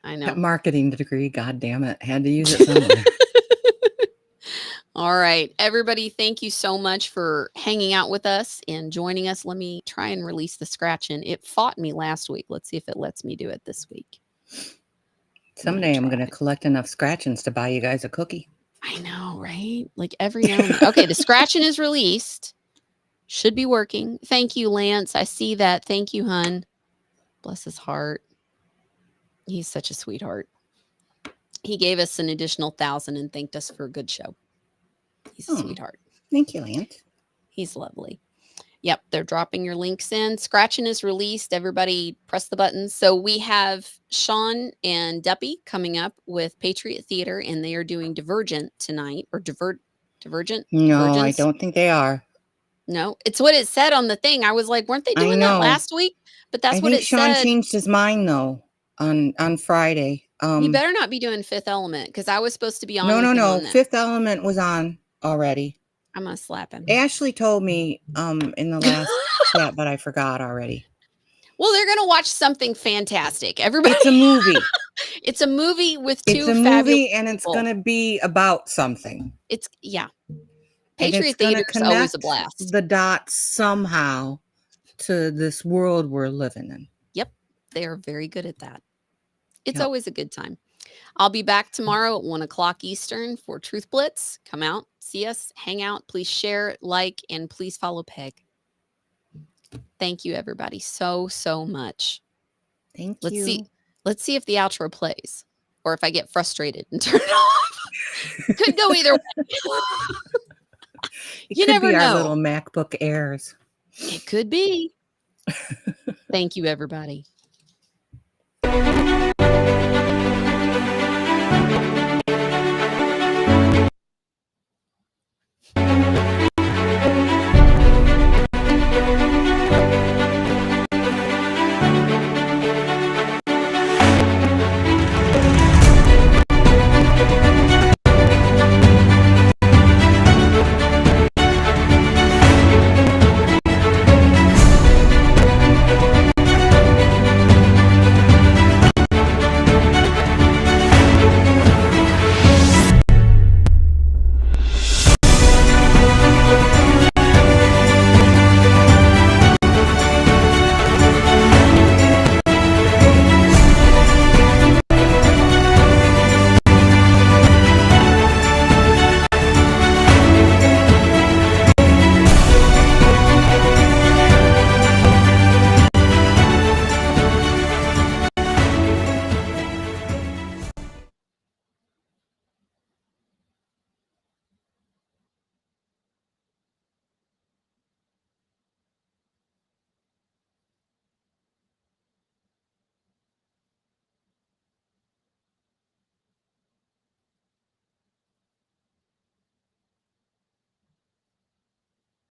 I know. That marketing degree, god damn it, had to use it somewhere. All right, everybody, thank you so much for hanging out with us and joining us. Let me try and release the scratching. It fought me last week. Let's see if it lets me do it this week. Someday I'm going to collect enough scratchings to buy you guys a cookie. I know, right? Like every now and then. Okay, the scratching is released. Should be working. Thank you, Lance. I see that. Thank you, hun. Bless his heart. He's such a sweetheart. He gave us an additional 1,000 and thanked us for a good show. He's a sweetheart. Thank you, Lance. He's lovely. Yep, they're dropping your links in. Scratching is released. Everybody press the buttons. So we have Sean and Duppy coming up with Patriot Theater, and they are doing Divergent tonight. Or Divergent? No, Divergence? I don't think they are. No, it's what it said on the thing. I was like, weren't they doing that last week? But that's what it said. I think Sean changed his mind, though, on Friday. He better not be doing Fifth Element, because I was supposed to be on. No. Fifth Element was on already. I'm going to slap him. Ashley told me in the last chat, but I forgot already. Well, they're going to watch something fantastic. Everybody. It's a movie. It's a movie with two It's a movie, and it's going to be about something. Yeah. Patriot Theater is always a blast. The dots somehow to this world we're living in. Yep. They are very good at that. It's always a good time. I'll be back tomorrow at 1:00 Eastern for Truth Blitz. Come out, see us, hang out. Please share, like, and please follow Peg. Thank you, everybody, so much. Thank you. Let's see if the outro plays, or if I get frustrated and turn it off. Could go either way. You never know. Our little MacBook Airs. It could be. Thank you, everybody.